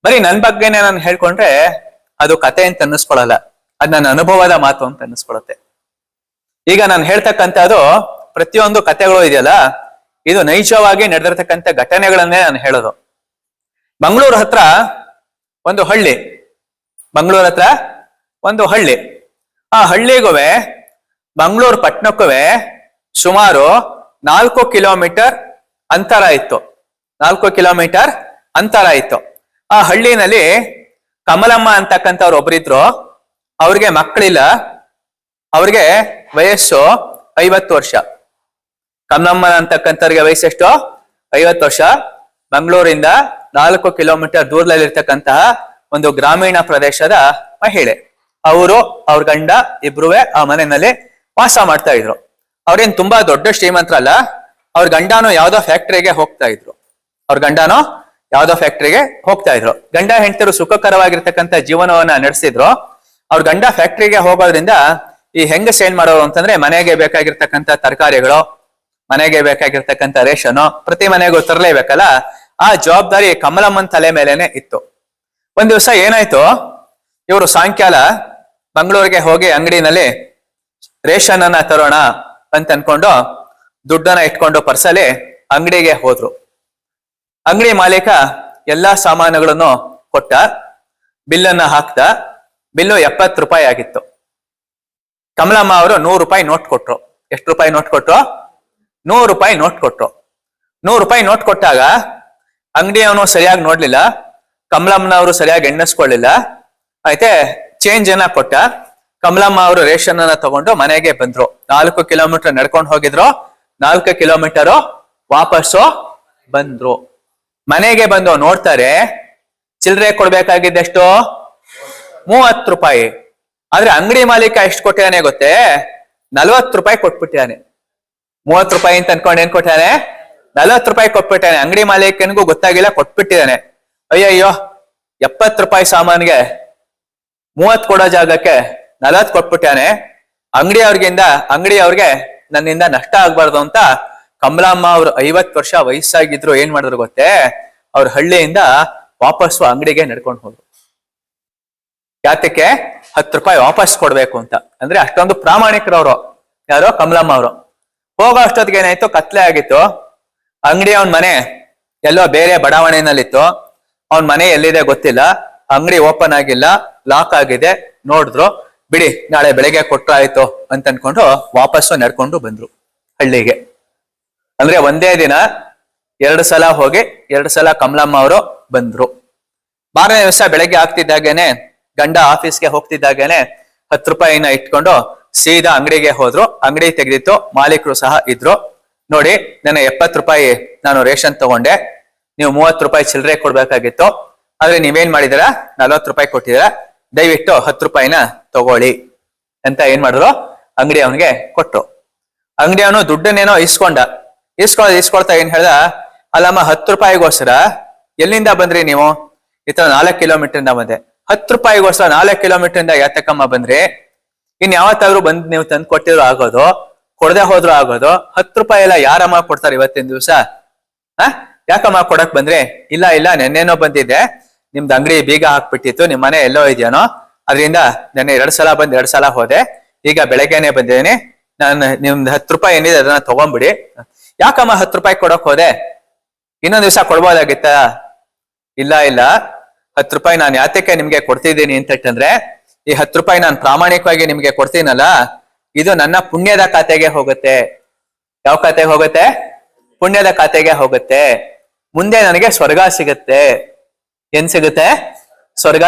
ಬರೀ ನನ್ ಬಗ್ಗೆನೆ ನಾನು ಹೇಳ್ಕೊಂಡ್ರೆ ಅದು ಕತೆ ಅಂತ ಅನ್ನಿಸ್ಕೊಳಲ್ಲ, ಅದ್ ನನ್ನ ಅನುಭವದ ಮಾತು ಅಂತ ಅನ್ನಿಸ್ಕೊಳತ್ತೆ. ಈಗ ನಾನು ಹೇಳ್ತಕ್ಕಂಥದ್ದು ಪ್ರತಿಯೊಂದು ಕತೆಗಳು ಇದೆಯಲ್ಲ, ಇದು ನೈಜವಾಗಿ ನಡೆದಿರ್ತಕ್ಕಂಥ ಘಟನೆಗಳನ್ನೇ ನಾನು ಹೇಳೋದು. ಮಂಗಳೂರು ಹತ್ರ ಒಂದು ಹಳ್ಳಿ, ಮಂಗಳೂರು ಹತ್ರ ಒಂದು ಹಳ್ಳಿ. ಆ ಹಳ್ಳಿಗೂ ಮಂಗಳೂರು ಪಟ್ಟಣಕ್ಕೂ ಸುಮಾರು 4 ಕಿಲೋಮೀಟರ್ ಅಂತರ ಇತ್ತು. 4 ಕಿಲೋಮೀಟರ್ ಅಂತರ ಇತ್ತು. ಆ ಹಳ್ಳಿನಲ್ಲಿ ಕಮಲಮ್ಮ ಅಂತಕ್ಕಂಥವ್ರು ಒಬ್ರಿದ್ರು. ಅವ್ರಿಗೆ ಮಕ್ಕಳಿಲ್ಲ, ಅವ್ರಿಗೆ ವಯಸ್ಸು 50 ವರ್ಷ. ಕಮಲಮ್ಮ ಅಂತಕ್ಕಂಥವ್ರಿಗೆ ವಯಸ್ಸೆಷ್ಟು? 50 ವರ್ಷ. ಮಂಗಳೂರಿಂದ 4 ಕಿಲೋಮೀಟರ್ ದೂರದಲ್ಲಿರ್ತಕ್ಕಂತಹ ಒಂದು ಗ್ರಾಮೀಣ ಪ್ರದೇಶದ ಮಹಿಳೆ. ಅವರು ಅವ್ರ ಗಂಡ ಇಬ್ರುವೆ ಆ ಮನೆಯಲ್ಲಿ ವಾಸ ಮಾಡ್ತಾ ಇದ್ರು. ಅವ್ರೇನ್ ತುಂಬಾ ದೊಡ್ಡ ಶ್ರೀಮಂತರಲ್ಲ. ಅವ್ರ ಗಂಡನೂ ಯಾವ್ದೋ ಫ್ಯಾಕ್ಟ್ರಿಗೆ ಹೋಗ್ತಾ ಇದ್ರು. ಅವ್ರ ಗಂಡನೂ ಯಾವ್ದೋ ಫ್ಯಾಕ್ಟ್ರಿಗೆ ಹೋಗ್ತಾ ಇದ್ರು. ಗಂಡ ಹೆಂಡತಿರು ಸುಖಕರವಾಗಿರ್ತಕ್ಕಂಥ ಜೀವನವನ್ನ ನಡೆಸಿದ್ರು. ಅವ್ರ ಗಂಡ ಫ್ಯಾಕ್ಟ್ರಿಗೆ ಹೋಗೋದ್ರಿಂದ ಈ ಹೆಂಗಸ್ ಏನ್ ಮಾಡೋರು ಅಂತಂದ್ರೆ, ಮನೆಗೆ ಬೇಕಾಗಿರ್ತಕ್ಕಂಥ ತರಕಾರಿಗಳು, ಮನೆಗೆ ಬೇಕಾಗಿರ್ತಕ್ಕಂಥ ರೇಷನ್ ಪ್ರತಿ ಮನೆಗೂ ತರಲೇಬೇಕಲ್ಲ. ಆ ಜವಾಬ್ದಾರಿ ಕಮಲಮ್ಮನ್ ತಲೆ ಮೇಲೆನೆ ಇತ್ತು. ಒಂದ್ ದಿವಸ ಏನಾಯ್ತು, ಇವರು ಸಾಯಂಕಾಲ ಮಂಗಳೂರಿಗೆ ಹೋಗಿ ಅಂಗಡಿನಲ್ಲಿ ರೇಷನ್ ಅನ್ನ ತರೋಣ ಅಂತ ಅನ್ಕೊಂಡು ದುಡ್ಡನ್ನ ಇಟ್ಕೊಂಡು ಪರ್ಸಲ್ಲಿ ಅಂಗಡಿಗೆ ಹೋದ್ರು. ಅಂಗಡಿ ಮಾಲೀಕ ಎಲ್ಲಾ ಸಾಮಾನುಗಳನ್ನು ಕೊಟ್ಟ, ಬಿಲ್ಲನ್ನ ಹಾಕ್ದ. ಬಿಲ್ಲು 70 ರೂಪಾಯಿ ಆಗಿತ್ತು. ಕಮಲಮ್ಮ ಅವರು 100 ರೂಪಾಯಿ ನೋಟ್ ಕೊಟ್ರು. ಎಷ್ಟು ರೂಪಾಯಿ ನೋಟ್ ಕೊಟ್ರು? 100 ರೂಪಾಯಿ ನೋಟ್ ಕೊಟ್ರು. 100 ರೂಪಾಯಿ ನೋಟ್ ಕೊಟ್ಟಾಗ ಅಂಗಡಿಯವನು ಸರಿಯಾಗಿ ನೋಡ್ಲಿಲ್ಲ, ಕಮಲಮ್ಮನವರು ಸರಿಯಾಗಿ ಎಣ್ಣಿಸ್ಕೊಳ್ಳಿಲ್ಲ. ಆಯ್ತೆ ಚೇಂಜ್ ಅನ್ನ ಕೊಟ್ಟ. ಕಮಲಮ್ಮ ಅವರು ರೇಷನ್ ಅನ್ನ ತಗೊಂಡು ಮನೆಗೆ ಬಂದ್ರು. 4 ಕಿಲೋಮೀಟರ್ ನಡ್ಕೊಂಡು ಹೋಗಿದ್ರು. 4 ಕಿಲೋಮೀಟರ್ ವಾಪಸ್ಸು ಬಂದ್ರು. ಮನೆಗೆ ಬಂದು ನೋಡ್ತಾರೆ, ಚಿಲ್ಲರೆ ಕೊಡ್ಬೇಕಾಗಿದ್ದೆಷ್ಟು? 30 ರೂಪಾಯಿ. ಆದ್ರೆ ಅಂಗಡಿ ಮಾಲೀಕ ಎಷ್ಟು ಕೊಟ್ಟಿದ್ದಾನೆ ಗೊತ್ತೇ? 40 ರೂಪಾಯಿ ಕೊಟ್ಬಿಟ್ಟಿದ್ದಾನೆ. 30 ರೂಪಾಯಿ ಅಂತ ಅನ್ಕೊಂಡು ಏನ್ ಕೊಟ್ಟಾನೆ? 40 ರೂಪಾಯಿ ಕೊಟ್ಬಿಟ್ಟಾನೆ. ಅಂಗಡಿ ಮಾಲೀಕನಿಗೂ ಗೊತ್ತಾಗಿಲ್ಲ, ಕೊಟ್ಬಿಟ್ಟಿದ್ದಾನೆ. ಅಯ್ಯಯ್ಯೋ, 70 ರೂಪಾಯಿ ಸಾಮಾನ್ಗೆ 30 ಕೊಡೋ ಜಾಗಕ್ಕೆ 40 ಕೊಟ್ಬಿಟ್ಟಾನೆ. ಅಂಗಡಿಯವ್ರಿಗೆ ನನ್ನಿಂದ ನಷ್ಟ ಆಗ್ಬಾರ್ದು ಅಂತ ಕಮಲಮ್ಮ ಅವ್ರು 50 ವರ್ಷ ವಯಸ್ಸಾಗಿದ್ರು ಏನ್ ಮಾಡಿದ್ರು ಗೊತ್ತೇ? ಅವ್ರ ಹಳ್ಳಿಯಿಂದ ವಾಪಸ್ಸು ಅಂಗಡಿಗೆ ನಡ್ಕೊಂಡು ಹೋದ್ರು. ಯಾತಕ್ಕೆ? 10 ರೂಪಾಯಿ ವಾಪಸ್ ಕೊಡ್ಬೇಕು ಅಂತ. ಅಂದ್ರೆ ಅಷ್ಟೊಂದು ಪ್ರಾಮಾಣಿಕರವ್ರು. ಯಾರೋ ಕಮಲಮ್ಮ ಅವರು. ಹೋಗೋ ಅಷ್ಟೊತ್ತಿಗೆ ಏನಾಯ್ತು, ಕತ್ಲೆ ಆಗಿತ್ತು. ಅಂಗಡಿ ಅವನ್ ಮನೆ ಎಲ್ಲೋ ಬೇರೆ ಬಡಾವಣೆನಲ್ಲಿತ್ತು. ಅವನ್ ಮನೆ ಎಲ್ಲಿದೆ ಗೊತ್ತಿಲ್ಲ. ಅಂಗಡಿ ಓಪನ್ ಆಗಿಲ್ಲ, ಲಾಕ್ ಆಗಿದೆ. ನೋಡಿದ್ರು, ಬಿಡಿ ನಾಳೆ ಬೆಳಿಗ್ಗೆ ಕೊಟ್ರ ಆಯ್ತು ಅಂತ ಅನ್ಕೊಂಡು ವಾಪಸ್ಸು ನಡ್ಕೊಂಡು ಬಂದ್ರು ಹಳ್ಳಿಗೆ. ಅಂದ್ರೆ ಒಂದೇ ದಿನ 2 ಸಲ ಹೋಗಿ 2 ಸಲ ಕಮಲಮ್ಮ ಅವರು ಬಂದ್ರು. 4ನೇ ದಿವಸ ಬೆಳಗ್ಗೆ ಆಗ್ತಿದ್ದಾಗೇನೆ, ಗಂಡ ಆಫೀಸ್ಗೆ ಹೋಗ್ತಿದ್ದಾಗೇನೆ 10 ರೂಪಾಯಿನ ಇಟ್ಕೊಂಡು ಸೀದಾ ಅಂಗಡಿಗೆ ಹೋದ್ರು. ಅಂಗಡಿ ತೆಗೆದಿತ್ತು, ಮಾಲೀಕರು ಸಹ ಇದ್ರು. ನೋಡಿ, ನನ್ನ 70 ರೂಪಾಯಿ ನಾನು ರೇಷನ್ ತಗೊಂಡೆ, ನೀವು 30 ರೂಪಾಯಿ ಚಿಲ್ಲರೆ ಕೊಡ್ಬೇಕಾಗಿತ್ತು. ಆದ್ರೆ ನೀವೇನ್ ಮಾಡಿದಿರ? 40 ರೂಪಾಯಿ ಕೊಟ್ಟಿದ್ದೀರಾ, ದಯವಿಟ್ಟು 10 ರೂಪಾಯಿನ ತಗೊಳ್ಳಿ ಅಂತ ಏನ್ ಮಾಡಿದ್ರು? ಅಂಗಡಿ ಅವನಿಗೆ ಕೊಟ್ರು. ಅಂಗಡಿ ಅವನು ದುಡ್ಡನ್ನೇನೋ ಇಸ್ಕೊಳ್ತಾ ಏನ್ ಹೇಳ್ದ, ಅಲ್ಲಮ್ಮ 10 ರೂಪಾಯಿಗೋಸ್ಕರ ಎಲ್ಲಿಂದ ಬಂದ್ರಿ ನೀವು? ಈ ತರ 4 ಕಿಲೋಮೀಟರ್ ಇಂದ ಬಂದೆ. 10 ರೂಪಾಯಿಗೋಸ್ಕರ 4 ಕಿಲೋಮೀಟರ್ ಇಂದ ಯಾತಕ್ಕಮ್ಮ ಬಂದ್ರಿ? ಇನ್ ಯಾವತ್ತಾದ್ರೂ ಬಂದ್ ನೀವು ತಂದು ಕೊಟ್ಟಿದ್ರು ಆಗೋದು, ಕೊಡದೆ ಹೋದ್ರು ಆಗೋದು. 10 ರೂಪಾಯಿ ಎಲ್ಲ ಯಾರಮ್ಮ ಕೊಡ್ತಾರೆ ಇವತ್ತಿನ ದಿವಸ? ಯಾಕಮ್ಮ ಕೊಡಕ್ ಬಂದ್ರಿ? ಇಲ್ಲ ನೆನ್ನೆನೋ ಬಂದಿದ್ದೆ, ನಿಮ್ದು ಅಂಗಡಿ ಬೀಗ ಹಾಕ್ಬಿಟ್ಟಿತ್ತು, ನಿಮ್ ಮನೆ ಎಲ್ಲೋ ಇದೆಯೇನೋ, ಅದರಿಂದ ನೆನ್ನೆ 2 ಸಲ ಬಂದ್ 2 ಸಲ ಹೋದೆ, ಈಗ ಬೆಳಗ್ಗೆನೆ ಬಂದಿದ್ದೀನಿ, ನಾನು ನಿಮ್ದು 10 ರೂಪಾಯಿ ಏನಿದೆ ಅದನ್ನ ತಗೊಂಡ್ಬಿಡಿ. ಯಾಕಮ್ಮ 10 ರೂಪಾಯಿ ಕೊಡಕ್ ಹೋದೆ? ಇನ್ನೊಂದ್ ದಿವಸ ಕೊಡ್ಬೋದಾಗಿತ್ತ? ಇಲ್ಲ 10 ರೂಪಾಯಿ ನಾನು ಯಾತಕ್ಕೆ ನಿಮ್ಗೆ ಕೊಡ್ತಿದ್ದೀನಿ ಅಂತಂದ್ರೆ, ಈ 10 ರೂಪಾಯಿ ನಾನು ಪ್ರಾಮಾಣಿಕವಾಗಿ ನಿಮ್ಗೆ ಕೊಡ್ತೀನಲ್ಲ, ಇದು ನನ್ನ ಪುಣ್ಯದ ಖಾತೆಗೆ ಹೋಗುತ್ತೆ. ಯಾವ ಖಾತೆಗೆ ಹೋಗುತ್ತೆ? ಪುಣ್ಯದ ಖಾತೆಗೆ ಹೋಗುತ್ತೆ. ಮುಂದೆ ನನಗೆ ಸ್ವರ್ಗ ಸಿಗುತ್ತೆ. ಏನ್ ಸಿಗುತ್ತೆ? ಸ್ವರ್ಗ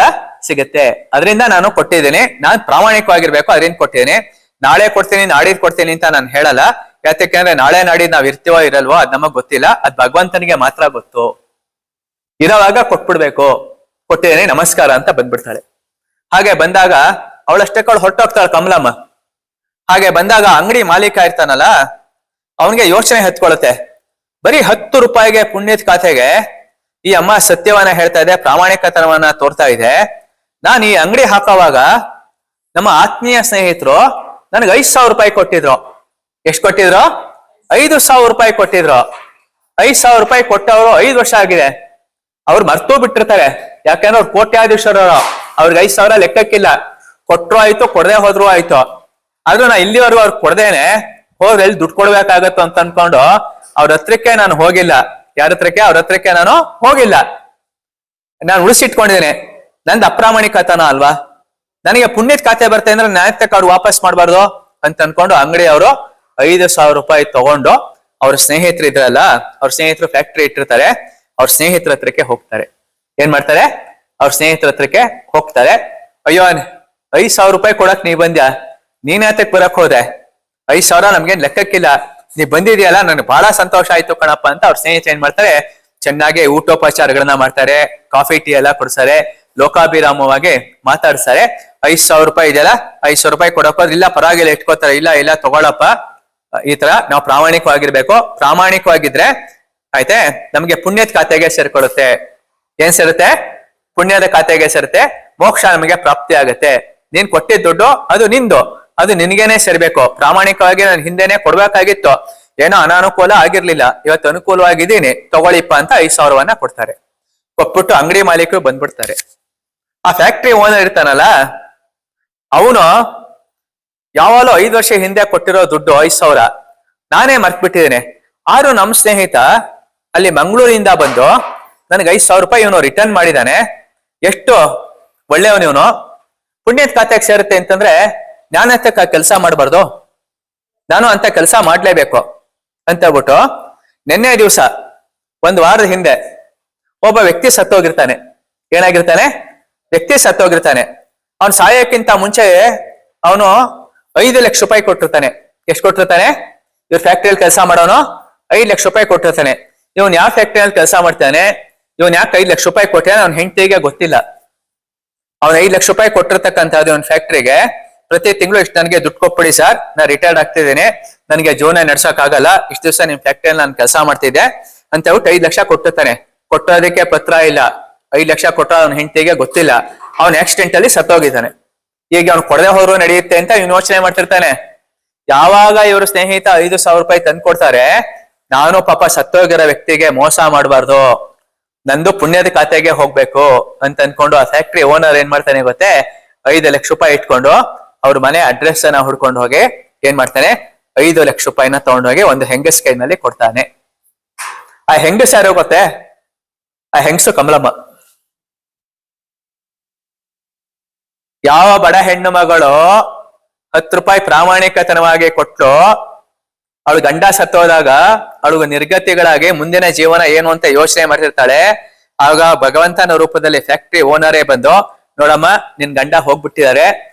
ಸಿಗುತ್ತೆ. ಅದರಿಂದ ನಾನು ಕೊಟ್ಟಿದ್ದೀನಿ. ನಾನು ಪ್ರಾಮಾಣಿಕವಾಗಿರ್ಬೇಕು, ಅದರಿಂದ ಕೊಟ್ಟಿದ್ದೀನಿ. ನಾಳೆ ಕೊಡ್ತೀನಿ, ನಾಡಿದ್ ಕೊಡ್ತೀನಿ ಅಂತ ನಾನು ಹೇಳಲ್ಲ. ಯಾತಕ್ಕೆ ನಾಳೆ ನಾಡಿದ್ ನಾವ್ ಇರ್ತೀವೋ ಇರಲ್ವೋ ಅದ್ ನಮಗ್ ಗೊತ್ತಿಲ್ಲ. ಅದ್ ಭಗವಂತನಿಗೆ ಮಾತ್ರ ಗೊತ್ತು. ಇರೋವಾಗ ಕೊಟ್ಬಿಡ್ಬೇಕು. ಕೊಟ್ಟಿದ್ದೀನಿ, ನಮಸ್ಕಾರ ಅಂತ ಬಂದ್ಬಿಡ್ತಾಳೆ. ಹಾಗೆ ಬಂದಾಗ ಅವಳಷ್ಟಕ್ಕೆ ಹೊರಟೋಗ್ತಾಳೆ ಕಮಲಮ್ಮ. ಹಾಗೆ ಬಂದಾಗ ಅಂಗಡಿ ಮಾಲೀಕ ಇರ್ತಾನಲ್ಲ, ಅವನಿಗೆ ಯೋಚನೆ ಹತ್ಕೊಳ್ಳುತ್ತೆ, ಬರೀ 10 ರೂಪಾಯಿಗೆ ಪುಣ್ಯದ ಖಾತೆಗೆ ಈ ಅಮ್ಮ ಸತ್ಯವನ್ನ ಹೇಳ್ತಾ ಇದೆ, ಪ್ರಾಮಾಣಿಕತನವನ್ನ ತೋರ್ತಾ ಇದೆ. ನಾನು ಈ ಅಂಗಡಿ ಹಾಕೋವಾಗ ನಮ್ಮ ಆತ್ಮೀಯ ಸ್ನೇಹಿತರು ನನಗೆ 5,000 ರೂಪಾಯಿ ಕೊಟ್ಟಿದ್ರು. ಎಷ್ಟು ಕೊಟ್ಟಿದ್ರು? 5,000 ರೂಪಾಯಿ ಕೊಟ್ಟಿದ್ರು. 5,000 ರೂಪಾಯಿ ಕೊಟ್ಟವರು 5 ವರ್ಷ ಆಗಿದೆ. ಅವ್ರು ಮರ್ತೂ ಬಿಟ್ಟಿರ್ತಾರೆ. ಯಾಕಂದ್ರೆ ಅವ್ರು ಕೋಟ್ಯಾಧೀಶರು, ಅವ್ರಿಗೆ 5,000 ಲೆಕ್ಕಕ್ಕಿಲ್ಲ. ಕೊಟ್ರು ಆಯ್ತು, ಕೊಡದೆ ಹೋದ್ರು ಆಯ್ತು. ಆದ್ರೂ ನಾ ಇಲ್ಲಿವರೆಗೂ ಅವ್ರು ಕೊಡದೇನೆ ಹೋದ್ರೆ ಎಲ್ಲಿ ದುಡ್ಡು ಕೊಡ್ಬೇಕಾಗತ್ತೋ ಅಂತ ಅನ್ಕೊಂಡು ಅವ್ರ ಹತ್ರಕ್ಕೆ ನಾನು ಹೋಗಿಲ್ಲ. ಯಾರ ಹತ್ರಕ್ಕೆ? ಅವ್ರ ಹತ್ರಕ್ಕೆ ನಾನು ಹೋಗಿಲ್ಲ. ನಾನು ಉಳಿಸಿಟ್ಕೊಂಡಿದ್ದೇನೆ. ನಂದು ಅಪ್ರಾಮಾಣಿಕತನ ಅಲ್ವಾ? ನನಗೆ ಪುಣ್ಯದ ಖಾತೆ ಬರ್ತಾ ಅಂದ್ರೆ ನ್ಯಾಯಕ್ಕೆ ಅವ್ರು ವಾಪಸ್ ಮಾಡ್ಬಾರ್ದು ಅಂತ ಅನ್ಕೊಂಡು ಅಂಗಡಿ ಅವರು 5,000 ರೂಪಾಯಿ ತಗೊಂಡು ಅವ್ರ ಸ್ನೇಹಿತರು ಇದ್ರಲ್ಲ, ಅವ್ರ ಸ್ನೇಹಿತರು ಫ್ಯಾಕ್ಟ್ರಿ ಇಟ್ಟಿರ್ತಾರೆ, ಅವ್ರ ಸ್ನೇಹಿತರ ಹತ್ರಕ್ಕೆ ಹೋಗ್ತಾರೆ. ಏನ್ ಮಾಡ್ತಾರೆ? ಅವ್ರ ಸ್ನೇಹಿತರ ಹತ್ರಕ್ಕೆ ಹೋಗ್ತಾರೆ. ಅಯ್ಯೋ 5,000 ರೂಪಾಯಿ ಕೊಡಕ್ ನೀ ಬಂದ್ಯಾ? ನೀನ್ ಯಾತಕ್ ಬರಕ್ ಹೋದೆ? 5,000 ನಮ್ಗೇನ್ ಲೆಕ್ಕಕ್ಕಿಲ್ಲ, ನೀ ಬಂದಿದ್ಯಲ್ಲ, ನನ್ಗೆ ಬಹಳ ಸಂತೋಷ ಆಯ್ತು ಕಣಪ್ಪ ಅಂತ ಅವ್ರ ಸ್ನೇಹಿತರು ಏನ್ ಮಾಡ್ತಾರೆ? ಚೆನ್ನಾಗಿ ಊಟೋಪಚಾರಗಳನ್ನ ಮಾಡ್ತಾರೆ, ಕಾಫಿ ಟೀ ಎಲ್ಲ ಕೊಡ್ತಾರೆ, ಲೋಕಾಭಿರಾಮವಾಗಿ ಮಾತಾಡ್ತಾರೆ. 5,000 ರೂಪಾಯಿ ಇದೆಯಲ್ಲ, 5,000 ರೂಪಾಯಿ ಕೊಡಪ್ಪ. ಇಲ್ಲ ಪರವಾಗಿಲ್ಲ, ಇಟ್ಕೋತಾರೆ. ಇಲ್ಲ ತಗೊಳಪ್ಪ. ಈ ತರ ನಾವು ಪ್ರಾಮಾಣಿಕವಾಗಿರ್ಬೇಕು. ಪ್ರಾಮಾಣಿಕವಾಗಿದ್ರೆ ಆಯ್ತೆ ನಮ್ಗೆ ಪುಣ್ಯದ ಖಾತೆಗೆ ಸೇರ್ಕೊಳ್ಳುತ್ತೆ. ಏನ್ ಸೇರುತ್ತೆ? ಪುಣ್ಯದ ಖಾತೆಗೆ ಸೇರುತ್ತೆ. ಮೋಕ್ಷ ನಮಗೆ ಪ್ರಾಪ್ತಿ ಆಗುತ್ತೆ. ನೀನ್ ಕೊಟ್ಟಿದ್ದ ದುಡ್ಡು ಅದು ನಿಂದು, ಅದು ನಿನ್ಗೇನೆ ಸೇರ್ಬೇಕು. ಪ್ರಾಮಾಣಿಕವಾಗಿ ನಾನು ಹಿಂದೆನೆ ಕೊಡ್ಬೇಕಾಗಿತ್ತು, ಏನೋ ಅನಾನುಕೂಲ ಆಗಿರ್ಲಿಲ್ಲ, ಇವತ್ತು ಅನುಕೂಲವಾಗಿದ್ದೀನಿ, ತಗೊಳ್ಳಿಪ್ಪ ಅಂತ 5,000 ಕೊಡ್ತಾರೆ. ಕೊಟ್ಬಿಟ್ಟು ಅಂಗಡಿ ಮಾಲೀಕರು ಬಂದ್ಬಿಡ್ತಾರೆ. ಆ ಫ್ಯಾಕ್ಟ್ರಿ ಓನರ್ ಇರ್ತಾನಲ್ಲ, ಅವನು ಯಾವಾಗಲೂ 5 ವರ್ಷ ಹಿಂದೆ ಕೊಟ್ಟಿರೋ ದುಡ್ಡು 5,000 ನಾನೇ ಮರ್ತ್ಬಿಟ್ಟಿದ್ದೇನೆ. ಆದ್ರೂ ನಮ್ ಸ್ನೇಹಿತ ಅಲ್ಲಿ ಮಂಗಳೂರಿಂದ ಬಂದು ನನಗೆ 5,000 ರೂಪಾಯಿ ಇವನು ರಿಟರ್ನ್ ಮಾಡಿದಾನೆ. ಎಷ್ಟು ಒಳ್ಳೆಯವನು ಇವನು. ಪುಣ್ಯದ ಖಾತೆಗೆ ಸೇರುತ್ತೆ ಅಂತಂದ್ರೆ ನಾನು ಅಂತ ಕೆಲಸ ಮಾಡಬಾರ್ದು, ನಾನು ಅಂತ ಕೆಲಸ ಮಾಡ್ಲೇಬೇಕು ಅಂತ ಹೇಳ್ಬಿಟ್ಟು ನಿನ್ನೆ ದಿವಸ 1 ವಾರದ ಹಿಂದೆ ಒಬ್ಬ ವ್ಯಕ್ತಿ ಸತ್ತೋಗಿರ್ತಾನೆ. ಏನಾಗಿರ್ತಾನೆ? ವ್ಯಕ್ತಿ ಸತ್ತೋಗಿರ್ತಾನೆ. ಅವನು ಸಾಯಕ್ಕಿಂತ ಮುಂಚೆ ಅವನು 5 ಲಕ್ಷ ರೂಪಾಯಿ ಕೊಟ್ಟಿರ್ತಾನೆ. ಎಷ್ಟು ಕೊಟ್ಟಿರ್ತಾನೆ? ಇವ್ರ ಫ್ಯಾಕ್ಟ್ರಿಯಲ್ಲಿ ಕೆಲಸ ಮಾಡೋನು 5 ಲಕ್ಷ ರೂಪಾಯಿ ಕೊಟ್ಟಿರ್ತಾನೆ. ಇವನ್ ಯಾವ ಫ್ಯಾಕ್ಟ್ರಿಯಲ್ಲಿ ಕೆಲಸ ಮಾಡ್ತಾನೆ, ಇವನ್ ಯಾಕೆ 5 ಲಕ್ಷ ರೂಪಾಯಿ ಕೊಟ್ಟಾನೆ ಅವ್ನ ಹೆಂಡತಿಗೆ ಗೊತ್ತಿಲ್ಲ. ಅವ್ನು 5 ಲಕ್ಷ ರೂಪಾಯಿ ಕೊಟ್ಟಿರ್ತಕ್ಕಂಥದ್ದು ಇವನ್ ಫ್ಯಾಕ್ಟ್ರಿಗೆ. ಪ್ರತಿ ತಿಂಗಳು ಇಷ್ಟು ನನಗೆ ದುಡ್ಡು ಕೊಟ್ಬಿಡಿ ಸರ್, ನಾ ರಿಟೈರ್ಡ್ ಆಗ್ತಿದ್ದೀನಿ, ನನಗೆ ಜೀವನ ನಡ್ಸಕ್ ಆಗಲ್ಲ, ಇಷ್ಟು ದಿವಸ ನಿಮ್ ಫ್ಯಾಕ್ಟ್ರಿಯಲ್ಲಿ ನಾನು ಕೆಲಸ ಮಾಡ್ತಿದ್ದೆ ಅಂತ ಹೇಳ್ಬಿಟ್ಟು 5 ಲಕ್ಷ ಕೊಟ್ಟಿರ್ತಾನೆ. ಕೊಟ್ಟೋದಕ್ಕೆ ಪತ್ರ ಇಲ್ಲ, 5 ಲಕ್ಷ ಕೊಟ್ಟ ಅವ್ನ ಹೆಂಡತಿಗೆ ಗೊತ್ತಿಲ್ಲ. ಅವ್ನ ಆಕ್ಸಿಡೆಂಟ್ ಅಲ್ಲಿ ಸತ್ತೋಗಿದ್ದಾನೆ. ಈಗ ಅವ್ನು ಕೊಡದೆ ಹೋದ್ರು ನಡೆಯುತ್ತೆ ಅಂತ ಇವ್ನು ಯೋಚನೆ ಮಾಡ್ತಿರ್ತಾನೆ. ಯಾವಾಗ ಇವ್ರ ಸ್ನೇಹಿತ 5,000 ರೂಪಾಯಿ ತಂದು ಕೊಡ್ತಾರೆ, ನಾನು ಪಾಪ ಸತ್ತೋಗಿರೋ ವ್ಯಕ್ತಿಗೆ ಮೋಸ ಮಾಡಬಾರ್ದು, ನಂದು ಪುಣ್ಯದ ಖಾತೆಗೆ ಹೋಗ್ಬೇಕು ಅಂತ ಅನ್ಕೊಂಡು ಆ ಫ್ಯಾಕ್ಟ್ರಿ ಓನರ್ ಏನ್ ಮಾಡ್ತಾನೆ ಗೊತ್ತೇ? 5 ಲಕ್ಷ ರೂಪಾಯಿ ಇಟ್ಕೊಂಡು ಅವ್ರ ಮನೆ ಅಡ್ರೆಸ್ ಅನ್ನ ಹುಡ್ಕೊಂಡು ಹೋಗಿ ಏನ್ ಮಾಡ್ತಾನೆ? 5 ಲಕ್ಷ ರೂಪಾಯಿನ ತಗೊಂಡೋಗಿ ಒಂದು ಹೆಂಗಸ್ ಕೈನಲ್ಲಿ ಕೊಡ್ತಾನೆ. ಆ ಹೆಂಗಸ್ ಯಾರು ಗೊತ್ತೇ? ಆ ಹೆಂಗಸು ಕಮಲಮ್ಮ. ಯಾವ ಬಡ ಹೆಣ್ಣು ಮಗಳು 10 ರೂಪಾಯಿ ಪ್ರಾಮಾಣಿಕತನವಾಗಿ ಕೊಟ್ಟು ಅವಳು ಗಂಡ ಸತ್ತೋದಾಗ ಅವಳು ನಿರ್ಗತಿಗಳಾಗಿ ಮುಂದಿನ ಜೀವನ ಏನು ಅಂತ ಯೋಚನೆ ಮಾಡ್ತಿರ್ತಾಳೆ. ಆಗ ಭಗವಂತನ ರೂಪದಲ್ಲಿ ಫ್ಯಾಕ್ಟ್ರಿ ಓನರೇ ಬಂದು, ನೋಡಮ್ಮ ನಿನ್ ಗಂಡ ಹೋಗ್ಬಿಟ್ಟಿದ್ದಾರೆ,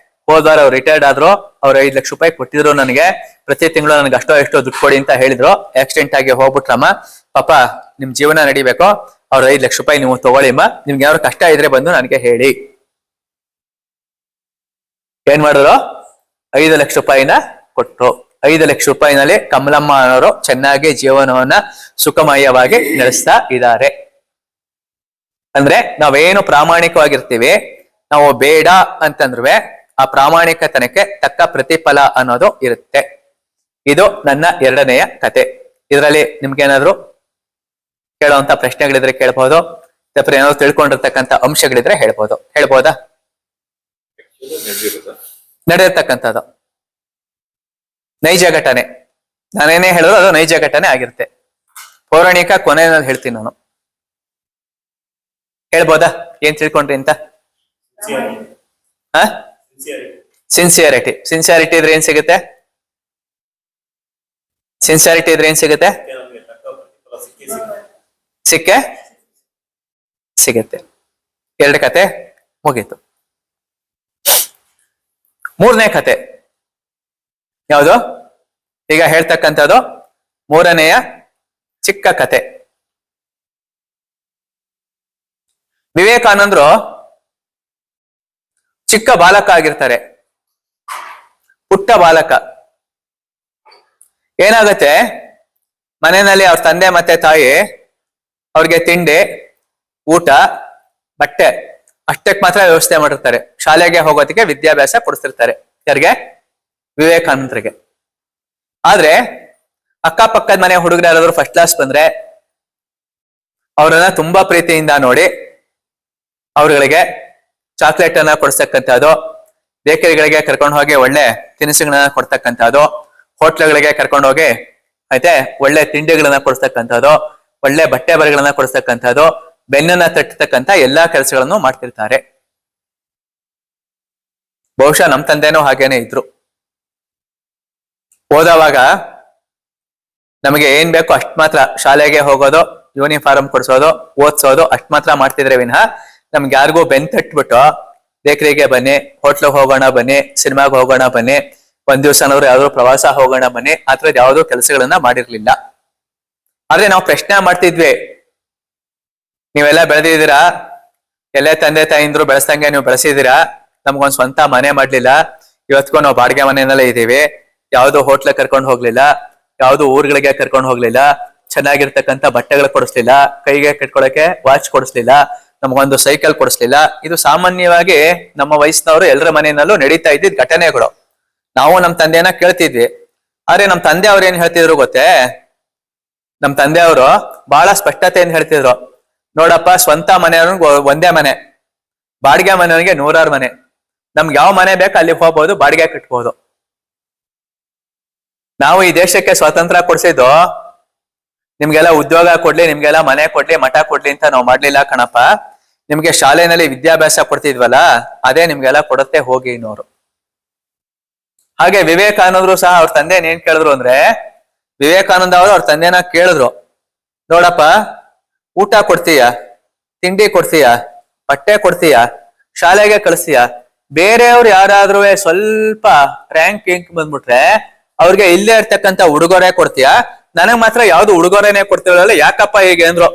ಹೋದ್ವಾರ ಅವ್ರು ರಿಟೈರ್ಡ್ ಆದ್ರು, ಅವ್ರು 5 ಲಕ್ಷ ರೂಪಾಯಿ ಕೊಟ್ಟಿದ್ರು ನನಗೆ, ಪ್ರತಿ ತಿಂಗಳು ನನಗೆ ಅಷ್ಟೋ ಎಷ್ಟೋ ದುಡ್ಡು ಕೊಡಿ ಅಂತ ಹೇಳಿದ್ರು, ಆಕ್ಸಿಡೆಂಟ್ ಆಗಿ ಹೋಗ್ಬಿಟ್ರಮ್ಮ, ಪಾಪ ನಿಮ್ ಜೀವನ ನಡಿಬೇಕು, ಅವ್ರ 5 ಲಕ್ಷ ರೂಪಾಯಿ ನೀವು ತಗೊಳ್ಳಿಮ್ಮ, ನಿಮ್ಗೆ ಯಾರು ಕಷ್ಟ ಇದ್ರೆ ಬಂದು ನನಗೆ ಹೇಳಿ. ಏನ್ ಮಾಡಿದ್ರು? 5 ಲಕ್ಷ ರೂಪಾಯಿನ ಕೊಟ್ರು. 5 ಲಕ್ಷ ರೂಪಾಯಿನಲ್ಲಿ ಕಮಲಮ್ಮ ಅವರು ಚೆನ್ನಾಗಿ ಜೀವನವನ್ನ ಸುಖಮಯವಾಗಿ ನಡೆಸ್ತಾ ಇದ್ದಾರೆ. ಅಂದ್ರೆ ನಾವೇನು ಪ್ರಾಮಾಣಿಕವಾಗಿರ್ತೀವಿ, ನಾವು ಬೇಡ ಅಂತಂದ್ರೆ ಆ ಪ್ರಾಮಾಣಿಕತನಕ್ಕೆ ತಕ್ಕ ಪ್ರತಿಫಲ ಅನ್ನೋದು ಇರುತ್ತೆ. ಇದು ನನ್ನ 2ನೆಯ ಕತೆ. ಇದರಲ್ಲಿ ನಿಮ್ಗೇನಾದ್ರು ಕೇಳುವಂತ ಪ್ರಶ್ನೆಗಳಿದ್ರೆ ಕೇಳ್ಬಹುದು, ಅಥವಾ ಏನಾದ್ರು ತಿಳ್ಕೊಂಡಿರ್ತಕ್ಕಂಥ ಅಂಶಗಳಿದ್ರೆ ಹೇಳ್ಬೋದಾ? ನಡೆದಿರ್ತಕ್ಕಂಥದ್ದು ನೈಜ ಘಟನೆ. ನಾನೇನೇ ಹೇಳಿದ್ರು ಅದು ನೈಜ ಘಟನೆ ಆಗಿರುತ್ತೆ. ಪೌರಾಣಿಕ ಕೊನೆಯಲ್ಲಿ ಹೇಳ್ತೀನಿ ನಾನು. ಹೇಳ್ಬೋದಾ? ಏನ್ ತಿಳ್ಕೊಂಡ್ರಿ ಅಂತ? ಸಿನ್ಸಿಯಾರಿಟಿ. ಸಿನ್ಸಿಯಾರಿಟಿ ಇದ್ರೆ ಏನ್ ಸಿಗುತ್ತೆ? ಸಿನ್ಸಿಯಾರಿಟಿ ಇದ್ರೆ ಏನ್ ಸಿಗುತ್ತೆ? ಸಿಗುತ್ತೆ. 2 ಕತೆ ಮುಗೀತು. 3ನೇ ಕತೆ ಯಾವುದು? ಈಗ ಹೇಳ್ತಕ್ಕಂಥದ್ದು 3ನೆಯ ಚಿಕ್ಕ ಕತೆ. ವಿವೇಕಾನಂದರು ಚಿಕ್ಕ ಬಾಲಕ ಆಗಿರ್ತಾರೆ, ಪುಟ್ಟ ಬಾಲಕ. ಏನಾಗತ್ತೆ, ಮನೆಯಲ್ಲಿ ಅವ್ರ ತಂದೆ ಮತ್ತೆ ತಾಯಿ ಅವ್ರಿಗೆ ತಿಂಡಿ, ಊಟ, ಬಟ್ಟೆ ಅಷ್ಟಕ್ಕೆ ಮಾತ್ರ ವ್ಯವಸ್ಥೆ ಮಾಡಿರ್ತಾರೆ. ಶಾಲೆಗೆ ಹೋಗೋದಕ್ಕೆ ವಿದ್ಯಾಭ್ಯಾಸ ಕೊಡಿಸ್ತಿರ್ತಾರೆ. ಯಾರಿಗೆ? ವಿವೇಕಾನಂದರಿಗೆ. ಆದ್ರೆ ಅಕ್ಕಪಕ್ಕದ ಮನೆ ಹುಡುಗರು ಯಾರಾದ್ರು ಫಸ್ಟ್ ಕ್ಲಾಸ್ ಬಂದ್ರೆ, ಅವರನ್ನ ತುಂಬಾ ಪ್ರೀತಿಯಿಂದ ನೋಡಿ ಅವ್ರಗಳಿಗೆ ಚಾಕ್ಲೇಟ್ ಅನ್ನ ಕೊಡ್ಸಕ್ಕಂಥದ್ದು, ಬೇಕರಿಗಳಿಗೆ ಕರ್ಕೊಂಡು ಹೋಗಿ ಒಳ್ಳೆ ತಿನಿಸುಗಳನ್ನ ಕೊಡ್ತಕ್ಕಂಥದ್ದು, ಹೋಟ್ಲುಗಳಿಗೆ ಕರ್ಕೊಂಡು ಹೋಗಿ ಮತ್ತೆ ಒಳ್ಳೆ ತಿಂಡಿಗಳನ್ನ ಕೊಡ್ತಕ್ಕಂಥದ್ದು, ಒಳ್ಳೆ ಬಟ್ಟೆ ಬರೆಗಳನ್ನ ಕೊಡ್ತಕ್ಕಂಥದ್ದು, ಬೆನ್ನನ್ನ ತಟ್ಟತಕ್ಕಂಥ ಎಲ್ಲಾ ಕೆಲಸಗಳನ್ನು ಮಾಡ್ತಿರ್ತಾರೆ. ಬಹುಶಃ ನಮ್ ತಂದೆನೂ ಹಾಗೇನೆ ಇದ್ರು. ಓದೋವಾಗ ನಮಗೆ ಏನ್ ಬೇಕೋ ಅಷ್ಟ್ ಮಾತ್ರ, ಶಾಲೆಗೆ ಹೋಗೋದು, ಯೂನಿಫಾರ್ಮ್ ಕೊಡ್ಸೋದು, ಓದ್ಸೋದು ಅಷ್ಟ್ ಮಾತ್ರ ಮಾಡ್ತಿದ್ರೆ ವಿನಃ ನಮ್ಗೆ ಯಾರಿಗೂ ಬೆನ್ ತಟ್ಬಿಟ್ಟು ಬೇಕರಿಗೆ ಬನ್ನಿ, ಹೋಟ್ಲಿಗೆ ಹೋಗೋಣ ಬನ್ನಿ, ಸಿನಿಮಾಗೆ ಹೋಗೋಣ ಬನ್ನಿ, ಒಂದ್ ದಿವ್ಸನವ್ರು ಯಾವ್ದಾದ್ರು ಪ್ರವಾಸ ಹೋಗೋಣ ಬನ್ನಿ, ಆ ಥರದ್ ಯಾವ್ದು ಕೆಲಸಗಳನ್ನ ಮಾಡಿರ್ಲಿಲ್ಲ. ಆದ್ರೆ ನಾವು ಪ್ರಶ್ನೆ ಮಾಡ್ತಿದ್ವಿ, ನೀವೆಲ್ಲ ಬೆಳೆದಿದ್ದೀರಾ, ಎಲ್ಲೇ ತಂದೆ ತಾಯಿಂದ್ರು ಬೆಳೆಸ್ದಂಗೆ ನೀವು ಬೆಳೆಸಿದೀರಾ, ನಮ್ಗೊಂದ್ ಸ್ವಂತ ಮನೆ ಮಾಡ್ಲಿಲ್ಲ, ಇವತ್ಗೂ ನಾವು ಬಾಡಿಗೆ ಮನೆಯಲ್ಲೇ ಇದೀವಿ, ಯಾವ್ದು ಹೋಟ್ಲಿಗೆ ಕರ್ಕೊಂಡು ಹೋಗ್ಲಿಲ್ಲ, ಯಾವ್ದು ಊರುಗಳಿಗೆ ಕರ್ಕೊಂಡು ಹೋಗ್ಲಿಲ್ಲ, ಚೆನ್ನಾಗಿರ್ತಕ್ಕಂಥ ಬಟ್ಟೆಗಳು ಕೊಡಿಸ್ಲಿಲ್ಲ, ಕೈಗೆ ಕಟ್ಕೊಳಕ್ಕೆ ವಾಚ್ ಕೊಡಿಸ್ಲಿಲ್ಲ, ನಮಗೊಂದು ಸೈಕಲ್ ಕೊಡಿಸ್ಲಿಲ್ಲ. ಇದು ಸಾಮಾನ್ಯವಾಗಿ ನಮ್ಮ ವಯಸ್ಸಿನವರು ಎಲ್ಲರ ಮನೆಯಲ್ಲೂ ನಡೀತಾ ಇದ್ದಿದ್ ಘಟನೆಗಳು. ನಾವು ನಮ್ ತಂದೆಯನ್ನ ಕೇಳ್ತಿದ್ವಿ. ಆದ್ರೆ ನಮ್ ತಂದೆ ಅವ್ರು ಏನ್ ಹೇಳ್ತಿದ್ರು ಗೊತ್ತೇ, ನಮ್ ತಂದೆ ಅವರು ಬಹಳ ಸ್ಪಷ್ಟತೆಯಿಂದ ಹೇಳ್ತಿದ್ರು, ನೋಡಪ್ಪ, ಸ್ವಂತ ಮನೆಯವ್ರಿಗೆ ಒಂದೇ ಮನೆ, ಬಾಡಿಗೆ ಮನೆಯವನಿಗೆ 100 ಮನೆ, ನಮ್ಗೆ ಯಾವ ಮನೆ ಬೇಕು ಅಲ್ಲಿ ಹೋಗ್ಬೋದು, ಬಾಡಿಗೆ ಕಟ್ಬೋದು. ನಾವು ಈ ದೇಶಕ್ಕೆ ಸ್ವಾತಂತ್ರ್ಯ ಕೊಡ್ಸಿದ್ದು ನಿಮ್ಗೆಲ್ಲ ಉದ್ಯೋಗ ಕೊಡ್ಲಿ, ನಿಮ್ಗೆಲ್ಲ ಮನೆ ಕೊಡ್ಲಿ, ಮಠ ಕೊಡ್ಲಿ ಅಂತ ನಾವು ಮಾಡ್ಲಿಲ್ಲ ಕಣಪ್ಪ. ನಿಮ್ಗೆ ಶಾಲೆನಲ್ಲಿ ವಿದ್ಯಾಭ್ಯಾಸ ಕೊಡ್ತಿದ್ವಲ್ಲ, ಅದೇ ನಿಮ್ಗೆಲ್ಲ ಕೊಡುತ್ತೆ ಹೋಗಿ ಅನ್ನೋರು. ಹಾಗೆ ವಿವೇಕಾನಂದರು ಸಹ ಅವ್ರ ತಂದೆ ಏನ್ ಕೇಳಿದ್ರು ಅಂದ್ರೆ, ವಿವೇಕಾನಂದ ಅವರು ಅವ್ರ ತಂದೆನ ಕೇಳಿದ್ರು, ನೋಡಪ್ಪ, ಊಟ ಕೊಡ್ತೀಯ, ತಿಂಡಿ ಕೊಡ್ತೀಯ, ಬಟ್ಟೆ ಕೊಡ್ತೀಯ, ಶಾಲೆಗೆ ಕಳಿಸ್ತೀಯ, ಬೇರೆಯವ್ರು ಯಾರಾದ್ರೂ ಸ್ವಲ್ಪ ರ್ಯಾಂಕ್ ಬಂದ್ಬಿಟ್ರೆ ಅವ್ರಿಗೆ ಇಲ್ಲೇ ಇರ್ತಕ್ಕಂಥ ಉಡುಗೊರೆ ಕೊಡ್ತೀಯ, ನನಗ್ ಮಾತ್ರ ಯಾವ್ದು ಉಡುಗೊರೆನೆ ಕೊಡ್ತೀವಲ್ಲ, ಯಾಕಪ್ಪ ಹೀಗೆ ಅಂದ್ರು.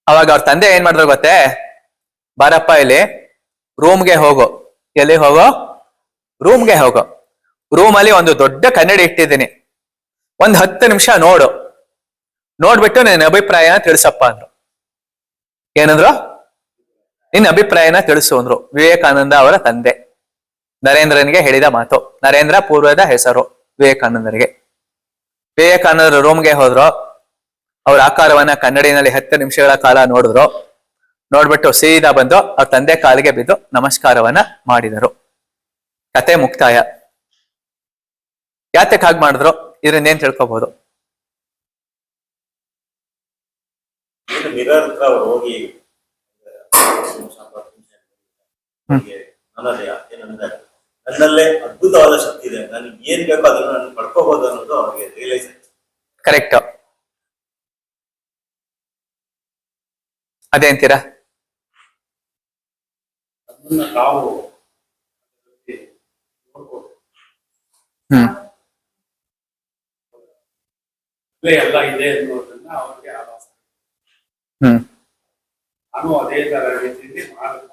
ಅವಾಗ ಅವ್ರ ತಂದೆ ಏನ್ ಮಾಡಿದ್ರು ಗೊತ್ತೇ, ಬಾರಪ್ಪ ಇಲ್ಲಿ ರೂಮ್ಗೆ ಹೋಗು. ಎಲ್ಲಿ ಹೋಗೋ? ರೂಮ್ಗೆ ಹೋಗೋ. ರೂಮಲ್ಲಿ ಒಂದು ದೊಡ್ಡ ಕನ್ನಡಿ ಇಟ್ಟಿದ್ದೀನಿ, ಒಂದ್ 10 ನಿಮಿಷ ನೋಡು, ನೋಡ್ಬಿಟ್ಟು ನಿನ್ನ ಅಭಿಪ್ರಾಯನ ತಿಳಿಸಪ್ಪ ಅಂದ್ರು. ಏನಂದ್ರು? ನಿನ್ನ ಅಭಿಪ್ರಾಯನ ತಿಳಿಸು ಅಂದ್ರು ವಿವೇಕಾನಂದ ಅವರ ತಂದೆ. ನರೇಂದ್ರನಿಗೆ ಹೇಳಿದ ಮಾತು. ನರೇಂದ್ರ ಪೂರ್ವದ ಹೆಸರು ವಿವೇಕಾನಂದರಿಗೆ. ವಿವೇಕಾನಂದರು ರೂಮ್ಗೆ ಹೋದ್ರು. ಅವ್ರ ಆಕಾರವನ್ನ ಕನ್ನಡಿನಲ್ಲಿ 10 ನಿಮಿಷಗಳ ಕಾಲ ನೋಡಿದ್ರು. ನೋಡ್ಬಿಟ್ಟು ಸೀದಾ ಬಂದು ಅವ್ರ ತಂದೆ ಕಾಲಿಗೆ ಬಿದ್ದು ನಮಸ್ಕಾರವನ್ನ ಮಾಡಿದರು. ಕತೆ ಮುಕ್ತಾಯ. ಯಾತಕ್ಕೆ ಹಾಗೆ ಮಾಡಿದ್ರು? ಇದರಿಂದ ಏನ್ ತಿಳ್ಕೊಬಹುದು? ಹೋಗಿ ನನ್ನಲ್ಲೇ ಅದ್ಭುತವಾದ ಶಕ್ತಿ ಇದೆ, ನನಗೆ ಏನ್ ಬೇಕೋ ಅದನ್ನು ನಾನು ಪಡ್ಕೋಬಹುದು ಅನ್ನೋದು ಅವ್ರಿಗೆ ರಿಯಲೈಸ್ ಆಯ್ತು. ಕರೆಕ್ಟ್. ಅದೇ ಅಂತೀರಾ? ಅದನ್ನ ನಾವು ಎಲ್ಲ ಇದೆ ಅನ್ನೋದನ್ನ ಅವ್ರಿಗೆ ಆಭಾಸ. ನಾನು ಅದೇ ತರ ರೀತಿಯಲ್ಲಿ ಮಾಡಬೇಕು.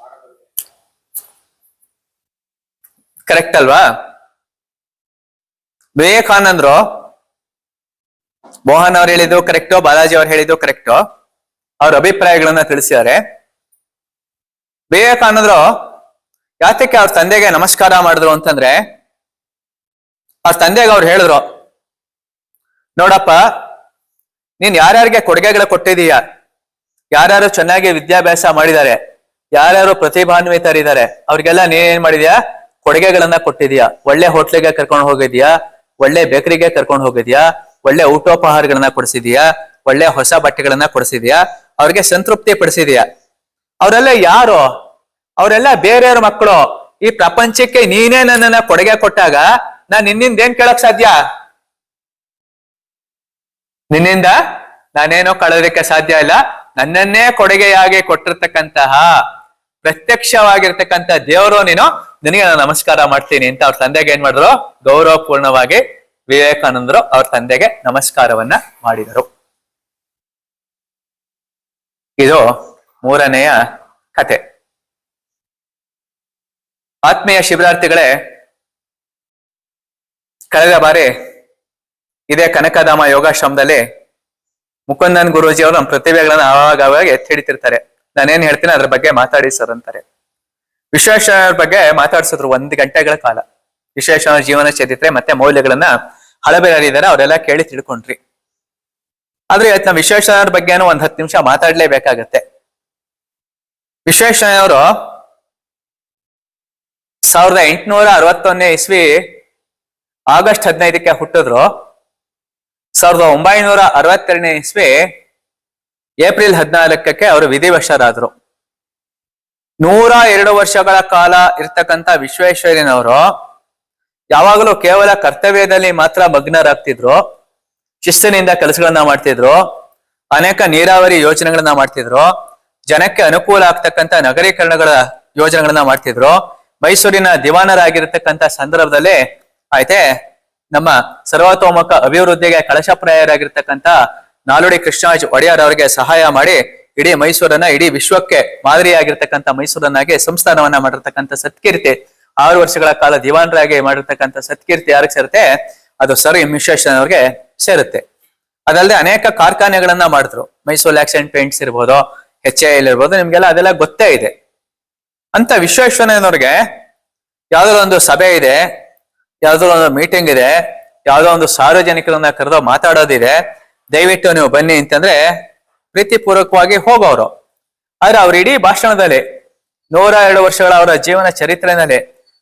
ಕರೆಕ್ಟ್ ಅಲ್ವಾ? ವಿವೇಕಾನಂದ್ರು, ಮೋಹನ್ ಅವ್ರು ಹೇಳಿದ್ದು ಕರೆಕ್ಟೋ, ಬಾಲಾಜಿ ಅವ್ರು ಹೇಳಿದ್ದು ಕರೆಕ್ಟೋ, ಅವ್ರ ಅಭಿಪ್ರಾಯಗಳನ್ನ ತಿಳಿಸಿದ್ದಾರೆ. ವಿವೇಕಾನಂದ್ರು ಯಾತಕ್ಕೆ ಅವ್ರ ತಂದೆಗೆ ನಮಸ್ಕಾರ ಮಾಡಿದ್ರು ಅಂತಂದ್ರೆ, ಅವ್ರ ತಂದೆಗೆ ಅವ್ರು ಹೇಳಿದ್ರು, ನೋಡಪ್ಪ, ನೀನ್ ಯಾರ್ಯಾರಿಗೆ ಕೊಡುಗೆಗಳು ಕೊಟ್ಟಿದೀಯ, ಯಾರ್ಯಾರು ಚೆನ್ನಾಗಿ ವಿದ್ಯಾಭ್ಯಾಸ ಮಾಡಿದ್ದಾರೆ, ಯಾರ್ಯಾರು ಪ್ರತಿಭಾನ್ವಿತರಿದ್ದಾರೆ, ಅವ್ರಿಗೆಲ್ಲ ನೀನೇನ್ ಮಾಡಿದ್ಯಾ? ಕೊಡುಗೆಗಳನ್ನ ಕೊಟ್ಟಿದ್ಯಾ. ಒಳ್ಳೆ ಹೋಟ್ಲಿಗೆ ಕರ್ಕೊಂಡು ಹೋಗಿದ್ಯಾ, ಒಳ್ಳೆ ಬೇಕರಿಗೆ ಕರ್ಕೊಂಡು ಹೋಗಿದ್ಯಾ, ಒಳ್ಳೆ ಊಟೋಪಹಾರಗಳನ್ನ ಕೊಡಿಸಿದ್ಯಾ, ಒಳ್ಳೆ ಹೊಸ ಬಟ್ಟೆಗಳನ್ನ ಕೊಡಿಸಿದ್ಯಾ, ಅವ್ರಿಗೆ ಸಂತೃಪ್ತಿ ಪಡಿಸಿದ್ಯಾ. ಅವರೆಲ್ಲ ಯಾರು? ಅವರೆಲ್ಲ ಬೇರೆಯವ್ರ ಮಕ್ಕಳು. ಈ ಪ್ರಪಂಚಕ್ಕೆ ನೀನೇ ನನ್ನನ್ನ ಕೊಡುಗೆ ಕೊಟ್ಟಾಗ ನಾನ್ ನಿನ್ನಿಂದ ಏನ್ ಕೇಳಕ್ ಸಾಧ್ಯ? ನಿನ್ನಿಂದ ನಾನೇನೋ ಕಳೋದಕ್ಕೆ ಸಾಧ್ಯ ಇಲ್ಲ. ನನ್ನನ್ನೇ ಕೊಡುಗೆಯಾಗಿ ಕೊಟ್ಟಿರ್ತಕ್ಕಂತಹ ಪ್ರತ್ಯಕ್ಷವಾಗಿರ್ತಕ್ಕಂಥ ದೇವರು ನೀನು, ನಿನಗೆ ನಾನು ನಮಸ್ಕಾರ ಮಾಡ್ತೀನಿ ಅಂತ ಅವ್ರ ತಂದೆಗೆ ಏನ್ ಮಾಡಿದ್ರು? ಗೌರವಪೂರ್ಣವಾಗಿ ವಿವೇಕಾನಂದರು ಅವ್ರ ತಂದೆಗೆ ನಮಸ್ಕಾರವನ್ನ ಮಾಡಿದರು. ಇದು 3ನೆಯ ಕತೆ. ಆತ್ಮೀಯ ಶಿಬಿರಾರ್ಥಿಗಳೇ, ಕಳೆದ ಬಾರಿ ಇದೇ ಕನಕಧಾಮ ಯೋಗಾಶ್ರಮದಲ್ಲಿ ಮುಕುಂದನ್ ಗುರೂಜಿ ಅವರು ನಮ್ಮ ಪ್ರತಿಭೆಗಳನ್ನ ಆವಾಗ ಎತ್ತಿ ಹಿಡಿತಿರ್ತಾರೆ. ನಾನೇನ್ ಹೇಳ್ತೀನಿ ಅದ್ರ ಬಗ್ಗೆ ಮಾತಾಡಿ ಸರ್ ಅಂತಾರೆ. ವಿಶ್ವೇಶ್ವರ ಬಗ್ಗೆ ಮಾತಾಡ್ಸಿದ್ರು 1 ಗಂಟೆಗಳ ಕಾಲ. ವಿಶ್ವೇಶ್ವರ ಜೀವನ ಚರಿತ್ರೆ ಮತ್ತೆ ಮೌಲ್ಯಗಳನ್ನ ಹಳಬರಿದ್ದಾರೆ, ಅವರೆಲ್ಲ ಕೇಳಿ ತಿಳ್ಕೊಂಡ್ರಿ. ಆದ್ರೆ ಇವತ್ತು ನಾವು ವಿಶ್ವೇಶ್ವರಯ್ಯನವ್ರ ಬಗ್ಗೆನೂ ಒಂದ್ 10 ನಿಮಿಷ ಮಾತಾಡ್ಲೇಬೇಕಾಗತ್ತೆ. ವಿಶ್ವೇಶ್ವರಯ್ಯನವರು 1861 ಇಸ್ವಿ ಆಗಸ್ಟ್ 15ಕ್ಕೆ ಹುಟ್ಟಿದ್ರು. 1962 ಇಸ್ವಿ ಏಪ್ರಿಲ್ 14ಕ್ಕೆ ಅವರು ವಿಧಿವಶರಾದ್ರು. 102 ವರ್ಷಗಳ ಕಾಲ ಇರ್ತಕ್ಕಂಥ ವಿಶ್ವೇಶ್ವರಯ್ಯನವರು ಯಾವಾಗಲೂ ಕೇವಲ ಕರ್ತವ್ಯದಲ್ಲಿ ಮಾತ್ರ ಮಗ್ನರಾಗ್ತಿದ್ರು. ಶಿಸ್ತಿನಿಂದ ಕೆಲಸಗಳನ್ನ ಮಾಡ್ತಿದ್ರು, ಅನೇಕ ನೀರಾವರಿ ಯೋಜನೆಗಳನ್ನ ಮಾಡ್ತಿದ್ರು, ಜನಕ್ಕೆ ಅನುಕೂಲ ಆಗ್ತಕ್ಕಂಥ ನಗರೀಕರಣಗಳ ಯೋಜನೆಗಳನ್ನ ಮಾಡ್ತಿದ್ರು. ಮೈಸೂರಿನ ದಿವಾನರಾಗಿರ್ತಕ್ಕಂಥ ಸಂದರ್ಭದಲ್ಲಿ ಆಯ್ತೆ ನಮ್ಮ ಸರ್ವತೋಮುಖ ಅಭಿವೃದ್ಧಿಗೆ ಕಳಶಪ್ರಾಯರಾಗಿರ್ತಕ್ಕಂಥ ನಾಲ್ವಡಿ ಕೃಷ್ಣರಾಜ ಒಡೆಯರ್ ಅವರಿಗೆ ಸಹಾಯ ಮಾಡಿ ಇಡೀ ಮೈಸೂರನ್ನ ಇಡೀ ವಿಶ್ವಕ್ಕೆ ಮಾದರಿಯಾಗಿರ್ತಕ್ಕಂಥ ಮೈಸೂರನ್ನಾಗಿ ಸಂಸ್ಥಾನವನ್ನ ಮಾಡಿರ್ತಕ್ಕಂಥ ಸತ್ಕೀರ್ತಿ, 6 ವರ್ಷಗಳ ಕಾಲ ದಿವಾನರಾಗಿ ಮಾಡಿರ್ತಕ್ಕಂಥ ಸತ್ಕೀರ್ತಿ ಯಾರಿಗೆ ಸೇರುತ್ತೆ? ಅದು ಸರ್ ಎಂ ವಿಶ್ವೇಶ್ವರಯ್ಯನವ್ರಿಗೆ ಸೇರುತ್ತೆ. ಅದಲ್ಲದೆ ಅನೇಕ ಕಾರ್ಖಾನೆಗಳನ್ನ ಮಾಡಿದ್ರು. ಮೈಸೂರು ಲ್ಯಾಕ್ಸ್ ಅಂಡ್ ಪೇಂಟ್ಸ್ ಇರ್ಬೋದು, HAL ಇರ್ಬೋದು, ನಿಮ್ಗೆಲ್ಲ ಅದೆಲ್ಲ ಗೊತ್ತೇ ಇದೆ. ಅಂತ ವಿಶ್ವೇಶ್ವರಯ್ಯನವ್ರಿಗೆ ಯಾವ್ದೋ ಒಂದು ಸಭೆ ಇದೆ, ಯಾವ್ದೋ ಒಂದು ಮೀಟಿಂಗ್ ಇದೆ, ಯಾವ್ದೋ ಒಂದು ಸಾರ್ವಜನಿಕರನ್ನ ಕರೆದೋ ಮಾತಾಡೋದಿದೆ, ದಯವಿಟ್ಟು ನೀವು ಬನ್ನಿ ಅಂತಂದ್ರೆ ಪ್ರೀತಿಪೂರ್ವಕವಾಗಿ ಹೋಗೋರು. ಆದ್ರೆ ಅವ್ರ ಇಡೀ ಭಾಷಣದಲ್ಲಿ 102 ವರ್ಷಗಳ ಅವರ ಜೀವನ ಚರಿತ್ರೆನಲ್ಲಿ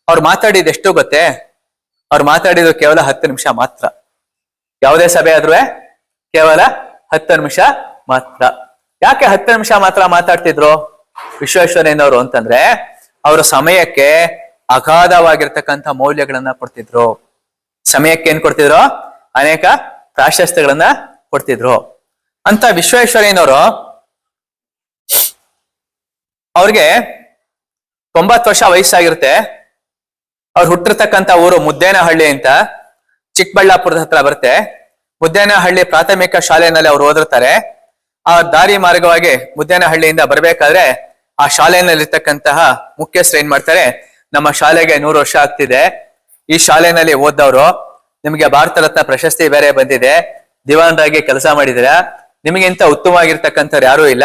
ಅವ್ರು ಮಾತಾಡಿದ ಎಷ್ಟು ಗೊತ್ತೇ? ಅವ್ರು ಮಾತಾಡಿದ್ರು ಕೇವಲ 10 ನಿಮಿಷ ಮಾತ್ರ. ಯಾವುದೇ ಸಭೆ ಆದ್ರೂ ಕೇವಲ 10 ನಿಮಿಷ ಮಾತ್ರ. ಯಾಕೆ 10 ನಿಮಿಷ ಮಾತ್ರ ಮಾತಾಡ್ತಿದ್ರು ವಿಶ್ವೇಶ್ವರಯ್ಯನವರು ಅಂತಂದ್ರೆ, ಅವರ ಸಮಯಕ್ಕೆ ಅಗಾಧವಾಗಿರ್ತಕ್ಕಂಥ ಮೌಲ್ಯಗಳನ್ನ ಕೊಡ್ತಿದ್ರು. ಸಮಯಕ್ಕೆ ಏನ್ ಕೊಡ್ತಿದ್ರು? ಅನೇಕ ಪ್ರಾಶಸ್ತ್ಯಗಳನ್ನ ಕೊಡ್ತಿದ್ರು. ಅಂತ ವಿಶ್ವೇಶ್ವರಯ್ಯನವರು ಅವ್ರಿಗೆ 90 ವರ್ಷ ವಯಸ್ಸಾಗಿರುತ್ತೆ. ಅವ್ರು ಹುಟ್ಟಿರ್ತಕ್ಕಂಥ ಊರು ಮುದ್ದೇನಹಳ್ಳಿ ಅಂತ ಚಿಕ್ಕಬಳ್ಳಾಪುರದ ಹತ್ರ ಬರುತ್ತೆ. ಮುದ್ದೇನಹಳ್ಳಿ ಪ್ರಾಥಮಿಕ ಶಾಲೆಯಲ್ಲಿ ಅವ್ರು ಓದಿರ್ತಾರೆ. ಆ ದಾರಿ ಮಾರ್ಗವಾಗಿ ಮುದ್ದೇನಹಳ್ಳಿಯಿಂದ ಬರ್ಬೇಕಾದ್ರೆ ಆ ಶಾಲೆಯಲ್ಲಿರ್ತಕ್ಕಂತಹ ಮುಖ್ಯಸ್ಥರು ಏನ್ ಮಾಡ್ತಾರೆ, ನಮ್ಮ ಶಾಲೆಗೆ 100 ವರ್ಷ ಆಗ್ತಿದೆ, ಈ ಶಾಲೆಯಲ್ಲಿ ಓದವ್ರು, ನಿಮಗೆ ಭಾರತ ರತ್ನ ಪ್ರಶಸ್ತಿ ಬೇರೆ ಬಂದಿದೆ, ದಿವಾನರಾಗಿ ಕೆಲಸ ಮಾಡಿದಿರಾ, ನಿಮಗಿಂತ ಉತ್ತಮವಾಗಿರ್ತಕ್ಕಂಥವ್ರು ಯಾರೂ ಇಲ್ಲ,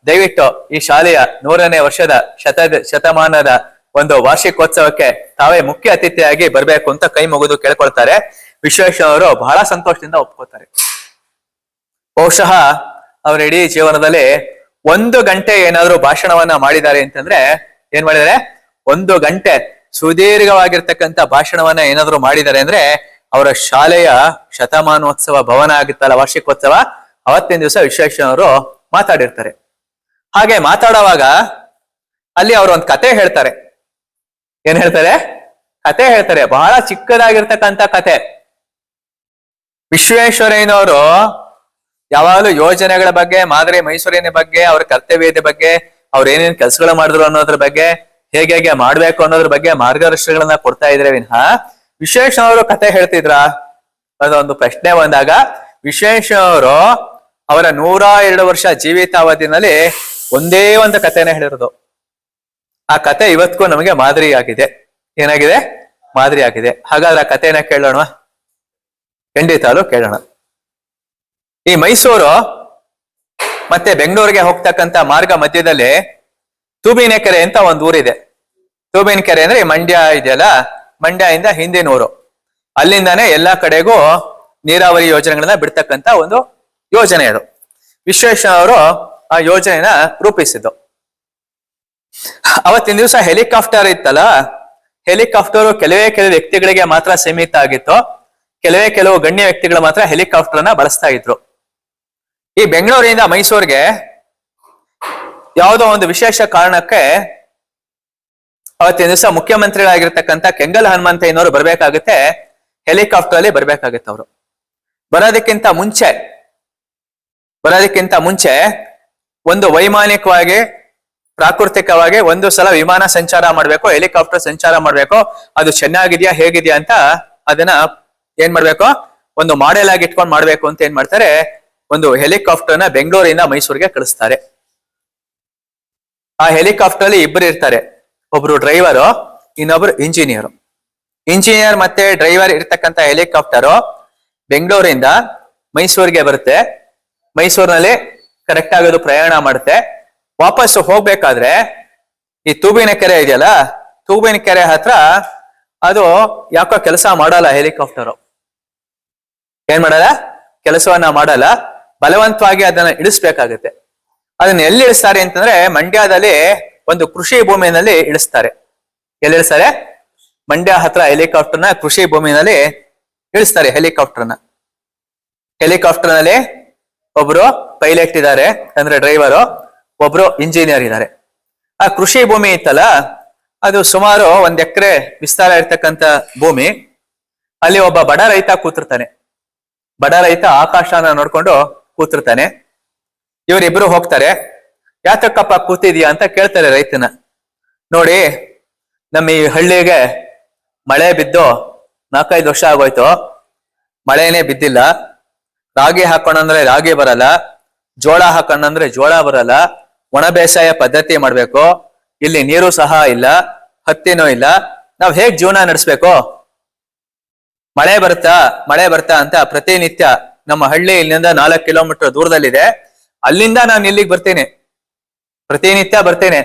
ದಯವಿಟ್ಟು ಈ ಶಾಲೆಯ 100ನೇ ವರ್ಷದ ಶತಮಾನದ ಒಂದು ವಾರ್ಷಿಕೋತ್ಸವಕ್ಕೆ ತಾವೇ ಮುಖ್ಯ ಅತಿಥಿಯಾಗಿ ಬರ್ಬೇಕು ಅಂತ ಕೈ ಮುಗಿದು ಕೇಳ್ಕೊಳ್ತಾರೆ. ವಿಶ್ವೇಶ್ವರಯ್ಯನವರು ಬಹಳ ಸಂತೋಷದಿಂದ ಒಪ್ಕೋತಾರೆ. ಬಹುಶಃ ಅವರ ಇಡೀ ಜೀವನದಲ್ಲಿ 1 ಗಂಟೆ ಏನಾದ್ರು ಭಾಷಣವನ್ನ ಮಾಡಿದ್ದಾರೆ ಅಂತಂದ್ರೆ, ಏನ್ ಮಾಡಿದ್ದಾರೆ? 1 ಗಂಟೆ ಸುದೀರ್ಘವಾಗಿರ್ತಕ್ಕಂಥ ಭಾಷಣವನ್ನ ಏನಾದ್ರು ಮಾಡಿದ್ದಾರೆ ಅಂದ್ರೆ ಅವರ ಶಾಲೆಯ ಶತಮಾನೋತ್ಸವ ಭವನ ಆಗುತ್ತಲ್ಲ, ವಾರ್ಷಿಕೋತ್ಸವ, ಅವತ್ತಿನ ದಿವಸ ವಿಶ್ವೇಶ್ವರಯ್ಯನವರು ಮಾತಾಡಿರ್ತಾರೆ. ಹಾಗೆ ಮಾತಾಡುವಾಗ ಅಲ್ಲಿ ಅವರು ಒಂದು ಕತೆ ಹೇಳ್ತಾರೆ. ಏನ್ ಹೇಳ್ತಾರೆ? ಕತೆ ಹೇಳ್ತಾರೆ. ಬಹಳ ಚಿಕ್ಕದಾಗಿರ್ತಕ್ಕಂಥ ಕತೆ. ವಿಶ್ವೇಶ್ವರಯ್ಯನವರು ಯಾವಾಗಲೂ ಯೋಜನೆಗಳ ಬಗ್ಗೆ, ಮಾದರಿ ಮೈಸೂರಿನ ಬಗ್ಗೆ, ಅವ್ರ ಕರ್ತವ್ಯದ ಬಗ್ಗೆ, ಅವ್ರು ಏನೇನ್ ಕೆಲಸಗಳು ಮಾಡಿದ್ರು ಅನ್ನೋದ್ರ ಬಗ್ಗೆ, ಹೇಗೆ ಮಾಡ್ಬೇಕು ಅನ್ನೋದ್ರ ಬಗ್ಗೆ ಮಾರ್ಗದರ್ಶನಗಳನ್ನ ಕೊಡ್ತಾ ಇದ್ರೆ ವಿನಃ ವಿಶ್ವೇಶ್ವರಯ್ಯನವರು ಕತೆ ಹೇಳ್ತಿದ್ರ? ಅದೊಂದು ಪ್ರಶ್ನೆ ಬಂದಾಗ ವಿಶ್ವೇಶ್ವರಯ್ಯನವರು ಅವರ 102 ವರ್ಷ ಜೀವಿತಾವಧಿನಲ್ಲಿ ಒಂದೇ ಒಂದು ಕಥೆನ ಹೇಳಿರೋದು. ಆ ಕತೆ ಇವತ್ತಿಗೂ ನಮಗೆ ಮಾದರಿ ಆಗಿದೆ. ಏನಾಗಿದೆ? ಮಾದರಿ ಆಗಿದೆ. ಹಾಗಾದ್ರೆ ಆ ಕಥೆನ ಕೇಳೋಣ, ಖಂಡಿತವಾಗ್ಲೂ ಕೇಳೋಣ. ಈ ಮೈಸೂರು ಮತ್ತೆ ಬೆಂಗಳೂರಿಗೆ ಹೋಗ್ತಕ್ಕಂತ ಮಾರ್ಗ ಮಧ್ಯದಲ್ಲಿ ತೂಬಿನಕೆರೆ ಅಂತ ಒಂದು ಊರಿದೆ. ತೂಬಿನಕೆರೆ ಅಂದ್ರೆ ಮಂಡ್ಯ ಇದೆಯಲ್ಲ, ಮಂಡ್ಯದಿಂದ ಹಿಂದಿನ ಊರು. ಅಲ್ಲಿಂದಾನೇ ಎಲ್ಲಾ ಕಡೆಗೂ ನೀರಾವರಿ ಯೋಜನೆಗಳನ್ನ ಬಿಡ್ತಕ್ಕಂತ ಒಂದು ಯೋಜನೆ ಅದು. ವಿಶ್ವೇಶ್ವರಯ್ಯನವರು ಆ ಯೋಜನೆನ ರೂಪಿಸಿದ್ದು. ಅವತ್ತಿನ ದಿವಸ ಹೆಲಿಕಾಪ್ಟರ್ ಇತ್ತಲ್ಲ, ಹೆಲಿಕಾಪ್ಟರ್ ಕೆಲವೇ ಕೆಲವು ವ್ಯಕ್ತಿಗಳಿಗೆ ಮಾತ್ರ ಸೀಮಿತ ಆಗಿತ್ತು. ಕೆಲವು ಗಣ್ಯ ವ್ಯಕ್ತಿಗಳು ಮಾತ್ರ ಹೆಲಿಕಾಪ್ಟರ್ನ ಬಳಸ್ತಾ ಇದ್ರು. ಈ ಬೆಂಗಳೂರಿನಿಂದ ಮೈಸೂರಿಗೆ ಯಾವುದೋ ಒಂದು ವಿಶೇಷ ಕಾರಣಕ್ಕೆ ಅವತ್ತಿನ ದಿವಸ ಮುಖ್ಯಮಂತ್ರಿಗಳಾಗಿರ್ತಕ್ಕಂಥ ಕೆಂಗಲ್ ಹನುಮಂತಯ್ಯನವರು ಬರ್ಬೇಕಾಗುತ್ತೆ. ಹೆಲಿಕಾಪ್ಟರ್ ಅಲ್ಲಿ ಬರ್ಬೇಕಾಗುತ್ತೆ. ಅವರು ಬರೋದಕ್ಕಿಂತ ಮುಂಚೆ ಒಂದು ವೈಮಾನಿಕವಾಗಿ, ಪ್ರಾಕೃತಿಕವಾಗಿ ಒಂದು ಸಲ ವಿಮಾನ ಸಂಚಾರ ಮಾಡ್ಬೇಕು, ಹೆಲಿಕಾಪ್ಟರ್ ಸಂಚಾರ ಮಾಡ್ಬೇಕು. ಅದು ಚೆನ್ನಾಗಿದ್ಯಾ ಹೇಗಿದ್ಯಾ ಅಂತ ಅದನ್ನ ಏನ್ ಮಾಡ್ಬೇಕು, ಒಂದು ಮಾಡೆಲ್ ಆಗಿ ಇಟ್ಕೊಂಡು ಮಾಡ್ಬೇಕು ಅಂತ ಏನ್ ಮಾಡ್ತಾರೆ, ಒಂದು ಹೆಲಿಕಾಪ್ಟರ್ನ ಬೆಂಗಳೂರಿಂದ ಮೈಸೂರಿಗೆ ಕಳಿಸ್ತಾರೆ. ಆ ಹೆಲಿಕಾಪ್ಟರ್ ಅಲ್ಲಿ ಇಬ್ಬರು ಇರ್ತಾರೆ. ಒಬ್ರು ಡ್ರೈವರು, ಇನ್ನೊಬ್ರು ಇಂಜಿನಿಯರ್. ಇಂಜಿನಿಯರ್ ಮತ್ತೆ ಡ್ರೈವರ್ ಇರ್ತಕ್ಕಂಥ ಹೆಲಿಕಾಪ್ಟರ್ ಬೆಂಗಳೂರಿಂದ ಮೈಸೂರಿಗೆ ಬರುತ್ತೆ. ಮೈಸೂರಿನಲ್ಲಿ ಕರೆಕ್ಟ್ ಆಗೋದು ಪ್ರಯಾಣ ಮಾಡುತ್ತೆ. ವಾಪಸ್ ಹೋಗ್ಬೇಕಾದ್ರೆ ಈ ತೂಬಿನಕೆರೆ ಇದೆಯಲ್ಲ, ತೂಬಿನಕೆರೆ ಹತ್ರ ಅದು ಯಾಕೋ ಕೆಲಸ ಮಾಡಲ್ಲ. ಹೆಲಿಕಾಪ್ಟರ್ ಏನ್ ಮಾಡಲ್ಲ, ಕೆಲಸವನ್ನ ಮಾಡಲ್ಲ. ಬಲವಂತವಾಗಿ ಅದನ್ನ ಇಳಿಸ್ಬೇಕಾಗತ್ತೆ. ಅದನ್ನ ಎಲ್ಲಿ ಇಳಿಸ್ತಾರೆ ಅಂತಂದ್ರೆ ಮಂಡ್ಯದಲ್ಲಿ ಒಂದು ಕೃಷಿ ಭೂಮಿನಲ್ಲಿ ಇಳಿಸ್ತಾರೆ. ಎಲ್ಲಿ ಇಳಿಸ್ತಾರೆ? ಮಂಡ್ಯ ಹತ್ರ ಹೆಲಿಕಾಪ್ಟರ್ನ ಕೃಷಿ ಭೂಮಿನಲ್ಲಿ ಇಳಿಸ್ತಾರೆ. ಹೆಲಿಕಾಪ್ಟರ್ನಲ್ಲಿ ಒಬ್ರು ಪೈಲಟ್ ಇದ್ದಾರೆ, ಅಂದ್ರೆ ಡ್ರೈವರು, ಒಬ್ರು ಇಂಜಿನಿಯರ್ ಇದ್ದಾರೆ. ಆ ಕೃಷಿ ಭೂಮಿ ಇತ್ತಲ್ಲ, ಅದು ಸುಮಾರು 1 ಎಕರೆ ವಿಸ್ತಾರ ಇರ್ತಕ್ಕಂಥ ಭೂಮಿ. ಅಲ್ಲಿ ಒಬ್ಬ ಬಡ ರೈತ ಕೂತಿರ್ತಾನೆ. ಬಡ ರೈತ ಆಕಾಶನ ನೋಡ್ಕೊಂಡು ಕೂತಿರ್ತಾನೆ. ಇವರಿಬ್ರು ಹೋಗ್ತಾರೆ. ಯಾತಕ್ಕಪ್ಪ ಕೂತಿದ್ಯಾ ಅಂತ ಕೇಳ್ತಾರೆ ರೈತನ. ನೋಡಿ, ನಮ್ಮ ಈ ಹಳ್ಳಿಗೆ ಮಳೆ ಬಿದ್ದು 4-5 ವರ್ಷ ಆಗೋಯ್ತು, ಮಳೆನೇ ಬಿದ್ದಿಲ್ಲ. ರಾಗಿ ಹಾಕೋಣಂದ್ರೆ ರಾಗಿ ಬರಲ್ಲ, ಜೋಳ ಹಾಕೋಣಂದ್ರೆ ಜೋಳ ಬರಲ್ಲ. ಒಣ ಬೇಸಾಯ ಪದ್ಧತಿ ಮಾಡ್ಬೇಕು, ಇಲ್ಲಿ ನೀರು ಸಹ ಇಲ್ಲ, ಹತ್ತಿನೂ ಇಲ್ಲ. ನಾವ್ ಹೇಗ್ ಜೀವನ ನಡೆಸ್ಬೇಕು? ಮಳೆ ಬರುತ್ತಾ ಅಂತ ಪ್ರತಿನಿತ್ಯ ನಮ್ಮ ಹಳ್ಳಿ ಇಲ್ಲಿಂದ 4 ಕಿಲೋಮೀಟರ್ ದೂರದಲ್ಲಿದೆ, ಅಲ್ಲಿಂದ ನಾನು ಇಲ್ಲಿಗೆ ಬರ್ತೇನೆ. ಪ್ರತಿನಿತ್ಯ ಬರ್ತೇನೆ,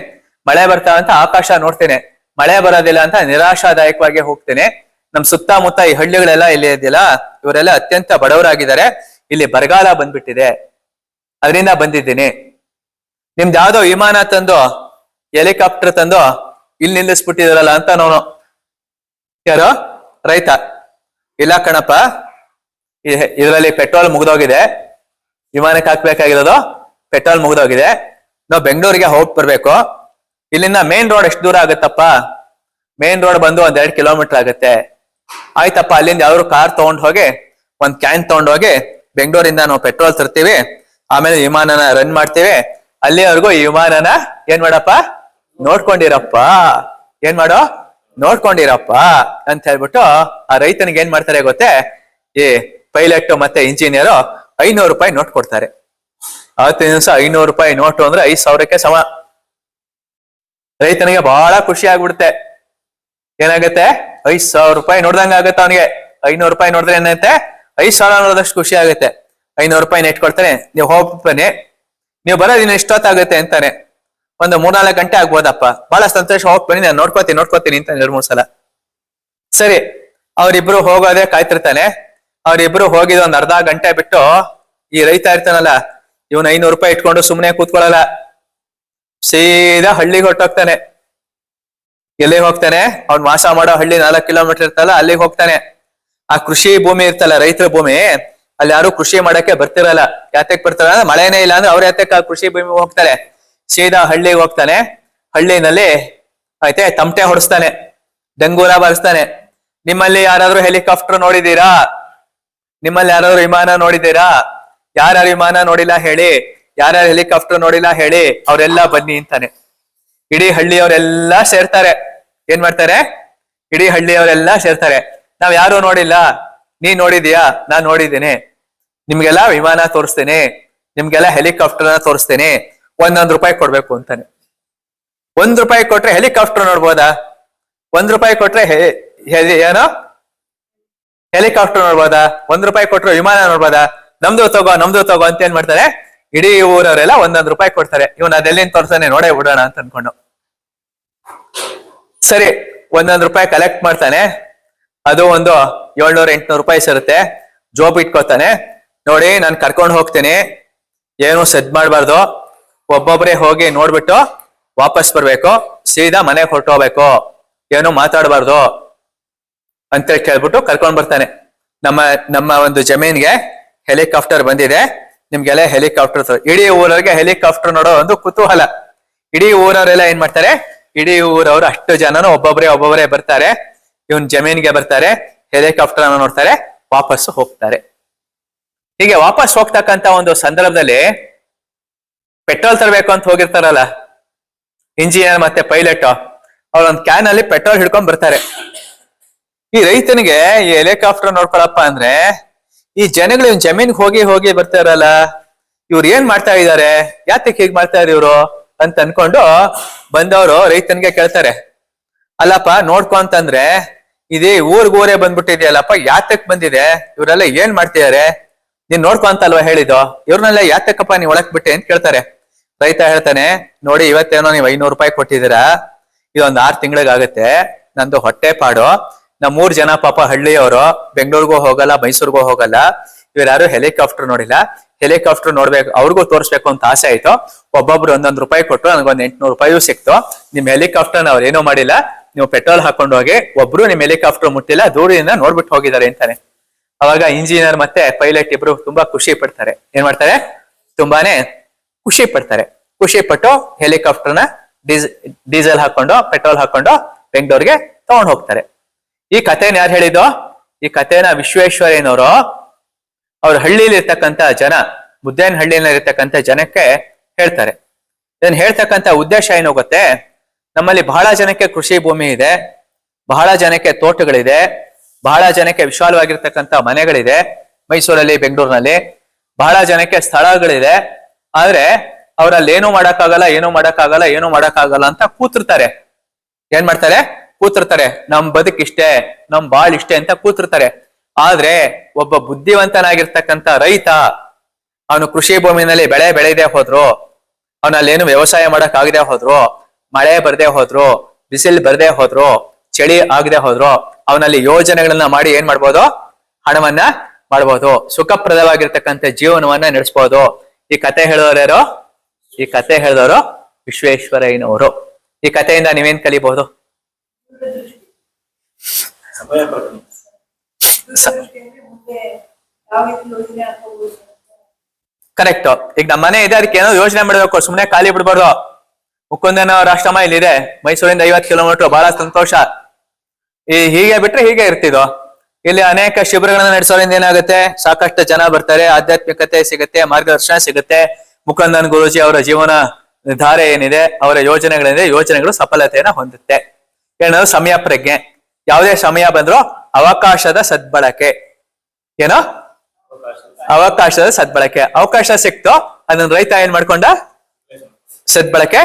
ಮಳೆ ಬರ್ತಾ ಅಂತ ಆಕಾಶ ನೋಡ್ತೇನೆ. ಮಳೆ ಬರೋದಿಲ್ಲ ಅಂತ ನಿರಾಶಾದಾಯಕವಾಗಿ ಹೋಗ್ತೇನೆ. ನಮ್ ಸುತ್ತಮುತ್ತ ಈ ಹಳ್ಳಿಗಳೆಲ್ಲ ಇಲ್ಲಿ ಇದೆಯಲ್ಲ, ಇವರೆಲ್ಲ ಅತ್ಯಂತ ಬಡವರಾಗಿದ್ದಾರೆ. ಇಲ್ಲಿ ಬರಗಾಲ ಬಂದ್ಬಿಟ್ಟಿದೆ, ಅದರಿಂದ ಬಂದಿದ್ದೀನಿ. ನಿಮ್ದು ಯಾವ್ದೋ ವಿಮಾನ ತಂದು ಹೆಲಿಕಾಪ್ಟರ್ ತಂದು ಇಲ್ಲಿ ನಿಲ್ಲಿಸ್ಬಿಟ್ಟಿದಾರಲ್ಲ ಅಂತ ನೋನು. ಯಾರು? ರೈತ. ಇಲ್ಲ ಕಣಪ್ಪ, ಇದರಲ್ಲಿ ಪೆಟ್ರೋಲ್ ಮುಗ್ದೋಗಿದೆ, ವಿಮಾನಕ್ಕೆ ಹಾಕ್ಬೇಕಾಗಿರೋದು ಪೆಟ್ರೋಲ್ ಮುಗ್ದೋಗಿದೆ. ನಾವು ಬೆಂಗಳೂರಿಗೆ ಹೋಗಿ ಬರ್ಬೇಕು. ಇಲ್ಲಿಂದ ಮೇನ್ ರೋಡ್ ಎಷ್ಟು ದೂರ ಆಗುತ್ತಪ್ಪ? ಮೇನ್ ರೋಡ್ ಬಂದು 1-2 ಕಿಲೋಮೀಟರ್ ಆಗುತ್ತೆ. ಆಯ್ತಪ್ಪ, ಅಲ್ಲಿಂದ ಯಾವ್ದು ಕಾರ್ ತಗೊಂಡ್ ಹೋಗಿ 1 ಕ್ಯಾನ್ ತಗೊಂಡ್ ಹೋಗಿ ಬೆಂಗಳೂರಿಂದ ನಾವು ಪೆಟ್ರೋಲ್ ತರ್ತೀವಿ, ಆಮೇಲೆ ವಿಮಾನನ ರನ್ ಮಾಡ್ತೀವಿ. ಅಲ್ಲಿವರೆಗೂ ಈ ವಿಮಾನನ ಏನ್ ಮಾಡಪ್ಪ? ನೋಡ್ಕೊಂಡಿರಪ್ಪ. ಏನ್ ಮಾಡೋ? ನೋಡ್ಕೊಂಡಿರಪ್ಪ ಅಂತ ಹೇಳ್ಬಿಟ್ಟು ಆ ರೈತನಿಗೆ ಏನ್ ಮಾಡ್ತಾರೆ ಗೊತ್ತೇ? ಈ ಪೈಲಟ್ ಮತ್ತೆ ಇಂಜಿನಿಯರ್ 500 ರೂಪಾಯಿ ನೋಟ್ ಕೊಡ್ತಾರೆ. ಅವತ್ತಿನ ದಿವಸ 500 ರೂಪಾಯಿ ನೋಟು ಅಂದ್ರೆ 5,000ಕ್ಕೆ ಸಮ. ರೈತನಿಗೆ ಬಹಳ ಖುಷಿ ಆಗ್ಬಿಡುತ್ತೆ. ಏನಾಗತ್ತೆ? 5,000 ರೂಪಾಯಿ ನೋಡ್ದಂಗ ಆಗತ್ತೆ ಅವನಿಗೆ. 500 ರೂಪಾಯಿ ನೋಡಿದ್ರೆ ಏನಂತೆ? 5,000 ನೋಡೋದಷ್ಟು ಖುಷಿ ಆಗುತ್ತೆ. 500 ರೂಪಾಯಿ ನೆಟ್ ಕೊಡ್ತಾನೆ. ನೀವು ಹೋಗಿ ಬನ್ನಿ, ನೀವು ಬರೋದು ಇನ್ನು ಎಷ್ಟೊತ್ತಾಗುತ್ತೆ ಅಂತಾನೆ. ಒಂದು 3-4 ಗಂಟೆ ಆಗ್ಬೋದಪ್ಪ. ಬಹಳ ಸಂತೋಷ, ಹೋಗಿ ಬನ್ನಿ, ನಾನು ನೋಡ್ಕೋತೀನಿ ಅಂತ 2-3 ಸಲ. ಸರಿ, ಅವ್ರಿಬ್ರು ಹೋಗೋದೇ ಕಾಯ್ತಿರ್ತಾನೆ. ಅವ್ರಿಬ್ರು ಹೋಗಿದ್ 1/2 ಗಂಟೆ ಬಿಟ್ಟು ಈ ರೈತ ಇರ್ತಾನಲ್ಲ, ಇವನ್ 500 ರೂಪಾಯಿ ಇಟ್ಕೊಂಡು ಸುಮ್ಮನೆ ಕೂತ್ಕೊಳ್ಳಲ್ಲ, ಸೀದಾ ಹಳ್ಳಿಗೆ ಹೊರಟೋಗ್ತಾನೆ. ಎಲ್ಲಿಗೆ ಹೋಗ್ತಾನೆ? ಅವ್ನ್ ವಾಸ ಮಾಡೋ ಹಳ್ಳಿ 4 ಕಿಲೋಮೀಟರ್ ಇರ್ತಲ್ಲ, ಅಲ್ಲಿಗೆ ಹೋಗ್ತಾನೆ. ಆ ಕೃಷಿ ಭೂಮಿ ಇರ್ತಲ್ಲ, ರೈತರ ಭೂಮಿ, ಅಲ್ಲಿ ಯಾರು ಕೃಷಿ ಮಾಡಕ್ಕೆ ಬರ್ತಿರಲ್ಲ. ಯಾತಕ್ ಬರ್ತಾರ? ಮಳೆನೇ ಇಲ್ಲ ಅಂದ್ರೆ ಅವ್ರ ಯಾತಕ್ಕೆ ಆ ಕೃಷಿ ಭೂಮಿ ಹೋಗ್ತಾರೆ. ಸೀದಾ ಹಳ್ಳಿಗೆ ಹೋಗ್ತಾನೆ. ಹಳ್ಳಿನಲ್ಲಿ ಆಯ್ತೆ ತಮಟೆ ಹೊಡಿಸ್ತಾನೆ, ಡಂಗೂರ ಬಾರಿಸ್ತಾನೆ. ನಿಮ್ಮಲ್ಲಿ ಯಾರಾದ್ರೂ ಹೆಲಿಕಾಪ್ಟರ್ ನೋಡಿದೀರಾ? ನಿಮ್ಮಲ್ಲಿ ಯಾರಾದ್ರೂ ವಿಮಾನ ನೋಡಿದೀರಾ? ಯಾರ್ಯಾರು ವಿಮಾನ ನೋಡಿಲ್ಲ ಹೇಳಿ, ಯಾರ್ಯಾರು ಹೆಲಿಕಾಪ್ಟರ್ ನೋಡಿಲ್ಲ ಹೇಳಿ, ಅವರೆಲ್ಲ ಬನ್ನಿ ಅಂತಾನೆ. ಇಡೀ ಹಳ್ಳಿಯವರೆಲ್ಲ ಸೇರ್ತಾರೆ. ಏನ್ ಮಾಡ್ತಾರೆ? ಇಡೀ ಹಳ್ಳಿಯವರೆಲ್ಲ ಸೇರ್ತಾರೆ. ನಾವ್ ಯಾರು ನೋಡಿಲ್ಲ, ನೀನ್ ನೋಡಿದೀಯಾ? ನಾನ್ ನೋಡಿದ್ದೀನಿ. ನಿಮ್ಗೆಲ್ಲ ವಿಮಾನ ತೋರಿಸ್ತೇನೆ, ನಿಮ್ಗೆಲ್ಲ ಹೆಲಿಕಾಪ್ಟರ್ನ ತೋರಿಸ್ತೇನೆ, 1 ರೂಪಾಯಿ ಕೊಡ್ಬೇಕು ಅಂತಾನೆ. 1 ರೂಪಾಯಿ ಕೊಟ್ರೆ ಹೆಲಿಕಾಪ್ಟರ್ ನೋಡ್ಬೋದಾ? 1 ರೂಪಾಯಿ ಕೊಟ್ರೆ ಏನೋ ಹೆಲಿಕಾಪ್ಟರ್ ನೋಡ್ಬೋದಾ? 1 ರೂಪಾಯಿ ಕೊಟ್ರೆ ವಿಮಾನ ನೋಡ್ಬೋದಾ? ನಮ್ದು ತಗೋ ಅಂತ ಏನ್ ಮಾಡ್ತಾರೆ? ಇಡೀ ಊರವರೆಲ್ಲ 1 ರೂಪಾಯಿ ಕೊಡ್ತಾರೆ. ಇವನ್ ಅದೆಲ್ಲಿಂದ ತೋರ್ಸಾನೆ, ನೋಡೇ ಬಿಡೋಣ ಅಂತ ಅನ್ಕೊಂಡು. ಸರಿ, 1 ರೂಪಾಯಿ ಕಲೆಕ್ಟ್ ಮಾಡ್ತಾನೆ. ಅದು ಒಂದು 700-800 ರೂಪಾಯಿ ಸೇರುತ್ತೆ. ಜೋಬ್ ಇಟ್ಕೋತಾನೆ. ನೋಡಿ, ನಾನು ಕರ್ಕೊಂಡು ಹೋಗ್ತೀನಿ, ಏನು ಸೆಡ್ ಮಾಡ್ಬಾರ್ದು, ಒಬ್ಬೊಬ್ರೆ ಹೋಗಿ ನೋಡ್ಬಿಟ್ಟು ವಾಪಸ್ ಬರ್ಬೇಕು, ಸೀದಾ ಮನೆಗೆ ಹೊರಟೋಗ್ಬೇಕು, ಏನು ಮಾತಾಡಬಾರ್ದು ಅಂತ ಕೇಳ್ಬಿಟ್ಟು ಕರ್ಕೊಂಡ್ ಬರ್ತಾನೆ. ನಮ್ಮ ಒಂದು ಜಮೀನ್ಗೆ ಹೆಲಿಕಾಪ್ಟರ್ ಬಂದಿದೆ, ನಿಮ್ಗೆಲ್ಲ ಹೆಲಿಕಾಪ್ಟರ್. ಇಡೀ ಊರವ್ರಿಗೆ ಹೆಲಿಕಾಪ್ಟರ್ ನೋಡೋ ಒಂದು ಕುತೂಹಲ. ಇಡೀ ಊರವರೆಲ್ಲ ಏನ್ ಮಾಡ್ತಾರೆ? ಇಡೀ ಊರವ್ರು ಅಷ್ಟು ಜನನು ಒಬ್ಬೊಬ್ರೆ ಬರ್ತಾರೆ. ಇವನ್ ಜಮೀನ್ಗೆ ಬರ್ತಾರೆ, ಹೆಲಿಕಾಪ್ಟರ್ ಅನ್ನು ನೋಡ್ತಾರೆ, ವಾಪಸ್ ಹೋಗ್ತಾರೆ. ಹೀಗೆ ವಾಪಸ್ ಹೋಗ್ತಕ್ಕಂತ ಒಂದು ಸಂದರ್ಭದಲ್ಲಿ ಪೆಟ್ರೋಲ್ ತರಬೇಕು ಅಂತ ಹೋಗಿರ್ತಾರಲ್ಲ ಇಂಜಿನಿಯರ್ ಮತ್ತೆ ಪೈಲಟ್, ಅವ್ರೊಂದ್ ಕ್ಯಾನ್ ಅಲ್ಲಿ ಪೆಟ್ರೋಲ್ ಹಿಡ್ಕೊಂಡ್ ಬರ್ತಾರೆ. ಈ ರೈತನಿಗೆ ಈ ಹೆಲಿಕಾಪ್ಟರ್ ನೋಡ್ಕೊಳಪ್ಪ ಅಂದ್ರೆ, ಈ ಜನಗಳು ಇವ್ನ ಜಮೀನ್ಗೆ ಹೋಗಿ ಬರ್ತಾರಲ್ಲ, ಇವ್ರು ಏನ್ ಮಾಡ್ತಾ ಇದಾರೆ, ಯಾತಕ್ಕೆ ಹೀಗ್ ಮಾಡ್ತಾ ಇದಾರೆ ಇವ್ರು ಅಂತ ಅನ್ಕೊಂಡು ಬಂದವರು ರೈತನಿಗೆ ಕೇಳ್ತಾರೆ. ಅಲ್ಲಪ್ಪ, ನೋಡ್ಕೊ ಅಂತಂದ್ರೆ ಇದೇ ಊರೇ ಬಂದ್ಬಿಟ್ಟಿದೆಯಲ್ಲಪ್ಪ, ಯಾತಕ್ ಬಂದಿದೆ, ಇವರೆಲ್ಲ ಏನ್ ಮಾಡ್ತಿದಾರೆ, ನೀನ್ ನೋಡ್ಕೊ ಅಂತಲ್ವಾ ಹೇಳಿದ್ದು, ಇವ್ರನ್ನೆಲ್ಲ ಯಾತಕ್ಕಪ್ಪ ನೀವ್ ಒಳಕ್ ಬಿಟ್ಟೆ ಅಂತ ಕೇಳ್ತಾರೆ. ರೈತ ಹೇಳ್ತಾನೆ, ನೋಡಿ, ಇವತ್ತೇನೋ ನೀವು 500 ರೂಪಾಯಿ ಕೊಟ್ಟಿದ್ದೀರಾ, ಇದೊಂದ್ 6 ತಿಂಗಳಿಗಾಗತ್ತೆ, ನಂದು ಹೊಟ್ಟೆ ಪಾಡು. ನಮ್ 3 ಜನ ಪಾಪ ಹಳ್ಳಿಯವರು, ಬೆಂಗಳೂರಿಗೂ ಹೋಗಲ್ಲ, ಮೈಸೂರಿಗೂ ಹೋಗಲ್ಲ, ಇವ್ರು ಯಾರು ಹೆಲಿಕಾಪ್ಟರ್ ನೋಡಿಲ್ಲ. ಹೆಲಿಕಾಪ್ಟರ್ ನೋಡ್ಬೇಕು, ಅವ್ರಿಗೂ ತೋರಿಸ್ಬೇಕು ಅಂತ ಆಸೆ ಆಯ್ತು. ಒಬ್ಬೊಬ್ರು ಒಂದೊಂದು ರೂಪಾಯಿ ಕೊಟ್ಟು ನನಗೊಂದು 800 ರೂಪಾಯಿಯೂ ಸಿಕ್ತು. ನಿಮ್ ಹೆಲಿಕಾಪ್ಟರ್ ಅವ್ರು ಏನೂ ಮಾಡಿಲ್ಲ, ನೀವು ಪೆಟ್ರೋಲ್ ಹಾಕೊಂಡು ಹೋಗಿ, ಒಬ್ರು ನಿಮ್ ಹೆಲಿಕಾಪ್ಟರ್ ಮುಟ್ಟಿಲ್ಲ, ದೂರದಿಂದ ನೋಡ್ಬಿಟ್ಟು ಹೋಗಿದ್ದಾರೆ ಅಂತಾನೆ. ಅವಾಗ ಇಂಜಿನಿಯರ್ ಮತ್ತೆ ಪೈಲಟ್ ಇಬ್ರು ತುಂಬಾ ಖುಷಿ ಪಡ್ತಾರೆ. ಏನ್ ಮಾಡ್ತಾರೆ? ತುಂಬಾನೇ ಖುಷಿ ಪಡ್ತಾರೆ. ಖುಷಿ ಪಟ್ಟು ಹೆಲಿಕಾಪ್ಟರ್ನ ಡೀಸೆಲ್ ಹಾಕೊಂಡು ಪೆಟ್ರೋಲ್ ಹಾಕೊಂಡು ಬೆಂಗಳೂರಿಗೆ ತಗೊಂಡ್ ಹೋಗ್ತಾರೆ. ಈ ಕಥೆನ ಯಾರು ಹೇಳಿದ್ದು? ಈ ಕಥೆನ ವಿಶ್ವೇಶ್ವರಯ್ಯನವರು ಅವ್ರ ಹಳ್ಳಿಲಿ ಇರ್ತಕ್ಕಂಥ ಜನ, ಮುದ್ದೇನಹಳ್ಳಿಯಲ್ಲಿ ಇರ್ತಕ್ಕಂಥ ಜನಕ್ಕೆ ಹೇಳ್ತಾರೆ. ಇದನ್ನ ಹೇಳ್ತಕ್ಕಂಥ ಉದ್ದೇಶ ಏನು ಗೊತ್ತೇ? ನಮ್ಮಲ್ಲಿ ಬಹಳ ಜನಕ್ಕೆ ಕೃಷಿ ಭೂಮಿ ಇದೆ, ಬಹಳ ಜನಕ್ಕೆ ತೋಟಗಳಿದೆ, ಬಹಳ ಜನಕ್ಕೆ ವಿಶಾಲವಾಗಿರ್ತಕ್ಕಂಥ ಮನೆಗಳಿದೆ, ಮೈಸೂರಲ್ಲಿ ಬೆಂಗಳೂರಿನಲ್ಲಿ ಬಹಳ ಜನಕ್ಕೆ ಸ್ಥಳಗಳಿದೆ. ಆದ್ರೆ ಅವ್ರಲ್ಲಿ ಏನೂ ಮಾಡಕ್ಕಾಗಲ್ಲ, ಏನೂ ಮಾಡಕ್ಕಾಗಲ್ಲ, ಏನೂ ಮಾಡಕ್ಕಾಗಲ್ಲ ಅಂತ ಕೂತಿರ್ತಾರೆ. ಏನ್ ಮಾಡ್ತಾರೆ? ಕೂತಿರ್ತಾರೆ. ನಮ್ ಬದುಕಿಷ್ಟೇ, ನಮ್ ಬಾಳ್ ಇಷ್ಟೇ ಅಂತ ಕೂತಿರ್ತಾರೆ. ಆದ್ರೆ ಒಬ್ಬ ಬುದ್ಧಿವಂತನಾಗಿರ್ತಕ್ಕಂಥ ರೈತ, ಅವನು ಕೃಷಿ ಭೂಮಿನಲ್ಲಿ ಬೆಳೆ ಬೆಳೆದೇ ಹೋದ್ರು, ಅವನಲ್ಲಿ ಏನು ವ್ಯವಸಾಯ ಮಾಡಕ್ ಆಗದೆ ಹೋದ್ರು, ಮಳೆ ಬರ್ದೇ ಹೋದ್ರು, ಬಿಸಿಲು ಬರ್ದೇ ಹೋದ್ರು, ಚಳಿ ಆಗದೆ ಹೋದ್ರು, ಅವನಲ್ಲಿ ಯೋಜನೆಗಳನ್ನ ಮಾಡಿ ಏನ್ ಮಾಡ್ಬೋದು? ಹಣವನ್ನ ಮಾಡ್ಬೋದು, ಸುಖಪ್ರದವಾಗಿರ್ತಕ್ಕಂಥ ಜೀವನವನ್ನ ನಡೆಸ್ಬೋದು. ಈ ಕತೆ ಹೇಳೋರು ಈ ಕತೆ ಹೇಳಿದವರು ವಿಶ್ವೇಶ್ವರಯ್ಯನವರು. ಈ ಕಥೆಯಿಂದ ನೀವೇನ್ ಕಲಿಬಹುದು? ಸಮಯ ಪ್ರಜ್ಞೆ. ಕರೆಕ್ಟ್. ಈಗ ನಮ್ಮ ಮನೆ ಇದೆ, ಅದಕ್ಕೆ ಏನೋ ಯೋಚನೆ ಮಾಡ್ಬೇಕು, ಸುಮ್ನೆ ಖಾಲಿ ಬಿಡ್ಬಾರ್ದು. ಮುಕುಂದನ ಆಶ್ರಮ ಇಲ್ಲಿದೆ, ಮೈಸೂರಿಂದ 50 ಕಿಲೋಮೀಟರ್, ಬಹಳ ಸಂತೋಷ. ಹೀಗೆ ಬಿಟ್ರೆ ಹೀಗೆ ಇರ್ತಿದ್ವು. ಇಲ್ಲಿ ಅನೇಕ ಶಿಬಿರಗಳನ್ನ ನಡೆಸೋದ್ರಿಂದ ಏನಾಗುತ್ತೆ? ಸಾಕಷ್ಟು ಜನ ಬರ್ತಾರೆ, ಆಧ್ಯಾತ್ಮಿಕತೆ ಸಿಗುತ್ತೆ, ಮಾರ್ಗದರ್ಶನ ಸಿಗುತ್ತೆ. ಮುಕುಂದನ್ ಗುರೂಜಿ ಅವರ ಜೀವನ ಧಾರೆ ಏನಿದೆ, ಅವರ ಯೋಜನೆಗಳಿದೆ, ಯೋಜನೆಗಳು ಸಫಲತೆಯನ್ನ ಹೊಂದುತ್ತೆ. ಏನೋ ಸಮಯ ಪ್ರಜ್ಞೆ. ಯಾವುದೇ ಸಮಯ ಬಂದ್ರು ಅವಕಾಶದ ಸದ್ಬಳಕೆ. ಏನೋ ಅವಕಾಶದ ಸದ್ಬಳಕೆ. ಅವಕಾಶ ಸಿಕ್ತು, ಅದನ್ನ ರೈತ ಏನ್ ಮಾಡ್ಕೊಂಡ? ಸದ್ಬಳಕೆ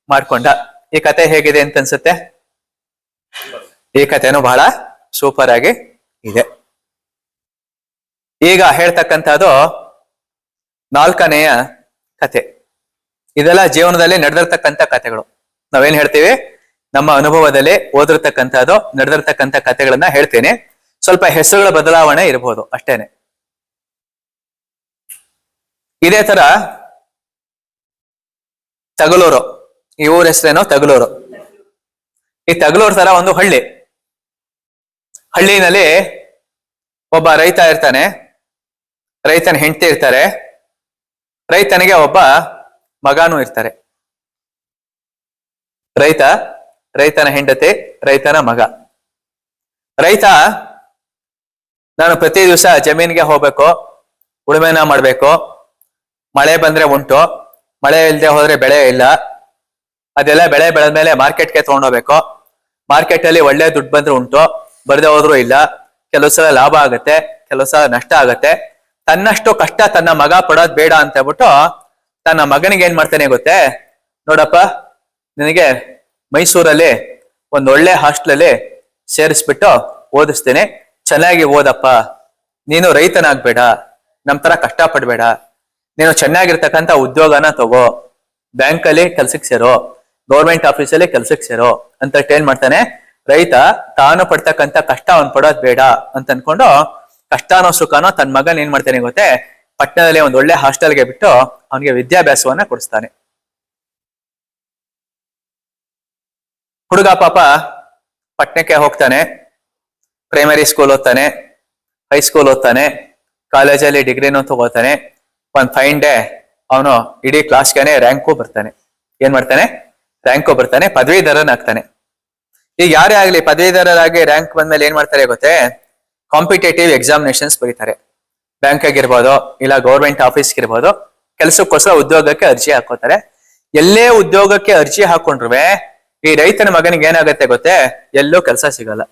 ಮಾಡ್ಕೊಂಡ. ಈ ಕತೆ ಹೇಗಿದೆ ಅಂತ ಅನ್ಸುತ್ತೆ? ಈ ಕಥೆನೂ ಬಹಳ ಸೂಪರ್ ಆಗಿ ಇದೆ. ಈಗ ಹೇಳ್ತಕ್ಕಂಥದ್ದು 4ನೆಯ ಕತೆ. ಇದೆಲ್ಲ ಜೀವನದಲ್ಲಿ ನಡೆದಿರ್ತಕ್ಕಂಥ ಕಥೆಗಳು. ನಾವೇನ್ ಹೇಳ್ತೀವಿ? ನಮ್ಮ ಅನುಭವದಲ್ಲಿ ಓದಿರ್ತಕ್ಕಂಥದ್ದು, ನಡೆದಿರ್ತಕ್ಕಂಥ ಕಥೆಗಳನ್ನ ಹೇಳ್ತೀನಿ. ಸ್ವಲ್ಪ ಹೆಸರುಗಳ ಬದಲಾವಣೆ ಇರಬಹುದು ಅಷ್ಟೇನೆ. ಇದೇ ತರ ತಗಲೂರು, ಈ ಊರ ಹೆಸರೇನೋ ತಗಲೂರು. ಈ ತಗಲೂರು ತರ ಒಂದು ಹಳ್ಳಿ. ಹಳ್ಳಿನಲ್ಲಿ ಒಬ್ಬ ರೈತ ಇರ್ತಾನೆ, ರೈತನ ಹೆಂಡತಿ ಇರ್ತಾರೆ, ರೈತನಿಗೆ ಒಬ್ಬ ಮಗನೂ ಇರ್ತಾರೆ. ರೈತನ ಹೆಂಡತಿ, ರೈತನ ಮಗ. ರೈತ, ನಾನು ಪ್ರತಿ ದಿವಸ ಜಮೀನಿಗೆ ಹೋಗ್ಬೇಕು, ಉಳುಮೆನ ಮಾಡ್ಬೇಕು, ಮಳೆ ಬಂದ್ರೆ ಉಂಟು, ಮಳೆ ಇಲ್ಲದೆ ಹೋದ್ರೆ ಬೆಳೆ ಇಲ್ಲ, ಅದೆಲ್ಲ ಬೆಳೆ ಬೆಳೆದ್ಮೇಲೆ ಮಾರ್ಕೆಟ್ಗೆ ತಗೊಂಡೋಗ್ಬೇಕು, ಮಾರ್ಕೆಟ್ ಅಲ್ಲಿ ಒಳ್ಳೆ ದುಡ್ಡು ಬಂದ್ರೆ ಉಂಟು, ಬರ್ದೆ ಹೋದ್ರು ಇಲ್ಲ, ಕೆಲವು ಸಲ ಲಾಭ ಆಗತ್ತೆ, ಕೆಲವು ಸಲ ನಷ್ಟ ಆಗತ್ತೆ. ತನ್ನಷ್ಟು ಕಷ್ಟ ತನ್ನ ಮಗ ಪಡೋದ್ ಬೇಡ ಅಂತ ಹೇಳ್ಬಿಟ್ಟು ತನ್ನ ಮಗನಿಗೆ ಏನ್ ಮಾಡ್ತಾನೆ ಗೊತ್ತೇ? ನೋಡಪ್ಪ, ನಿನಗೆ ಮೈಸೂರಲ್ಲಿ ಒಂದ್ ಒಳ್ಳೆ ಹಾಸ್ಟೆಲಲ್ಲಿ ಸೇರಿಸ್ಬಿಟ್ಟು ಓದಿಸ್ತೇನೆ, ಚೆನ್ನಾಗಿ ಓದಪ್ಪ, ನೀನು ರೈತನಾಗ್ಬೇಡ, ನಮ್ ತರ ಕಷ್ಟ ಪಡ್ಬೇಡ, ನೀನು ಚೆನ್ನಾಗಿರ್ತಕ್ಕಂಥ ಉದ್ಯೋಗನ ತಗೋ, ಬ್ಯಾಂಕಲ್ಲಿ ಕೆಲ್ಸಕ್ಕೆ ಸೇರೋ, ಗೌರ್ಮೆಂಟ್ ಆಫೀಸಲ್ಲಿ ಕೆಲ್ಸಕ್ಕೆ ಸೇರೋ ಅಂತ ಏನ್ ಮಾಡ್ತಾನೆ? ರೈತ ತಾನು ಪಡ್ತಕ್ಕಂಥ ಕಷ್ಟ ಅವ್ನ್ ಪಡೋದ್ ಬೇಡ ಅಂತ ಅನ್ಕೊಂಡು ಕಷ್ಟನೋ ಸುಖನೋ ತನ್ನ ಮಗನ್ ಏನ್ ಮಾಡ್ತಾನೆ ಗೊತ್ತೇ? ಪಟ್ಟಣದಲ್ಲಿ ಒಂದ್ ಒಳ್ಳೆ ಹಾಸ್ಟೆಲ್ಗೆ ಬಿಟ್ಟು ಅವನಿಗೆ ವಿದ್ಯಾಭ್ಯಾಸವನ್ನ ಕೊಡಿಸ್ತಾನೆ. ಹುಡುಗ ಪಾಪ ಪಟ್ಟಣಕ್ಕೆ ಹೋಗ್ತಾನೆ, ಪ್ರೈಮರಿ ಸ್ಕೂಲ್ ಓದ್ತಾನೆ, ಹೈಸ್ಕೂಲ್ ಓದ್ತಾನೆ, ಕಾಲೇಜಲ್ಲಿ ಡಿಗ್ರಿನೂ ತಗೋತಾನೆ. ಒಂದ್ ಫೈನ್ ಡೇ ಅವನು ಇಡೀ ಕ್ಲಾಸ್ಗೆನೆ ರ್ಯಾಂಕು ಬರ್ತಾನೆ. ಏನ್ ಮಾಡ್ತಾನೆ? ರ್ಯಾಂಕು ಬರ್ತಾನೆ, ಪದವೀಧರನಾಗ್ತಾನೆ. ಈಗ ಯಾರೇ ಆಗ್ಲಿ ಪದವೀಧರರಾಗಿ ರ್ಯಾಂಕ್ ಬಂದ್ಮೇಲೆ ಏನ್ ಮಾಡ್ತಾರೆ ಗೊತ್ತೇ? ಕಾಂಪಿಟೇಟಿವ್ ಎಕ್ಸಾಮಿನೇಷನ್ಸ್ ಬರೀತಾರೆ. ಬ್ಯಾಂಕ್ ಆಗಿರ್ಬೋದು, ಇಲ್ಲ ಗೌರ್ಮೆಂಟ್ ಆಫೀಸ್ಗೆ ಇರ್ಬೋದು, ಕೆಲಸಕ್ಕೋಸ್ಕರ ಉದ್ಯೋಗಕ್ಕೆ ಅರ್ಜಿ ಹಾಕೋತಾರೆ. ಎಲ್ಲೇ ಉದ್ಯೋಗಕ್ಕೆ ಅರ್ಜಿ ಹಾಕೊಂಡ್ರುವೆ ಈ ರೈತನ ಮಗನಿಗೆ ಏನಾಗತ್ತೆ ಗೊತ್ತೇ? ಎಲ್ಲೂ ಕೆಲಸ ಸಿಗಲ್ಲ.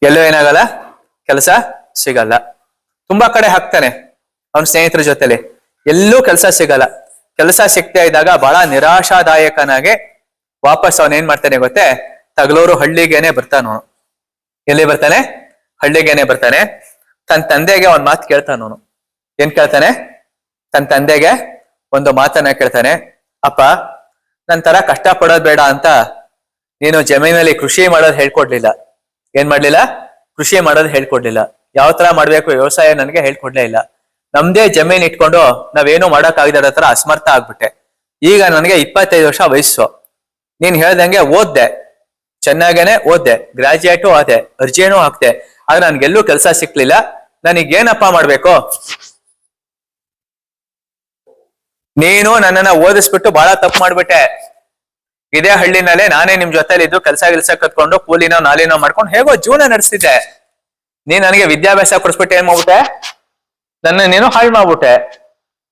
ಎಲ್ಲೂ ಏನಾಗಲ್ಲ? ಕೆಲಸ ಸಿಗಲ್ಲ. ತುಂಬಾ ಕಡೆ ಹಾಕ್ತಾನೆ ಅವನ ಸ್ನೇಹಿತರ ಜೊತೆಲಿ, ಎಲ್ಲೂ ಕೆಲಸ ಸಿಗಲ್ಲ. ಕೆಲಸ ಸಿಗ್ತಾ ಇದ್ದಾಗ ಬಹಳ ನಿರಾಶಾದಾಯಕನಾಗಿ ವಾಪಸ್ ಅವನ್ ಏನ್ ಮಾಡ್ತಾನೆ ಗೊತ್ತೇ? ತಗಲೂರು ಹಳ್ಳಿಗೇನೆ ಬರ್ತಾನ. ಎಲ್ಲಿ ಬರ್ತಾನೆ? ಹಳ್ಳಿಗೇನೆ ಬರ್ತಾನೆ. ತನ್ನ ತಂದೆಗೆ ಒಂದ್ ಮಾತು ಕೇಳ್ತಾನ. ಅವನು ಏನ್ ಕೇಳ್ತಾನೆ? ತನ್ನ ತಂದೆಗೆ ಒಂದು ಮಾತನ್ನ ಕೇಳ್ತಾನೆ. ಅಪ್ಪ, ನನ್ ತರ ಕಷ್ಟ ಪಡೋದ್ ಬೇಡ ಅಂತ ನೀನು ಜಮೀನಲ್ಲಿ ಕೃಷಿ ಮಾಡೋದ್ ಹೇಳ್ಕೊಡ್ಲಿಲ್ಲ. ಏನ್ ಮಾಡ್ಲಿಲ್ಲ? ಕೃಷಿ ಮಾಡೋದ್ ಹೇಳ್ಕೊಡ್ಲಿಲ್ಲ. ಯಾವ ತರ ಮಾಡ್ಬೇಕು ವ್ಯವಸಾಯ ನನ್ಗೆ ಹೇಳ್ಕೊಡ್ಲೇ ಇಲ್ಲ. ನಮ್ದೇ ಜಮೀನ್ ಇಟ್ಕೊಂಡು ನಾವೇನು ಮಾಡಕ್ ಆಗದ ತರ ಅಸಮರ್ಥ ಆಗ್ಬಿಟ್ಟೆ. ಈಗ ನನಗೆ 25 ವರ್ಷ ವಯಸ್ಸು. ನೀನ್ ಹೇಳ್ದಂಗೆ ಓದ್ದೆ, ಚೆನ್ನಾಗೇನೆ ಓದ್ದೆ, ಗ್ರಾಜುಯೇಟು ಆದೆ, ಅರ್ಜಿನೂ ಹಾಕ್ದೆ, ಆದ್ರೆ ನನ್ಗೆಲ್ಲೂ ಕೆಲಸ ಸಿಕ್ಲಿಲ್ಲ. ನನಗೇನಪ್ಪ ಮಾಡ್ಬೇಕು? ನೀನು ನನ್ನನ್ನ ಓದಿಸ್ಬಿಟ್ಟು ಬಹಳ ತಪ್ಪು ಮಾಡ್ಬಿಟ್ಟೆ. ಇದೇ ಹಳ್ಳಿನಲ್ಲೇ ನಾನೇ ನಿಮ್ ಜೊತೆಲಿ ಇದ್ದು ಕೆಲಸ ಕತ್ಕೊಂಡು ಕೂಲಿನೋ ನಾಲಿನೋ ಮಾಡ್ಕೊಂಡು ಹೇಗೋ ಜೀವನ ನಡೆಸ್ತಿದ್ದೆ. ನೀನ್ ನನಗೆ ವಿದ್ಯಾಭ್ಯಾಸ ಕೊಡಿಸ್ಬಿಟ್ಟು ಏನ್ ಮಾಡ್ಬಿಟ್ಟೆ? ನನ್ನ ನೀನು ಹಾಳು ಮಾಡ್ಬಿಟ್ಟೆ.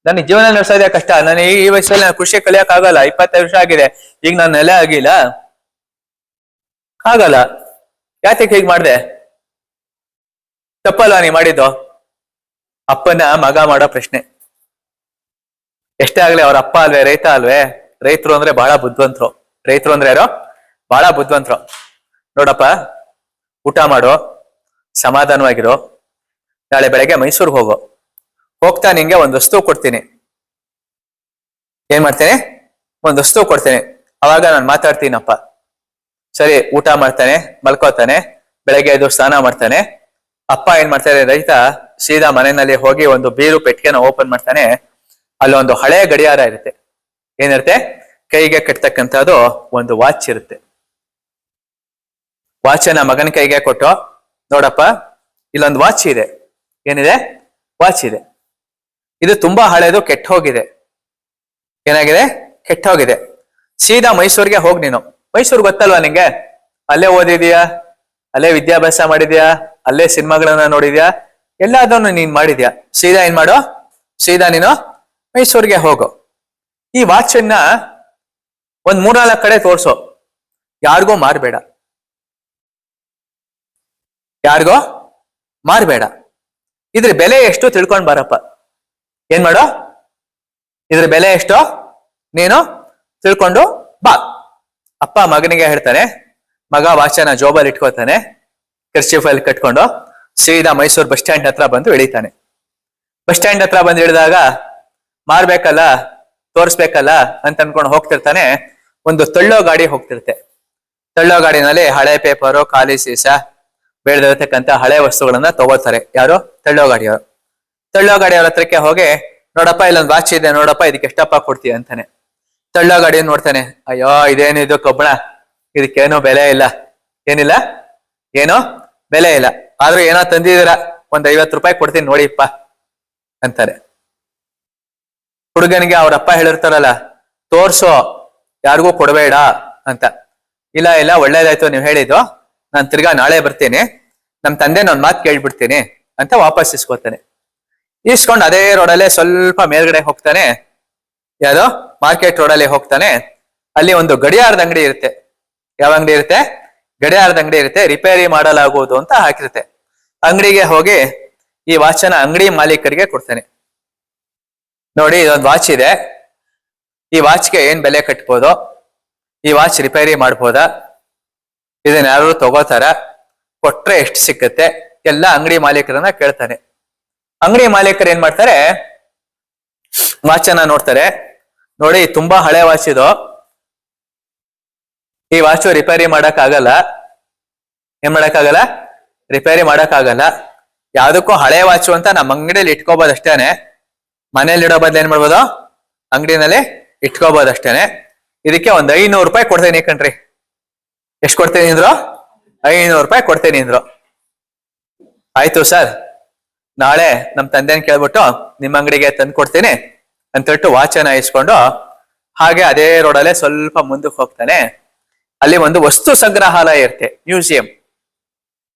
ನನ್ನ ಜೀವನ ನಡೆಸೋದೇ ಕಷ್ಟ. ನಾನು ಈ ವಯಸ್ಸಲ್ಲಿ ನಾನು ಖುಷಿ ಕಲಿಯಕ್ ಆಗಲ್ಲ. 25 ವರ್ಷ ಆಗಿದೆ, ಈಗ ನಾನು ನೆಲೆ ಆಗಿಲ್ಲ, ಆಗಲ್ಲ. ಯಾತಕ್ಕೆ ಹೀಗ್ ಮಾಡ್ದೆ? ತಪ್ಪಲ್ವಾ ನೀ ಮಾಡಿದ್ದು? ಅಪ್ಪನ ಮಗ ಮಾಡೋ ಪ್ರಶ್ನೆ. ಎಷ್ಟೇ ಆಗ್ಲಿ ಅವ್ರ ಅಪ್ಪ ಅಲ್ವೇ, ರೈತ ಅಲ್ವೇ? ರೈತರು ಅಂದ್ರೆ ಬಹಳ ಬುದ್ಧಿವಂತರು. ರೈತರು ಅಂದ್ರೆ ಯಾರೋ ಬಹಳ ಬುದ್ಧಿವಂತರು. ನೋಡಪ್ಪ, ಊಟ ಮಾಡು, ಸಮಾಧಾನವಾಗಿರು, ನಾಳೆ ಬೆಳಗ್ಗೆ ಮೈಸೂರಿಗೆ ಹೋಗು. ಹೋಗ್ತಾ ನಿಂಗೆ ಒಂದು ವಸ್ತು ಕೊಡ್ತೀನಿ. ಏನ್ ಮಾಡ್ತೇನೆ? ಒಂದು ವಸ್ತು ಕೊಡ್ತೇನೆ. ಅವಾಗ ನಾನು ಮಾತಾಡ್ತೀನಪ್ಪ. ಸರಿ, ಊಟ ಮಾಡ್ತಾನೆ, ಮಲ್ಕೋತಾನೆ, ಬೆಳಗ್ಗೆ ಎದ್ದು ಸ್ನಾನ ಮಾಡ್ತಾನೆ. ಅಪ್ಪ ಏನ್ ಮಾಡ್ತಾರೆ? ರೈತ ಸೀದಾ ಮನೆಯಲ್ಲಿ ಹೋಗಿ ಒಂದು ಬೀರು ಪೆಟ್ಟಿಗೆನ ಓಪನ್ ಮಾಡ್ತಾನೆ. ಅಲ್ಲೊಂದು ಹಳೆ ಗಡಿಯಾರ ಇರುತ್ತೆ. ಏನಿರುತ್ತೆ? ಕೈಗೆ ಕಟ್ತಕ್ಕಂಥದ್ದು ಒಂದು ವಾಚ್ ಇರುತ್ತೆ. ವಾಚನ್ನ ಮಗನ ಕೈಗೆ ಕೊಟ್ಟು, ನೋಡಪ್ಪ, ಇಲ್ಲೊಂದು ವಾಚ್ ಇದೆ. ಏನಿದೆ? ವಾಚ್ ಇದೆ. ಇದು ತುಂಬಾ ಹಳೇದು, ಕೆಟ್ಟ ಹೋಗಿದೆ. ಏನಾಗಿದೆ? ಕೆಟ್ಟ ಹೋಗಿದೆ. ಸೀದಾ ಮೈಸೂರಿಗೆ ಹೋಗ್ ನೀನು. ಮೈಸೂರು ಗೊತ್ತಲ್ವಾ ನಿಂಗೆ? ಅಲ್ಲೇ ಓದಿದ್ಯಾ, ಅಲ್ಲೇ ವಿದ್ಯಾಭ್ಯಾಸ ಮಾಡಿದ್ಯಾ, ಅಲ್ಲೇ ಸಿನಿಮಾಗಳನ್ನ ನೋಡಿದ್ಯಾ, ಎಲ್ಲದನ್ನು ನೀನ್ ಮಾಡಿದ್ಯಾ. ಸೀದಾ ಏನ್ ಮಾಡು? ಸೀದಾ ನೀನು ಮೈಸೂರಿಗೆ ಹೋಗು. ಈ ವಾಚನ್ನ ಒಂದ್ 3-4 ಕಡೆ ತೋರ್ಸು. ಯಾರಿಗೋ ಮಾರ್ಬೇಡ, ಯಾರಿಗೋ ಮಾರ್ಬೇಡ. ಇದ್ರ ಬೆಲೆ ಎಷ್ಟು ತಿಳ್ಕೊಂಡ್ ಬಾರಪ್ಪ. ಏನ್ ಮಾಡೋ? ಇದ್ರ ಬೆಲೆ ಎಷ್ಟೋ ನೀನು ತಿಳ್ಕೊಂಡು ಬಾ. ಅಪ್ಪ ಮಗನಿಗೆ ಹೇಳ್ತಾನೆ. ಮಗ ವಾಚನ ಜೋಬಲ್ಲಿ ಇಟ್ಕೋತಾನೆ, ಕರ್ಚೀಫಲ್ಲಿ ಕಟ್ಕೊಂಡು ಸೀದಾ ಮೈಸೂರು ಬಸ್ ಸ್ಟ್ಯಾಂಡ್ ಹತ್ರ ಬಂದು ಇಳಿತಾನೆ. ಬಸ್ ಸ್ಟ್ಯಾಂಡ್ ಹತ್ರ ಬಂದು ಇಳಿದಾಗ ಮಾರ್ಬೇಕಲ್ಲ, ತೋರ್ಸ್ಬೇಕಲ್ಲ ಅಂತ ಅನ್ಕೊಂಡು ಹೋಗ್ತಿರ್ತಾನೆ. ಒಂದು ತಳ್ಳೋ ಗಾಡಿ ಹೋಗ್ತಿರುತ್ತೆ. ತಳ್ಳೋ ಗಾಡಿನಲ್ಲಿ ಹಳೆ ಪೇಪರು, ಖಾಲಿ ಸೀಸ, ಬೆಳೆದಿರತಕ್ಕಂತ ಹಳೆ ವಸ್ತುಗಳನ್ನ ತಗೋತಾರೆ. ಯಾರು? ತಳ್ಳೋ ಗಾಡಿಯವರು. ತಳ್ಳೋ ಗಾಡಿಯವ್ರ ಹತ್ರಕ್ಕೆ ಹೋಗಿ, ನೋಡಪ್ಪ, ಇಲ್ಲೊಂದು ವಾಚ್ ಇದೆ, ನೋಡಪ್ಪ, ಇದಕ್ಕೆ ಎಷ್ಟಪ್ಪ ಕೊಡ್ತೀಯ ಅಂತಾನೆ. ತಳ್ಳೋ ಗಾಡಿ ನೋಡ್ತಾನೆ. ಅಯ್ಯೋ, ಇದೇನಿದು ಕಬ್ಬಣ, ಇದಕ್ಕೇನೋ ಬೆಲೆ ಇಲ್ಲ. ಏನಿಲ್ಲ? ಏನೋ ಬೆಲೆ ಇಲ್ಲ. ಆದ್ರೂ ಏನೋ ತಂದಿದ್ದೀರಾ, ಒಂದ್ 50 ರೂಪಾಯಿ ಕೊಡ್ತೀನಿ ನೋಡಿಪ್ಪ ಅಂತಾರೆ. ಹುಡುಗನಿಗೆ ಅವ್ರಪ್ಪ ಹೇಳಿರ್ತಾರಲ್ಲ, ತೋರ್ಸೋ, ಯಾರಿಗೂ ಕೊಡಬೇಡ ಅಂತ. ಇಲ್ಲ ಇಲ್ಲ, ಒಳ್ಳೇದಾಯ್ತು ನೀವು ಹೇಳಿದ್ದು, ನಾನು ತಿರ್ಗಾ ನಾಳೆ ಬರ್ತೀನಿ, ನಮ್ ತಂದೆ ಒಂದ್ ಮಾತು ಕೇಳ್ಬಿಡ್ತೀನಿ ಅಂತ ವಾಪಸ್ ಇಸ್ಕೊತಾನೆ. ಇಸ್ಕೊಂಡು ಅದೇ ರೋಡಲ್ಲೇ ಸ್ವಲ್ಪ ಮೇಲ್ಗಡೆ ಹೋಗ್ತಾನೆ. ಯಾವ್ದೋ ಮಾರ್ಕೆಟ್ ರೋಡಲ್ಲಿ ಹೋಗ್ತಾನೆ. ಅಲ್ಲಿ ಒಂದು ಗಡಿಯಾರದ ಅಂಗಡಿ ಇರುತ್ತೆ. ಯಾವ ಅಂಗಡಿ ಇರುತ್ತೆ? ಗಡಿಯಾರದ ಅಂಗಡಿ ಇರುತ್ತೆ. ರಿಪೇರಿ ಮಾಡಲಾಗುವುದು ಅಂತ ಹಾಕಿರುತ್ತೆ. ಅಂಗಡಿಗೆ ಹೋಗಿ ಈ ವಾಚನ ಅಂಗಡಿ ಮಾಲೀಕರಿಗೆ ಕೊಡ್ತಾನೆ. ನೋಡಿ, ಇದೊಂದು ವಾಚ್ ಇದೆ, ಈ ವಾಚ್ಗೆ ಏನ್ ಬೆಲೆ ಕಟ್ಬೋದು? ಈ ವಾಚ್ ರಿಪೇರಿ ಮಾಡ್ಬೋದಾ? ಇದನ್ನ ಯಾರು ತಗೋತಾರ? ಕೊಟ್ರೆ ಎಷ್ಟು ಸಿಕ್ಕತ್ತೆ? ಎಲ್ಲ ಅಂಗಡಿ ಮಾಲೀಕರನ್ನ ಕೇಳ್ತಾನೆ. ಅಂಗಡಿ ಮಾಲೀಕರು ಏನ್ ಮಾಡ್ತಾರೆ? ವಾಚನ್ನ ನೋಡ್ತಾರೆ. ನೋಡಿ, ತುಂಬಾ ಹಳೆ ವಾಚ್ ಇದು, ಈ ವಾಚು ರಿಪೇರಿ ಮಾಡಕ್ ಆಗಲ್ಲ. ಏನ್ ಮಾಡಕ್ ಆಗಲ್ಲ? ರಿಪೇರಿ ಮಾಡಕ್ ಆಗಲ್ಲ. ಯಾವ್ದಕ್ಕೂ ಹಳೆ ವಾಚು ಅಂತ ನಮ್ಮ ಅಂಗಡಿಯಲ್ಲಿ ಇಟ್ಕೋಬಹುದು ಅಷ್ಟೇನೆ. ಮನೇಲಿ ಇಡೋ ಬದಲು ಏನ್ ಮಾಡ್ಬೋದು? ಅಂಗಡಿನಲ್ಲಿ ಇಟ್ಕೋಬಹುದು ಅಷ್ಟೇನೆ. ಇದಕ್ಕೆ ಒಂದ್ 500 ರೂಪಾಯಿ ಕೊಡ್ತೇನೆ ಕಣ್ರಿ. ಎಷ್ಟ್ ಕೊಡ್ತೇನೆ ಅಂದ್ರು? 500 ರೂಪಾಯಿ ಕೊಡ್ತೇನೆ ಅಂದ್ರು. ಆಯ್ತು ಸರ್, ನಾಳೆ ನಮ್ ತಂದೆನ ಕೇಳ್ಬಿಟ್ಟು ನಿಮ್ಮ ಅಂಗಡಿಗೆ ತಂದು ಕೊಡ್ತೀನಿ ಅಂತ ಹೇಳ್ಬಿಟ್ಟು ವಾಚನ ಇಸ್ಕೊಂಡು ಹಾಗೆ ಅದೇ ರೋಡಲ್ಲೇ ಸ್ವಲ್ಪ ಮುಂದಕ್ಕೆ ಹೋಗ್ತಾನೆ. ಅಲ್ಲಿ ಒಂದು ವಸ್ತು ಸಂಗ್ರಹಾಲಯ ಇರುತ್ತೆ, ಮ್ಯೂಸಿಯಂ.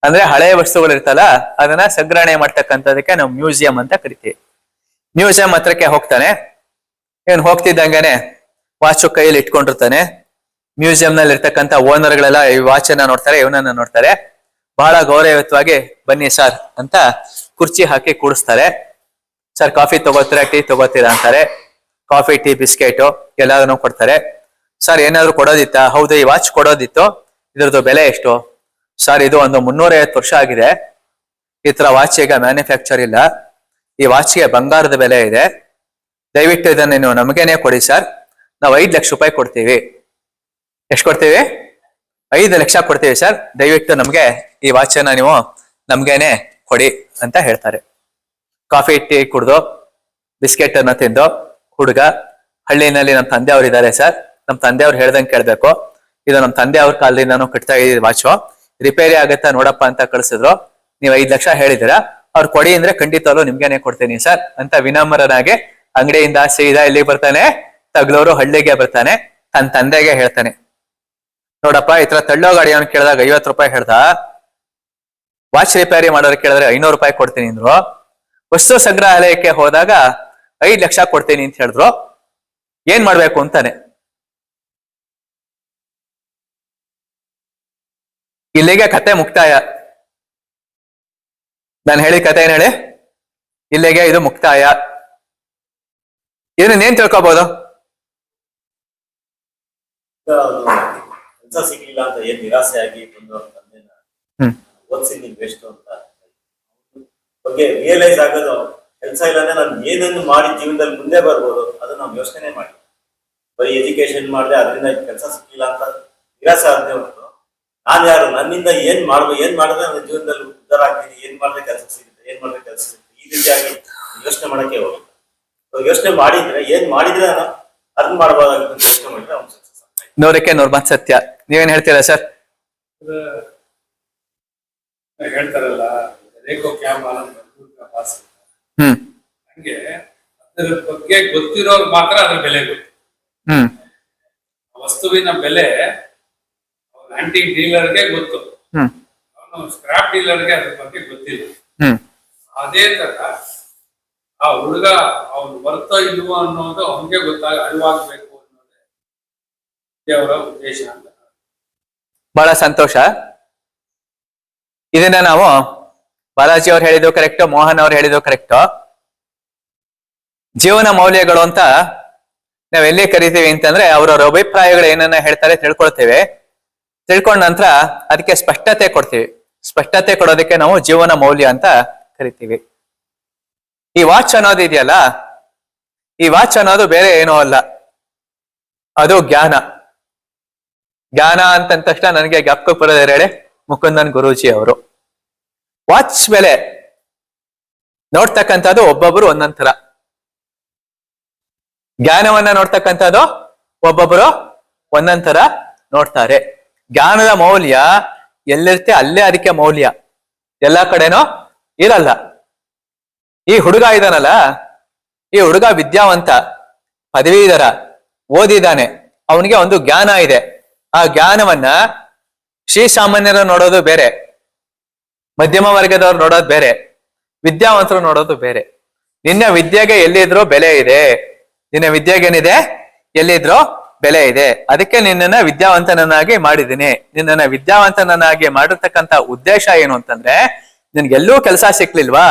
ಅಂದ್ರೆ ಹಳೆ ವಸ್ತುಗಳು ಇರ್ತಲ್ಲ, ಅದನ್ನ ಸಂಗ್ರಹಣೆ ಮಾಡ್ತಕ್ಕಂಥದಕ್ಕೆ ನಾವು ಮ್ಯೂಸಿಯಂ ಅಂತ ಕರಿತೀವಿ. ಮ್ಯೂಸಿಯಂ ಹತ್ರಕ್ಕೆ ಹೋಗ್ತಾನೆ. ಇವನ್ ಹೋಗ್ತಿದ್ದಂಗೆನೆ ವಾಚು ಕೈಯಲ್ಲಿ ಇಟ್ಕೊಂಡಿರ್ತಾನೆ. ಮ್ಯೂಸಿಯಂ ನಲ್ಲಿ ಇರ್ತಕ್ಕಂಥ ಓನರ್ಗಳೆಲ್ಲ ಈ ವಾಚನ್ನ ನೋಡ್ತಾರೆ, ಇವನನ್ನ ನೋಡ್ತಾರೆ. ಬಹಳ ಗೌರವಯುತವಾಗಿ ಬನ್ನಿ ಸರ್ ಅಂತ ಕುರ್ಚಿ ಹಾಕಿ ಕೂಡಿಸ್ತಾರೆ. ಸರ್, ಕಾಫಿ ತಗೋತೀರಾ, ಟೀ ತಗೋತೀರಾ ಅಂತಾರೆ. ಕಾಫಿ, ಟೀ, ಬಿಸ್ಕೆಟು ಎಲ್ಲಾದನ್ನು ಕೊಡ್ತಾರೆ. ಸರ್, ಏನಾದ್ರು ಕೊಡೋದಿತ್ತಾ? ಹೌದು, ಈ ವಾಚ್ ಕೊಡೋದಿತ್ತು. ಇದ್ರದ್ದು ಬೆಲೆ ಎಷ್ಟು? ಸರ್, ಇದು ಒಂದು 350 ವರ್ಷ ಆಗಿದೆ. ಈ ತರ ವಾಚ್ ಈಗ ಮ್ಯಾನುಫ್ಯಾಕ್ಚರ್ ಇಲ್ಲ. ಈ ವಾಚ್ಗೆ ಬಂಗಾರದ ಬೆಲೆ ಇದೆ. ದಯವಿಟ್ಟು ಇದನ್ನ ನೀವು ನಮಗೇನೆ ಕೊಡಿ ಸರ್, ನಾವು 5 ಲಕ್ಷ ರೂಪಾಯಿ ಕೊಡ್ತೀವಿ. ಎಷ್ಟು ಕೊಡ್ತೀವಿ? 5 ಲಕ್ಷ ಕೊಡ್ತೀವಿ ಸರ್, ದಯವಿಟ್ಟು ನಮ್ಗೆ ಈ ವಾಚನ್ನ ನೀವು ನಮ್ಗೇನೆ ಕೊಡಿ ಅಂತ ಹೇಳ್ತಾರೆ. ಕಾಫಿ ಟೀ ಕುಡ್ದು ಬಿಸ್ಕೆಟ್ ಅನ್ನ ತಿಂದು ಹುಡುಗ ಹಳ್ಳಿನಲ್ಲಿ ನಮ್ಮ ತಂದೆ ಅವ್ರು ಇದ್ದಾರೆ ಸರ್, ನಮ್ಮ ತಂದೆ ಅವ್ರು ಹೇಳ್ದಂಗೆ ಕೇಳ್ಬೇಕು, ಇದು ನಮ್ಮ ತಂದೆ ಅವ್ರ ಕಾಲದಿಂದಾನು ಕಟ್ತಾ ಇದ್ದೀವಿ ವಾಚು, ರಿಪೇರಿ ಆಗತ್ತಾ ನೋಡಪ್ಪ ಅಂತ ಕಳ್ಸಿದ್ರು. ನೀವು 5 ಲಕ್ಷ ಹೇಳಿದಿರಾ, ಅವ್ರು ಕೊಡಿ ಅಂದ್ರೆ ಖಂಡಿತವಲ್ಲೂ ನಿಮ್ಗೇನೆ ಕೊಡ್ತೀನಿ ಸರ್ ಅಂತ ವಿನಮ್ರನಾಗೆ ಅಂಗಡಿಯಿಂದ ಸೀದಾ ಎಲ್ಲಿಗೆ ಬರ್ತಾನೆ, ತಗ್ಲೂರು ಹಳ್ಳಿಗೆ ಬರ್ತಾನೆ. ತನ್ನ ತಂದೆಗೆ ಹೇಳ್ತಾನೆ, ನೋಡಪ್ಪ ಈ ತರ ತಳ್ಳೋ ಗಾಡಿ ಅವ್ನು ಕೇಳಿದಾಗ 50 ರೂಪಾಯಿ ಹೇಳ್ದ, ವಾಚ್ ರಿಪೇರಿ ಮಾಡೋರು ಕೇಳಿದ್ರೆ 500 ರೂಪಾಯಿ ಕೊಡ್ತೀನಿ ಅಂದ್ರು, ವಸ್ತು ಸಂಗ್ರಹಾಲಯಕ್ಕೆ ಹೋದಾಗ 5 ಲಕ್ಷ ಕೊಡ್ತೀನಿ ಅಂತ ಹೇಳಿದ್ರು. ಏನ್ ಮಾಡ್ಬೇಕು ಅಂತಾನೆ. ಇಲ್ಲಿಗೆ ಕತೆ ಮುಕ್ತಾಯ. ನಾನು ಹೇಳಿದ ಕತೆ ಏನ್ ಹೇಳಿ, ಇಲ್ಲಿಗೆ ಇದು ಮುಕ್ತಾಯ. ಇದನ್ನೇನ್ ತಿಳ್ಕೊಬಹುದು? ಕೆಲಸ ಸಿಗ್ಲಿಲ್ಲ ಅಂತ ಏನ್ ನಿರಾಸೆ ಆಗಿ ಬಂದು ಅವ್ರ ತಂದೆನ ಓದಿಸಿ ನೀನ್ ವೇಸ್ಟ್ ಅಂತ ಬಗ್ಗೆ ರಿಯಲೈಸ್ ಆಗೋದು. ಕೆಲಸ ಇಲ್ಲ ಅಂದ್ರೆ ನಾನು ಏನನ್ನು ಮಾಡಿ ಜೀವನದಲ್ಲಿ ಮುಂದೆ ಬರ್ಬೋದು ಅದನ್ನ ನಾವು ಯೋಚನೆ ಮಾಡಿ, ಬರೀ ಎಜುಕೇಶನ್ ಮಾಡಿದೆ ಅದರಿಂದ ಕೆಲಸ ಸಿಕ್ಕಿಲ್ಲ ಅಂತ ನಿರಾಸೆ ಆಗದೆ ಹೊರತು ನಾನು ಯಾರು, ನನ್ನಿಂದ ಏನ್ ಮಾಡಿದ್ರೆ ನನ್ನ ಜೀವನದಲ್ಲಿ ಉದ್ಧಾರ ಆಗ್ತೀನಿ, ಏನ್ ಮಾಡಿದ್ರೆ ಕೆಲಸ ಸಿಗುತ್ತೆ, ಏನ್ ಮಾಡಿದ್ರೆ ಕೆಲಸ ಸಿಗುತ್ತೆ, ಈ ರೀತಿಯಾಗಿ ಯೋಚನೆ ಮಾಡಕ್ಕೆ ಹೋಗುತ್ತೆ. ಯೋಚನೆ ಮಾಡಿದ್ರೆ ಏನ್ ಮಾಡಿದ್ರೆ ನಾನು ಅದನ್ನ ಮಾಡಬಹುದಾಗುತ್ತೆ ಯೋಚನೆ ಮಾಡಿದ್ರೆ ಅವ್ನು ಸಕ್ಸಸ್ ಆಗ್ತಾನೆ. 100% ಸತ್ಯ. ನೀವೇನ್ ಹೇಳ್ತೀರಾ ಸರ್? ಹೇಳ್ತಾರಲ್ಲ ರೇಖೋ ಕ್ಯಾಮರಾ ಹಂಗೆ ಅದ್ರ ಬಗ್ಗೆ ಗೊತ್ತಿರೋರು ಮಾತ್ರ ಅದ್ರ ಬೆಲೆ ಗೊತ್ತು. ವಸ್ತುವಿನ ಬೆಲೆ ಆಂಟಿಕ್ ಡೀಲರ್ಗೆ ಗೊತ್ತು, ಅವನು ಸ್ಕ್ರಾಪ್ ಡೀಲರ್ಗೆ ಅದ್ರ ಬಗ್ಗೆ ಗೊತ್ತಿಲ್ಲ. ಅದೇ ತರ ಆ ಹುಡುಗ ಅವ್ನು ಬರ್ತೋ ಇಲ್ವೋ ಅನ್ನೋದು ಅವನಿಗೆ ಅರಿವಾಗಬೇಕು ಅನ್ನೋದೇ ದೇವರ ಉದ್ದೇಶ ಅಂತ. ಬಹಳ ಸಂತೋಷ. ಇದನ್ನ ನಾವು ಬಾಲಾಜಿ ಅವ್ರು ಹೇಳಿದ್ದು ಕರೆಕ್ಟ್, ಮೋಹನ್ ಅವ್ರು ಹೇಳಿದ್ದು ಕರೆಕ್ಟ್. ಜೀವನ ಮೌಲ್ಯಗಳು ಅಂತ ನಾವ್ ಎಲ್ಲಿ ಕರಿತೀವಿ ಅಂತಂದ್ರೆ ಅವ್ರವ್ರ ಅಭಿಪ್ರಾಯಗಳು ಏನನ್ನ ಹೇಳ್ತಾರೆ ತಿಳ್ಕೊಳ್ತೇವೆ. ತಿಳ್ಕೊಂಡ ನಂತರ ಅದಕ್ಕೆ ಸ್ಪಷ್ಟತೆ ಕೊಡ್ತೀವಿ. ಸ್ಪಷ್ಟತೆ ಕೊಡೋದಕ್ಕೆ ನಾವು ಜೀವನ ಮೌಲ್ಯ ಅಂತ ಕರಿತೀವಿ. ಈ ವಾಚ್ ಅನ್ನೋದು ಇದೆಯಲ್ಲ, ಈ ವಾಚ್ ಅನ್ನೋದು ಬೇರೆ ಏನೋ ಅಲ್ಲ, ಅದು ಜ್ಞಾನ. ಜ್ಞಾನ ಅಂತಂದ ತಕ್ಷಣ ನನಗೆ ಜ್ಞಾಪಕಕ್ಕೆ ಬರೋದು ಹೇಳಿ ಮುಕುಂದನ್ ಗುರೂಜಿ ಅವರು. ವಾಚ್ ಬೆಲೆ ನೋಡ್ತಕ್ಕಂಥದ್ದು ಒಬ್ಬೊಬ್ರು ಒಂದೊಂದ್ ತರ, ಜ್ಞಾನವನ್ನ ನೋಡ್ತಕ್ಕಂಥದ್ದು ಒಬ್ಬೊಬ್ರು ಒಂದೊಂದ್ ತರ ನೋಡ್ತಾರೆ. ಜ್ಞಾನದ ಮೌಲ್ಯ ಎಲ್ಲಿರುತ್ತೆ ಅಲ್ಲೇ ಅದಕ್ಕೆ ಮೌಲ್ಯ, ಎಲ್ಲಾ ಕಡೆನೂ ಇರಲ್ಲ. ಈ ಹುಡುಗ ಇದಾನಲ್ಲ, ಈ ಹುಡುಗ ವಿದ್ಯಾವಂತ, ಪದವೀಧರ, ಓದಿದ್ದಾನೆ, ಅವನಿಗೆ ಒಂದು ಜ್ಞಾನ ಇದೆ. ಆ ಜ್ಞಾನವನ್ನ ಶ್ರೀಸಾಮಾನ್ಯರು ನೋಡೋದು ಬೇರೆ, ಮಧ್ಯಮ ವರ್ಗದವ್ರು ನೋಡೋದು ಬೇರೆ, ವಿದ್ಯಾವಂತರು ನೋಡೋದು ಬೇರೆ. ನಿನ್ನ ವಿದ್ಯೆಗೆ ಎಲ್ಲಿದ್ರೂ ಬೆಲೆ ಇದೆ, ನಿನ್ನ ವಿದ್ಯೆಗೇನಿದೆ ಎಲ್ಲಿದ್ರೂ ಬೆಲೆ ಇದೆ. ಅದಕ್ಕೆ ನಿನ್ನನ್ನ ವಿದ್ಯಾವಂತನನ್ನಾಗಿ ಮಾಡಿದ್ದೀನಿ. ನಿನ್ನನ್ನ ವಿದ್ಯಾವಂತನನ್ನಾಗಿ ಮಾಡಿರ್ತಕ್ಕಂಥ ಉದ್ದೇಶ ಏನು ಅಂತಂದ್ರೆ, ನಿನ್ಗೆಲ್ಲೂ ಕೆಲಸ ಸಿಕ್ಲಿಲ್ವಾ,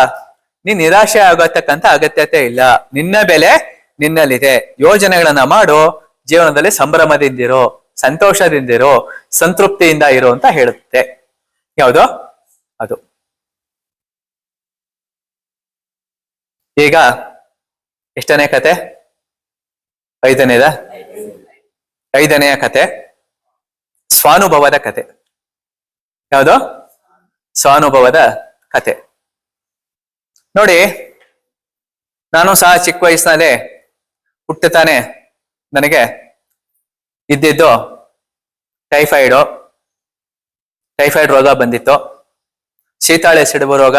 ನೀನ್ ನಿರಾಶೆ ಆಗತಕ್ಕಂಥ ಅಗತ್ಯತೆ ಇಲ್ಲ. ನಿನ್ನ ಬೆಲೆ ನಿನ್ನಲ್ಲಿದೆ. ಯೋಜನೆಗಳನ್ನ ಮಾಡು, ಜೀವನದಲ್ಲಿ ಸಂಭ್ರಮದಿಂದಿರೋ, ಸಂತೋಷದಿಂದಿರೋ, ಸಂತೃಪ್ತಿಯಿಂದ ಇರೋ ಅಂತ ಹೇಳುತ್ತೆ. ಯಾವುದು ಅದು. ಈಗ ಎಷ್ಟನೇ ಕತೆ? 5ನೇಯ ಕತೆ, ಸ್ವಾನುಭವದ ಕತೆ. ಯಾವುದು? ಸ್ವಾನುಭವದ ಕತೆ. ನೋಡಿ, ನಾನು ಸಹ ಚಿಕ್ಕ ವಯಸ್ಸಿನಲ್ಲೇ ಹುಟ್ಟುತ್ತಾನೆ ನನಗೆ ಇದ್ದಿದ್ದು ಟೈಫಾಯ್ಡ್ ರೋಗ ಬಂದಿತ್ತು, ಶೀತಾಳೆ ಸಿಡುಬು ರೋಗ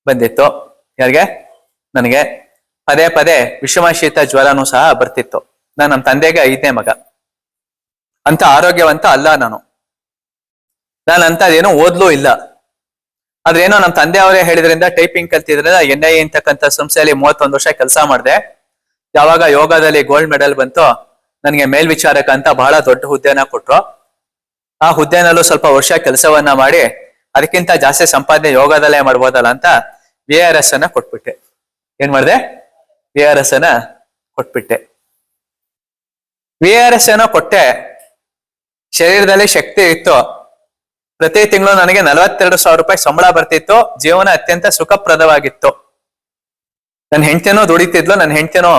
ಬಂದಿತ್ತು. ಯಾರಿಗೆ? ನನಗೆ. ಪದೇ ಪದೇ ವಿಷಮ ಶೀತ ಜ್ವರನೂ ಸಹ ಬರ್ತಿತ್ತು. ನಾನು ನಮ್ಮ ತಂದೆಗೆ 5ನೇ ಮಗ. ಅಂತ ಆರೋಗ್ಯವಂತ ಅಲ್ಲ ನಾನು ಅಂತದೇನೋ ಓದ್ಲೂ ಇಲ್ಲ. ಆದ್ರೇನೋ ನಮ್ಮ ತಂದೆ ಅವರೇ ಹೇಳಿದ್ರಿಂದ ಟೈಪಿಂಗ್ ಕಲ್ತಿದ್ರಿಂದ NIE ಅಂತಕ್ಕಂಥ ಸಂಸ್ಥೆಯಲ್ಲಿ 31 ವರ್ಷ ಕೆಲಸ ಮಾಡಿದೆ. ಯಾವಾಗ ಯೋಗದಲ್ಲಿ ಗೋಲ್ಡ್ ಮೆಡಲ್ ಬಂತು, ನನಗೆ ಮೇಲ್ವಿಚಾರಕ ಅಂತ ಬಹಳ ದೊಡ್ಡ ಹುದ್ದೆನ ಕೊಟ್ರು. ಆ ಹುದ್ದೆನಲ್ಲೂ ಸ್ವಲ್ಪ ವರ್ಷ ಕೆಲಸವನ್ನ ಮಾಡಿ ಅದಕ್ಕಿಂತ ಜಾಸ್ತಿ ಸಂಪಾದನೆ ಯೋಗದಲ್ಲೇ ಮಾಡ್ಬೋದಲ್ಲ ಅಂತ VRS ಅನ್ನ ಕೊಟ್ಬಿಟ್ಟೆ. ಏನ್ ಮಾಡಿದೆ? VRS ಅನ್ನ ಕೊಟ್ಬಿಟ್ಟೆ. VRS ಏನೋ ಕೊಟ್ಟೆ, ಶರೀರದಲ್ಲಿ ಶಕ್ತಿ ಇತ್ತು. ಪ್ರತಿ ತಿಂಗಳು ನನಗೆ 42,000 ರೂಪಾಯಿ ಸಂಬಳ ಬರ್ತಿತ್ತು. ಜೀವನ ಅತ್ಯಂತ ಸುಖಪ್ರದವಾಗಿತ್ತು. ನನ್ನ ಹೆಂಡತಿನೂ ದುಡಿತಿದ್ಲು, ನನ್ನ ಹೆಂಡತಿನೂ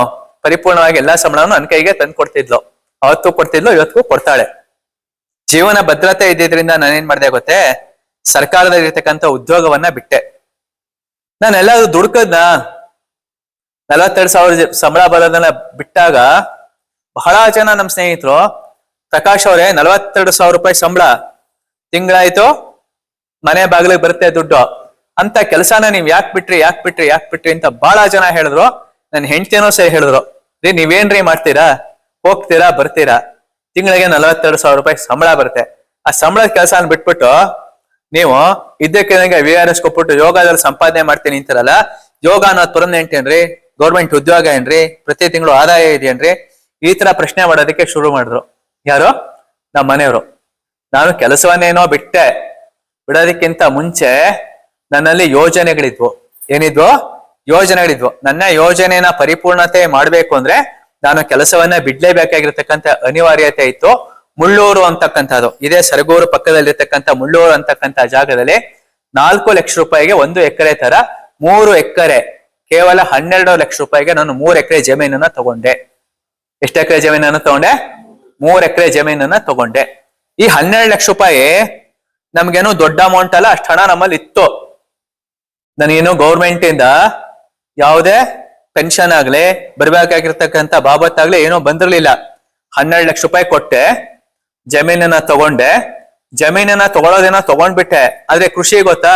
ಪರಿಪೂರ್ಣವಾಗಿ ಎಲ್ಲಾ ಸಂಬಳವನ್ನು ನನ್ನ ಕೈಗೆ ತಂದು ಕೊಡ್ತಿದ್ಲು. ಅವತ್ತು ಕೊಡ್ತಿದ್ಲು, ಇವತ್ತಿಗೂ ಕೊಡ್ತಾಳೆ. ಜೀವನ ಭದ್ರತೆ ಇದ್ದಿದ್ರಿಂದ ನಾನೇನ್ ಮಾಡಿದೆ ಗೊತ್ತೇ? ಸರ್ಕಾರದಲ್ಲಿರ್ತಕ್ಕಂಥ ಉದ್ಯೋಗವನ್ನ ಬಿಟ್ಟೆ. ನಾನೆಲ್ಲ ದುಡ್ಕದ್ನ 42,000 ಸಂಬಳ ಬರೋದನ್ನ ಬಿಟ್ಟಾಗ ಬಹಳ ಜನ ನಮ್ಮ ಸ್ನೇಹಿತರು, ಪ್ರಕಾಶ್ ಅವರೇ 42,000 ರೂಪಾಯಿ ಸಂಬಳ ತಿಂಗಳಾಯ್ತು, ಮನೆ ಬಾಗಿಲಿಗೆ ಬರುತ್ತೆ ದುಡ್ಡು ಅಂತ ಕೆಲಸನ ನೀವ್ ಯಾಕೆ ಬಿಟ್ರಿ ಅಂತ ಬಹಳ ಜನ ಹೇಳಿದ್ರು. ನನ್ ಹೆಂಡತಿನೂ ಸಹ ಹೇಳಿದ್ರು, ರೀ ನೀವೇನ್ರಿ ಮಾಡ್ತೀರಾ, ಹೋಗ್ತೀರಾ ಬರ್ತೀರಾ, ತಿಂಗಳಿಗೆ 42,000 ರೂಪಾಯಿ ಸಂಬಳ ಬರುತ್ತೆ, ಆ ಸಂಬಳದ ಕೆಲಸ ಬಿಟ್ಬಿಟ್ಟು ನೀವು ಇದ್ದಕ್ಕೆ VRS ಕೊಟ್ಬಿಟ್ಟು ಯೋಗದಲ್ಲಿ ಸಂಪಾದನೆ ಮಾಡ್ತೀನಿ ಅಂತಾರಲ್ಲ, ಯೋಗ ಅನ್ನೋದು ಪರ್ಮನೆಂಟ್ ಏನ್ರಿ, ಗೌರ್ಮೆಂಟ್ ಉದ್ಯೋಗ ಏನ್ರಿ, ಪ್ರತಿ ತಿಂಗಳು ಆದಾಯ ಇದೆಯೇನ್ರಿ, ಈ ತರ ಪ್ರಶ್ನೆ ಮಾಡೋದಕ್ಕೆ ಶುರು ಮಾಡಿದ್ರು. ಯಾರು? ನಮ್ಮ ಮನೆಯವರು. ನಾನು ಕೆಲಸವನ್ನೇನೋ ಬಿಟ್ಟೆ, ಬಿಡೋದಕ್ಕಿಂತ ಮುಂಚೆ ನನ್ನಲ್ಲಿ ಯೋಜನೆಗಳಿದ್ವು. ಏನಿದ್ವು? ಯೋಜನೆಗಳಿದ್ವು. ನನ್ನ ಯೋಜನೆನ ಪರಿಪೂರ್ಣತೆ ಮಾಡ್ಬೇಕು ಅಂದ್ರೆ ನಾನು ಕೆಲಸವನ್ನ ಬಿಡ್ಲೇಬೇಕಾಗಿರ್ತಕ್ಕಂಥ ಅನಿವಾರ್ಯತೆ ಇತ್ತು. ಮುಳ್ಳೂರು ಅಂತಕ್ಕಂಥದ್ದು, ಇದೇ ಸರಗೂರು ಪಕ್ಕದಲ್ಲಿರ್ತಕ್ಕಂಥ ಮುಳ್ಳೂರು ಅಂತಕ್ಕಂಥ ಜಾಗದಲ್ಲಿ 4 ಲಕ್ಷ ರೂಪಾಯಿಗೆ 1 ಎಕರೆ ತರ 3 ಎಕರೆ, ಕೇವಲ 12 ಲಕ್ಷ ರೂಪಾಯಿಗೆ ನಾನು 3 ಎಕರೆ ಜಮೀನನ್ನ ತಗೊಂಡೆ. ಎಷ್ಟು ಎಕರೆ ಜಮೀನನ್ನ ತಗೊಂಡೆ? 3 ಎಕರೆ ಜಮೀನನ್ನ ತಗೊಂಡೆ. ಈ 12 ಲಕ್ಷ ರೂಪಾಯಿ ನಮ್ಗೇನು ದೊಡ್ಡ ಅಮೌಂಟ್ ಅಲ್ಲ, ಅಷ್ಟು ಹಣ ನಮ್ಮಲ್ಲಿ ಇತ್ತು. ನನಗೇನು ಗೌರ್ಮೆಂಟ್ ಇಂದ ಯಾವುದೇ ಪೆನ್ಷನ್ ಆಗ್ಲಿ, ಬರ್ಬೇಕಾಗಿರ್ತಕ್ಕಂಥ ಬಾಬತ್ತಾಗ್ಲಿ ಏನೋ ಬಂದಿರ್ಲಿಲ್ಲ. 12 ಲಕ್ಷ ರೂಪಾಯಿ ಕೊಟ್ಟೆ, ಜಮೀನನ್ನ ತಗೊಂಡೆ. ಜಮೀನನ್ನ ತಗೊಳ್ಳೋದೇನೋ ತಗೊಂಡ್ಬಿಟ್ಟೆ, ಆದ್ರೆ ಕೃಷಿ ಗೊತ್ತಾ?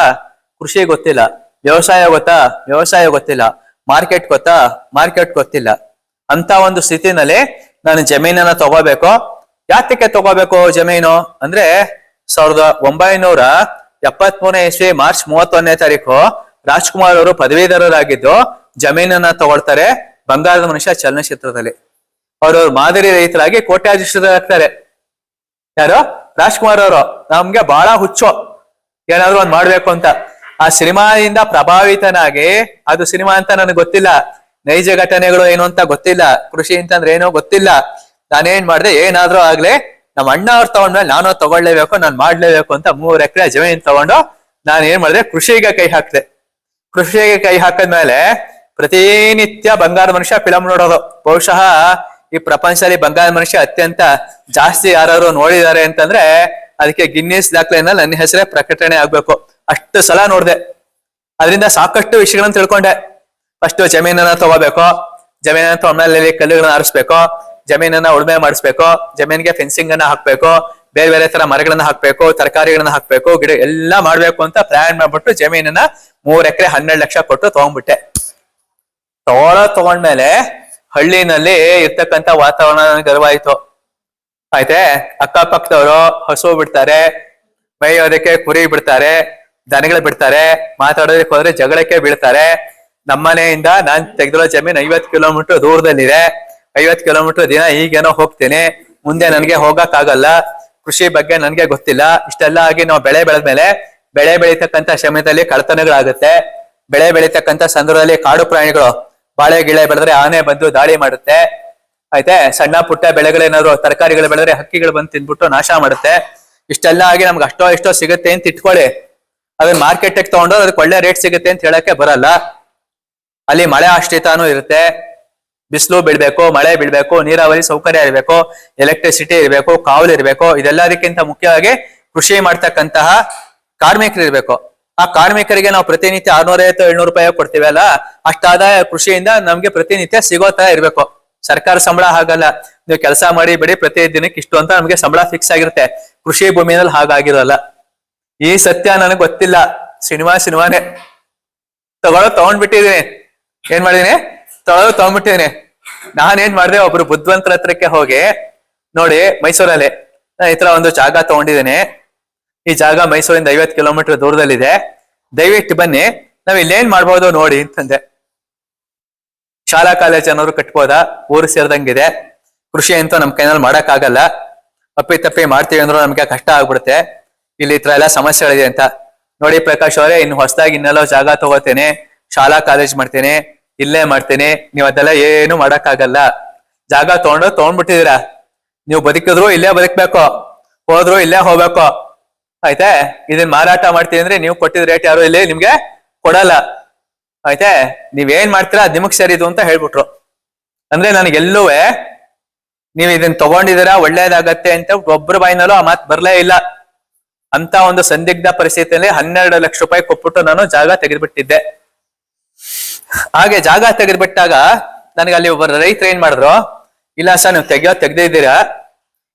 ಕೃಷಿ ಗೊತ್ತಿಲ್ಲ. ವ್ಯವಸಾಯ ಗೊತ್ತಾ? ವ್ಯವಸಾಯ ಗೊತ್ತಿಲ್ಲ. ಮಾರ್ಕೆಟ್ ಗೊತ್ತಾ? ಮಾರ್ಕೆಟ್ ಗೊತ್ತಿಲ್ಲ. ಅಂತ ಒಂದು ಸ್ಥಿತಿನಲ್ಲಿ ನಾನು ಜಮೀನನ್ನ ತಗೋಬೇಕು. ಯಾತಕ್ಕೆ ತಗೋಬೇಕು ಜಮೀನು ಅಂದ್ರೆ, 1973 ಇಸ್ವಿ ಮಾರ್ಚ್ 31ನೇ ತಾರೀಕು ರಾಜ್ಕುಮಾರ್ ಅವರು ಪದವೀಧರರಾಗಿದ್ದು ಜಮೀನನ್ನ ತಗೊಳ್ತಾರೆ ಬಂಗಾರದ ಮನುಷ್ಯ ಚಲನಚಿತ್ರದಲ್ಲಿ. ಅವರು ಮಾದರಿ ರೈತರಾಗಿ ಕೋಟ್ಯಾಧೀಶರಾಗ್ತಾರೆ. ಯಾರು? ರಾಜ್ಕುಮಾರ್ ಅವರು. ನಮ್ಗೆ ಬಹಳ ಹುಚ್ಚು ಏನಾದ್ರು ಒಂದ್ ಮಾಡ್ಬೇಕು ಅಂತ. ಆ ಸಿನಿಮಾದಿಂದ ಪ್ರಭಾವಿತನಾಗಿ, ಅದು ಸಿನಿಮಾ ಅಂತ ನನಗೆ ಗೊತ್ತಿಲ್ಲ, ನೈಜ ಘಟನೆಗಳು ಏನು ಅಂತ ಗೊತ್ತಿಲ್ಲ, ಕೃಷಿ ಅಂತಂದ್ರೆ ಏನೋ ಗೊತ್ತಿಲ್ಲ. ನಾನೇನ್ ಮಾಡಿದೆ, ಏನಾದ್ರೂ ಆಗ್ಲಿ ನಮ್ಮ ಅಣ್ಣ ಅವ್ರು ತಗೊಂಡ್ಮೇಲೆ ನಾನು ತಗೊಳ್ಲೇಬೇಕು, ನಾನು ಮಾಡ್ಲೇಬೇಕು ಅಂತ 3 ಎಕರೆ ಜಮೀನ್ ತಗೊಂಡು ನಾನು ಏನ್ ಮಾಡಿದೆ, ಕೃಷಿಗೆ ಕೈ ಹಾಕಿದೆ. ಕೃಷಿಗೆ ಕೈ ಹಾಕಿದ್ಮೇಲೆ ಪ್ರತಿನಿತ್ಯ ಬಂಗಾರ ಮನುಷ್ಯ ಫಿಲಂ ನೋಡೋದು. ಬಹುಶಃ ಈ ಪ್ರಪಂಚದಲ್ಲಿ ಬಂಗಾರ ಮನುಷ್ಯ ಅತ್ಯಂತ ಜಾಸ್ತಿ ಯಾರು ನೋಡಿದ್ದಾರೆ ಅಂತಂದ್ರೆ ಅದಕ್ಕೆ ಗಿನ್ನಿಸ್ ದಾಖಲೆಯಲ್ಲಿ ನನ್ನ ಹೆಸರೇ ಪ್ರಕಟಣೆ ಆಗ್ಬೇಕು. ಅಷ್ಟು ಸಲ ನೋಡ್ದೆ. ಅದರಿಂದ ಸಾಕಷ್ಟು ವಿಷಯಗಳನ್ನ ತಿಳ್ಕೊಂಡೆ. ಫಸ್ಟ್ ಜಮೀನನ್ನ ತಗೋಬೇಕು, ಜಮೀನನ್ನ ತಗೊಂಡ್ಮೇಲೆ ಕಲ್ಲುಗಳನ್ನ ಆರಿಸ್ಬೇಕು, ಜಮೀನನ್ನ ಉಳುಮೆ ಮಾಡಿಸ್ಬೇಕು, ಜಮೀನಿಗೆ ಫೆನ್ಸಿಂಗ್ ಅನ್ನ ಹಾಕ್ಬೇಕು, ಬೇರೆ ಬೇರೆ ತರ ಮರಗಳನ್ನ ಹಾಕ್ಬೇಕು, ತರಕಾರಿಗಳನ್ನ ಹಾಕ್ಬೇಕು, ಗಿಡ ಎಲ್ಲ ಮಾಡ್ಬೇಕು ಅಂತ ಪ್ಲಾನ್ ಮಾಡ್ಬಿಟ್ಟು ಜಮೀನನ್ನ 3 ಎಕರೆ 12 ಲಕ್ಷ ಕೊಟ್ಟು ತಗೊಂಡ್ಬಿಟ್ಟೆ. ತಗೊಂಡ್ಮೇಲೆ ಹಳ್ಳಿನಲ್ಲಿ ಇರ್ತಕ್ಕಂಥ ವಾತಾವರಣ ನನಗೆ ಅರಿವಾಯ್ತು. ಆಯ್ತೆ, ಅಕ್ಕಪಕ್ಕದವರು ಹಸು ಬಿಡ್ತಾರೆ, ಮೇಯೋದಕ್ಕೆ ಕುರಿ ಬಿಡ್ತಾರೆ, ದನಗಳು ಬಿಡ್ತಾರೆ, ಮಾತಾಡೋದಕ್ಕೆ ಹೋದ್ರೆ ಜಗಳಕ್ಕೆ ಬೀಳ್ತಾರೆ. ನಮ್ಮನೆಯಿಂದ ನಾನ್ ತೆಗೆದಿರೋ ಜಮೀನ್ 50 ಕಿಲೋಮೀಟರ್ ದೂರದಲ್ಲಿದೆ. 50 ಕಿಲೋಮೀಟರ್ ದಿನ ಈಗೇನೋ ಹೋಗ್ತೀನಿ, ಮುಂದೆ ನನ್ಗೆ ಹೋಗಕ್ ಆಗಲ್ಲ, ಕೃಷಿ ಬಗ್ಗೆ ನನ್ಗೆ ಗೊತ್ತಿಲ್ಲ. ಇಷ್ಟೆಲ್ಲ ಆಗಿ ನಾವು ಬೆಳೆ ಬೆಳೆದ್ಮೇಲೆ ಬೆಳೆ ಬೆಳೀತಕ್ಕಂಥ ಸಮಯದಲ್ಲಿ ಕಳ್ತನಗಳಾಗುತ್ತೆ. ಬೆಳೆ ಬೆಳೀತಕ್ಕಂಥ ಸಂದರ್ಭದಲ್ಲಿ ಕಾಡು ಪ್ರಾಣಿಗಳು ಬಾಳೆ ಗಿಳೆ ಬೆಳೆದ್ರೆ ಆನೆ ಬಂದು ದಾಳಿ ಮಾಡುತ್ತೆ. ಆಯ್ತೆ, ಸಣ್ಣ ಪುಟ್ಟ ಬೆಳೆಗಳೇನಾದ್ರು ತರಕಾರಿಗಳು ಬೆಳೆದ್ರೆ ಹಕ್ಕಿಗಳು ಬಂದು ತಿಂದ್ಬಿಟ್ಟು ನಾಶ ಮಾಡುತ್ತೆ. ಇಷ್ಟೆಲ್ಲ ಆಗಿ ನಮ್ಗೆ ಅಷ್ಟೋ ಇಷ್ಟೋ ಸಿಗುತ್ತೆ ಅಂತ ಇಟ್ಕೊಳ್ಳಿ, ಅದನ್ನ ಮಾರ್ಕೆಟ್ಗೆ ತಗೊಂಡು ಅದಕ್ಕೆ ಒಳ್ಳೆ ರೇಟ್ ಸಿಗುತ್ತೆ ಅಂತ ಹೇಳಕ್ಕೆ ಬರಲ್ಲ. ಅಲ್ಲಿ ಮಳೆ ಆಶ್ರಿತಾನು ಇರುತ್ತೆ, ಬಿಸಿಲು ಬೀಳ್ಬೇಕು, ಮಳೆ ಬೀಳ್ಬೇಕು, ನೀರಾವರಿ ಸೌಕರ್ಯ ಇರಬೇಕು, ಎಲೆಕ್ಟ್ರಿಸಿಟಿ ಇರಬೇಕು, ಕಾವಲು ಇರಬೇಕು. ಇದೆಲ್ಲದಕ್ಕಿಂತ ಮುಖ್ಯವಾಗಿ ಕೃಷಿ ಮಾಡ್ತಕ್ಕಂತಹ ಕಾರ್ಮಿಕರು ಇರ್ಬೇಕು. ಆ ಕಾರ್ಮಿಕರಿಗೆ ನಾವು ಪ್ರತಿನಿತ್ಯ 650-700 ರೂಪಾಯಿ ಕೊಡ್ತೀವಲ್ಲ, ಅಷ್ಟಾದಾಯ ಕೃಷಿಯಿಂದ ನಮ್ಗೆ ಪ್ರತಿನಿತ್ಯ ಸಿಗೋ ತರ ಇರ್ಬೇಕು. ಸರ್ಕಾರ ಸಂಬಳ ಹಾಗಲ್ಲ, ನೀವು ಕೆಲಸ ಮಾಡಿ ಬಿಡಿ ಪ್ರತಿ ದಿನಕ್ಕೆ ಇಷ್ಟು ಅಂತ ನಮ್ಗೆ ಸಂಬಳ ಫಿಕ್ಸ್ ಆಗಿರುತ್ತೆ. ಕೃಷಿ ಭೂಮಿನಲ್ಲಿ ಹಾಗಾಗಿರೋಲ್ಲ. ಈ ಸತ್ಯ ನನಗೆ ಗೊತ್ತಿಲ್ಲ. ಸಿನಿಮಾನೇ ತಗೊಂಡ್ಬಿಟ್ಟಿದೀನಿ. ಏನ್ ಮಾಡಿದೀನಿ? ತಗೊಂಡ್ಬಿಟ್ಟಿದೀನಿ. ನಾನೇನ್ ಮಾಡಿದೆ, ಒಬ್ರು ಬುದ್ಧಿವಂತರ ಹತ್ರಕ್ಕೆ ಹೋಗಿ, ನೋಡಿ ಮೈಸೂರಲ್ಲಿ ನಾನು ಈ ತರ ಒಂದು ಜಾಗ ತಗೊಂಡಿದ್ದೀನಿ, ಈ ಜಾಗ ಮೈಸೂರಿಂದ 50 ಕಿಲೋಮೀಟರ್ ದೂರದಲ್ಲಿದೆ, ದಯವಿಟ್ಟು ಬನ್ನಿ, ನಾವ್ ಇಲ್ಲೇನ್ ಮಾಡ್ಬೋದು ನೋಡಿ ಅಂತಂದೆ. ಶಾಲಾ ಕಾಲೇಜ್ ಅನ್ನೋರು ಕಟ್ಬೋದಾ? ಊರು ಸೇರ್ದಂಗಿದೆ. ಕೃಷಿ ಅಂತೂ ನಮ್ ಕೈನಲ್ಲಿ ಮಾಡಕ್ ಆಗಲ್ಲ, ಅಪ್ಪಿ ತಪ್ಪಿ ಮಾಡ್ತೀವಿ ಅಂದ್ರೂ ನಮ್ಗೆ ಕಷ್ಟ ಆಗ್ಬಿಡುತ್ತೆ. ಇಲ್ಲಿ ಈ ತರ ಎಲ್ಲ ಸಮಸ್ಯೆಗಳಿದೆ ಅಂತ. ನೋಡಿ ಪ್ರಕಾಶ್ ಅವರೇ, ಇನ್ನು ಹೊಸದಾಗಿ ಇನ್ನೆಲ್ಲೋ ಜಾಗ ತಗೋತೇನೆ, ಶಾಲಾ ಕಾಲೇಜ್ ಮಾಡ್ತೇನೆ, ಇಲ್ಲೇ ಮಾಡ್ತೇನೆ, ನೀವ್ ಅದೆಲ್ಲ ಏನು ಮಾಡಕ್ ಆಗಲ್ಲ. ಜಾಗ ತಗೊಂಡ್ಬಿಟ್ಟಿದೀರಾ, ನೀವು ಬದುಕಿದ್ರು ಇಲ್ಲೇ ಬದುಕ್ಬೇಕು, ಹೋದ್ರು ಇಲ್ಲೇ ಹೋಗ್ಬೇಕು. ಆಯ್ತಾ? ಇದನ್ನ ಮಾರಾಟ ಮಾಡ್ತೀವಿ ಅಂದ್ರೆ ನೀವು ಕೊಟ್ಟಿದ ರೇಟ್ ಯಾರು ಇಲ್ಲಿ ನಿಮ್ಗೆ ಕೊಡಲ್ಲ. ಆಯ್ತಾ? ನೀವೇನ್ ಮಾಡ್ತೀರಾ ಅದ್ ನಿಮಗ್ ಸರಿದು ಅಂತ ಹೇಳ್ಬಿಟ್ರು. ಅಂದ್ರೆ ನನಗೆಲ್ಲೂ ನೀವ್ ಇದನ್ನ ತಗೊಂಡಿದ್ದೀರಾ ಒಳ್ಳೇದಾಗತ್ತೆ ಅಂತ ಒಬ್ಬರು ಬಾಯಿನಲ್ಲೂ ಆ ಮಾತು ಬರ್ಲೇ ಇಲ್ಲ. ಅಂತ ಒಂದು ಸಂದಿಗ್ಧ ಪರಿಸ್ಥಿತಿಯಲ್ಲಿ 12 ಲಕ್ಷ ರೂಪಾಯಿ ಕೊಟ್ಬಿಟ್ಟು ನಾನು ಜಾಗ ತೆಗೆದ್ಬಿಟ್ಟಿದ್ದೆ. ಹಾಗೆ ಜಾಗ ತೆಗೆದ್ಬಿಟ್ಟಾಗ ನನಗೆ ಅಲ್ಲಿ ಒಬ್ಬ ರೈತರು ಏನ್ ಮಾಡಿದ್ರು, ಇಲ್ಲ ಸರ್ ನೀವು ತೆಗ್ದಿದ್ದೀರಾ,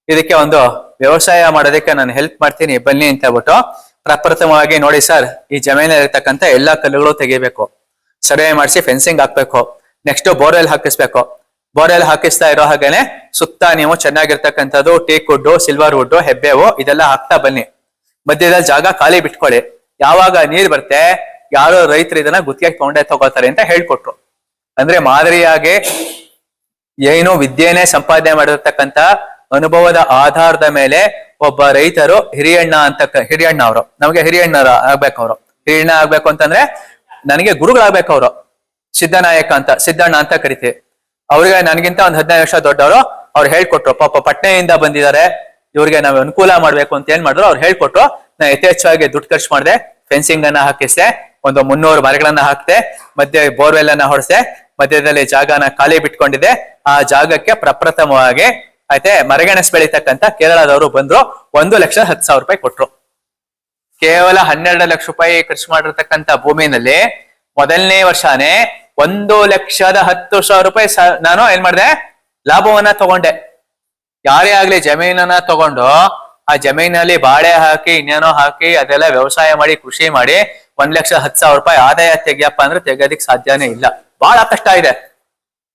ಇದಕ್ಕೆ ಒಂದು ವ್ಯವಸಾಯ ಮಾಡೋದಕ್ಕೆ ನಾನು ಹೆಲ್ಪ್ ಮಾಡ್ತೀನಿ ಬನ್ನಿ ಅಂತ ಹೇಳ್ಬಿಟ್ಟು ಪ್ರಪ್ರಥಮವಾಗಿ ನೋಡಿ ಸರ್, ಈ ಜಮೀನಲ್ಲಿರ್ತಕ್ಕಂಥ ಎಲ್ಲಾ ಕಲ್ಲುಗಳು ತೆಗಿಬೇಕು, ಸರ್ವೆ ಮಾಡಿಸಿ ಫೆನ್ಸಿಂಗ್ ಹಾಕ್ಬೇಕು, ನೆಕ್ಸ್ಟ್ ಬೋರ್ವೆಲ್ ಹಾಕಿಸ್ಬೇಕು. ಬೋರ್ವೆಲ್ ಹಾಕಿಸ್ತಾ ಇರೋ ಹಾಗೇನೆ ಸುತ್ತ ನೀವು ಚೆನ್ನಾಗಿರ್ತಕ್ಕಂಥದ್ದು ಟೀಕ್ ವುಡ್, ಸಿಲ್ವರ್ ವುಡ್, ಹೆಬ್ಬೇವು ಇದೆಲ್ಲ ಹಾಕ್ತಾ ಬನ್ನಿ. ಮಧ್ಯದಲ್ಲಿ ಜಾಗ ಖಾಲಿ ಬಿಟ್ಕೊಳ್ಳಿ. ಯಾವಾಗ ನೀರ್ ಬರ್ತೆ ಯಾರೋ ರೈತರು ಇದನ್ನ ಗುತ್ತಿಗೆ ತಗೋತಾರೆ ಅಂತ ಹೇಳ್ಕೊಟ್ರು. ಅಂದ್ರೆ ಮಾದರಿಯಾಗಿ ಏನು ವಿದ್ಯೆನೇ ಸಂಪಾದನೆ ಮಾಡಿರ್ತಕ್ಕಂಥ ಅನುಭವದ ಆಧಾರದ ಮೇಲೆ ಒಬ್ಬ ರೈತರು ಹಿರಿಯಣ್ಣ ಅವರು ನಮಗೆ ಹಿರಿಯಣ್ಣರ ಆಗ್ಬೇಕು. ಅವರು ಹಿರಿಯಣ್ಣ ಆಗ್ಬೇಕು ಅಂತಂದ್ರೆ ನನಗೆ ಗುರುಗಳಾಗ್ಬೇಕು. ಅವರು ಸಿದ್ದಣ್ಣ ಅಂತ ಕರಿತೀವಿ. ಅವ್ರಿಗೆ ನನಗಿಂತ ಒಂದ್ 15 ವರ್ಷ ದೊಡ್ಡವರು. ಅವ್ರು ಹೇಳ್ಕೊಟ್ರು, ಪಾಪ ಪಟ್ನೆಯಿಂದ ಬಂದಿದ್ದಾರೆ, ಇವ್ರಿಗೆ ನಾವು ಅನುಕೂಲ ಮಾಡ್ಬೇಕು ಅಂತ ಏನ್ ಮಾಡಿದ್ರು ಅವ್ರು ಹೇಳ್ಕೊಟ್ರು. ನಾ ಯಥೇಚ್ಛವಾಗಿ ದುಡ್ಡು ಖರ್ಚು ಮಾಡಿದೆ, ಫೆನ್ಸಿಂಗ್ ಅನ್ನ ಹಾಕಿಸ್ದೆ, ಒಂದು 300 ಮರಗಳನ್ನ ಹಾಕ್ದೆ, ಮಧ್ಯೆ ಬೋರ್ವೆಲ್ ಅನ್ನ ಹೊಡೆಸ್ದೆ, ಮಧ್ಯದಲ್ಲಿ ಜಾಗನ ಖಾಲಿ ಬಿಟ್ಕೊಂಡಿದ್ದೆ. ಆ ಜಾಗಕ್ಕೆ ಪ್ರಪ್ರಥಮವಾಗಿ ಆಯ್ತೆ ಮರಗೆಣಸ್ ಬೆಳೀತಕ್ಕಂಥ ಕೇರಳದವರು ಬಂದ್ರು, 1,10,000 ರೂಪಾಯಿ ಕೊಟ್ರು. ಕೇವಲ 12 ಲಕ್ಷ ರೂಪಾಯಿ ಖರ್ಚು ಮಾಡಿರ್ತಕ್ಕಂಥ ಭೂಮಿನಲ್ಲಿ ಮೊದಲನೇ ವರ್ಷನೇ 1,10,000 ರೂಪಾಯಿ ನಾನು ಏನ್ ಮಾಡಿದೆ, ಲಾಭವನ್ನ ತಗೊಂಡೆ. ಯಾರೇ ಆಗ್ಲಿ ಜಮೀನನ್ನ ತಗೊಂಡು ಆ ಜಮೀನಲ್ಲಿ ಬಾಳೆ ಹಾಕಿ ಇನ್ನೇನೋ ಹಾಕಿ ಅದೆಲ್ಲ ವ್ಯವಸಾಯ ಮಾಡಿ ಕೃಷಿ ಮಾಡಿ 1,10,000 ರೂಪಾಯಿ ಆದಾಯ ತೆಗಿಯಪ್ಪ ಅಂದ್ರೆ ತೆಗಿಯೋದಿಕ್ ಸಾಧ್ಯನೇ ಇಲ್ಲ. ಬಹಳ ಕಷ್ಟ ಇದೆ.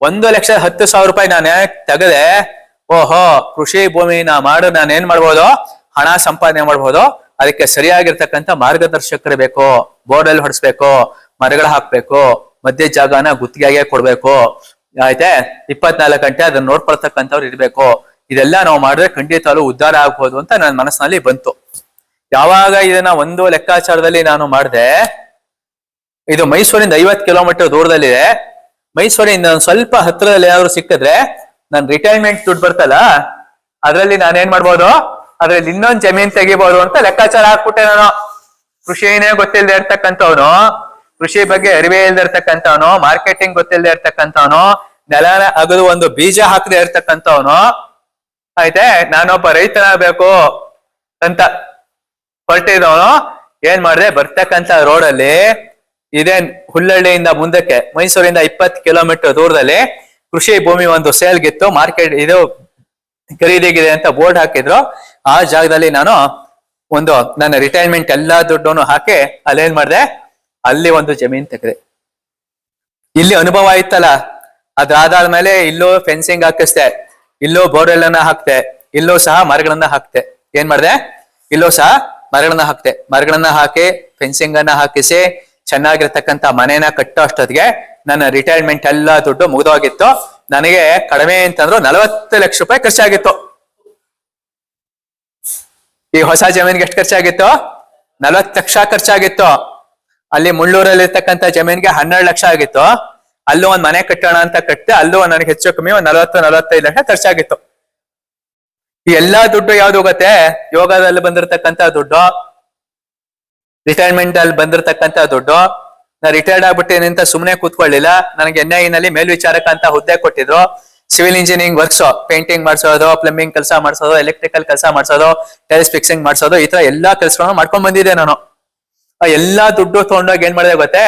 1,10,000 ರೂಪಾಯಿ ನಾನು ತೆಗೆದೆ. ಓಹೋ, ಕೃಷಿ ಭೂಮಿನ ಮಾಡು ನಾನು ಏನ್ ಮಾಡ್ಬೋದು, ಹಣ ಸಂಪಾದನೆ ಮಾಡ್ಬೋದು. ಅದಕ್ಕೆ ಸರಿಯಾಗಿರ್ತಕ್ಕಂಥ ಮಾರ್ಗದರ್ಶಕರು ಬೇಕು, ಬೋರ್ವೆಲ್ ಹೊಡಿಸ್ಬೇಕು, ಮರಗಳು ಹಾಕ್ಬೇಕು, ಮಧ್ಯ ಜಾಗನ ಗುತ್ತಿಗೆಗೆ ಕೊಡ್ಬೇಕು, ಆಯ್ತೆ 24 ಗಂಟೆ ಅದನ್ನ ನೋಡ್ಕೊಳ್ತಕ್ಕಂಥವ್ರು ಇರ್ಬೇಕು. ಇದೆಲ್ಲ ನಾವು ಮಾಡಿದ್ರೆ ಖಂಡಿತವಾಗ್ಲೂ ಉದ್ಧಾರ ಆಗ್ಬೋದು ಅಂತ ನನ್ನ ಮನಸ್ಸಿನಲ್ಲಿ ಬಂತು. ಯಾವಾಗ ಇದನ್ನ ಒಂದು ಲೆಕ್ಕಾಚಾರದಲ್ಲಿ ನಾನು ಮಾಡಿದೆ, ಇದು ಮೈಸೂರಿಂದ 50 ಕಿಲೋಮೀಟರ್ ದೂರದಲ್ಲಿದೆ. ಮೈಸೂರಿಂದ ಸ್ವಲ್ಪ ಹತ್ರದಲ್ಲಿ ಏನಾದ್ರು ಸಿಕ್ಕಿದ್ರೆ ನನ್ ರಿಟೈರ್ಮೆಂಟ್ ದುಡ್ಡು ಬರ್ತಲ್ಲ, ಅದ್ರಲ್ಲಿ ನಾನೇನ್ ಮಾಡ್ಬೋದು, ಅದ್ರಲ್ಲಿ ಇನ್ನೊಂದ್ ಜಮೀನ್ ತೆಗಿಬಹುದು ಅಂತ ಲೆಕ್ಕಾಚಾರ ಹಾಕ್ಬಿಟ್ಟೆ ನಾನು. ಕೃಷಿನೇ ಗೊತ್ತಿಲ್ಲದೆ ಇರ್ತಕ್ಕಂಥವ್ನು, ಕೃಷಿ ಬಗ್ಗೆ ಅರಿವೇ ಇಲ್ದೇ ಇರ್ತಕ್ಕಂಥವ್ನು, ಮಾರ್ಕೆಟಿಂಗ್ ಗೊತ್ತಿಲ್ಲದೆ ಇರ್ತಕ್ಕಂಥವ್ನು, ನೆಲನ ಅಗದು ಒಂದು ಬೀಜ ಹಾಕದೆ ಇರ್ತಕ್ಕಂಥವ್ನು, ಆಯ್ತೆ ನಾನೊಬ್ಬ ರೈತನಾಗಬೇಕು ಅಂತ ಹೊರಟಿದವನು ಏನ್ ಮಾಡಿದೆ, ಬರ್ತಕ್ಕಂಥ ರೋಡಲ್ಲಿ ಇದೇನ್ ಹುಲ್ಲಳ್ಳಿಯಿಂದ ಮುಂದಕ್ಕೆ ಮೈಸೂರಿಂದ 20 ಕಿಲೋಮೀಟರ್ ದೂರದಲ್ಲಿ ಕೃಷಿ ಭೂಮಿ ಒಂದು ಸೇಲ್ಗಿತ್ತು, ಮಾರ್ಕೆಟ್ ಇದು ಖರೀದಿಗಿದೆ ಅಂತ ಬೋರ್ಡ್ ಹಾಕಿದ್ರು. ಆ ಜಾಗದಲ್ಲಿ ನಾನು ಒಂದು ನನ್ನ ರಿಟೈರ್ಮೆಂಟ್ ಎಲ್ಲಾ ದುಡ್ಡನ್ನು ಹಾಕಿ ಅಲ್ಲೇನ್ ಮಾಡಿದೆ, ಅಲ್ಲಿ ಒಂದು ಜಮೀನ್ ತೆಗೆದೆ. ಇಲ್ಲಿ ಅನುಭವ ಆಯ್ತಲ್ಲ, ಅದಾದ್ಮೇಲೆ ಇಲ್ಲೂ ಫೆನ್ಸಿಂಗ್ ಹಾಕಿಸ್ದೆ, ಇಲ್ಲೂ ಬೋರ್ವೆಲ್ ಅನ್ನ ಹಾಕ್ತೆ, ಇಲ್ಲೂ ಸಹ ಮರಗಳನ್ನ ಹಾಕ್ತೆ. ಏನ್ ಮಾಡಿದೆ, ಇಲ್ಲೂ ಸಹ ಮರಗಳನ್ನ ಹಾಕಿ ಫೆನ್ಸಿಂಗ್ ಅನ್ನ ಹಾಕಿಸಿ ಚೆನ್ನಾಗಿರ್ತಕ್ಕಂಥ ಮನೇನ ಕಟ್ಟೋ ಅಷ್ಟೊತ್ತಿಗೆ ನನ್ನ ರಿಟೈರ್ಮೆಂಟ್ ಎಲ್ಲ ದುಡ್ಡು ಮುಗಿದೋಗಿತ್ತು. ನನಗೆ ಕಡಿಮೆ ಅಂತಂದ್ರು 40 ಲಕ್ಷ ರೂಪಾಯಿ ಖರ್ಚಾಗಿತ್ತು. ಈ ಹೊಸ ಜಮೀನ್ಗೆ ಎಷ್ಟು ಖರ್ಚಾಗಿತ್ತು, 40 ಲಕ್ಷ ಖರ್ಚಾಗಿತ್ತು. ಅಲ್ಲಿ ಮುಳ್ಳೂರಲ್ಲಿ ಇರ್ತಕ್ಕಂಥ ಜಮೀನ್ಗೆ 12 ಲಕ್ಷ ಆಗಿತ್ತು. ಅಲ್ಲೂ ಒಂದ್ ಮನೆ ಕಟ್ಟೋಣ ಅಂತ ಕಟ್ಟಿದೆ, ಅಲ್ಲೂ ನನಗೆ ಹೆಚ್ಚು ಕಮ್ಮಿ ಒಂದು 40-45 ಲಕ್ಷ ಖರ್ಚಾಗಿತ್ತು. ಈ ಎಲ್ಲಾ ದುಡ್ಡು ಯಾವ್ದು ಗೊತ್ತೆ, ಯೋಗದಲ್ಲಿ ಬಂದಿರತಕ್ಕಂಥ ದುಡ್ಡು, ರಿಟೈರ್ಮೆಂಟ್ ಅಲ್ಲಿ ಬಂದಿರತಕ್ಕಂಥ ದುಡ್ಡು. ನಾ ರಿಟೈರ್ಡ್ ಆಗ್ಬಿಟ್ಟೇನೆ ಅಂತ ಸುಮ್ನೆ ಕೂತ್ಕೊಳ್ಳಿಲ್ಲ. ನನಗೆ NIE ನಲ್ಲಿ ಮೇಲ್ವಿಚಾರಕ ಅಂತ ಹುದ್ದೆ ಕೊಟ್ಟಿದ್ರು. ಸಿವಿಲ್ ಇಂಜಿನಿಯರಿಂಗ್ ವರ್ಕ್ಸ್, ಪೇಂಟಿಂಗ್ ಮಾಡಿಸೋದು, ಪ್ಲಂಬಿಂಗ್ ಕೆಲಸ ಮಾಡಿಸೋದು, ಎಲೆಕ್ಟ್ರಿಕಲ್ ಕೆಲಸ ಮಾಡಿಸೋದು, ಟೈಲ್ಸ್ ಫಿಕ್ಸಿಂಗ್ ಮಾಡಿಸೋದು, ಈ ತರ ಎಲ್ಲಾ ಕೆಲಸಗಳನ್ನು ಮಾಡ್ಕೊಂಡ್ ಬಂದಿದ್ದೆ ನಾನು. ಆ ಎಲ್ಲಾ ದುಡ್ಡು ತಗೊಂಡೋಗಿ ಏನ್ ಮಾಡಿದೆ ಗೊತ್ತೇ,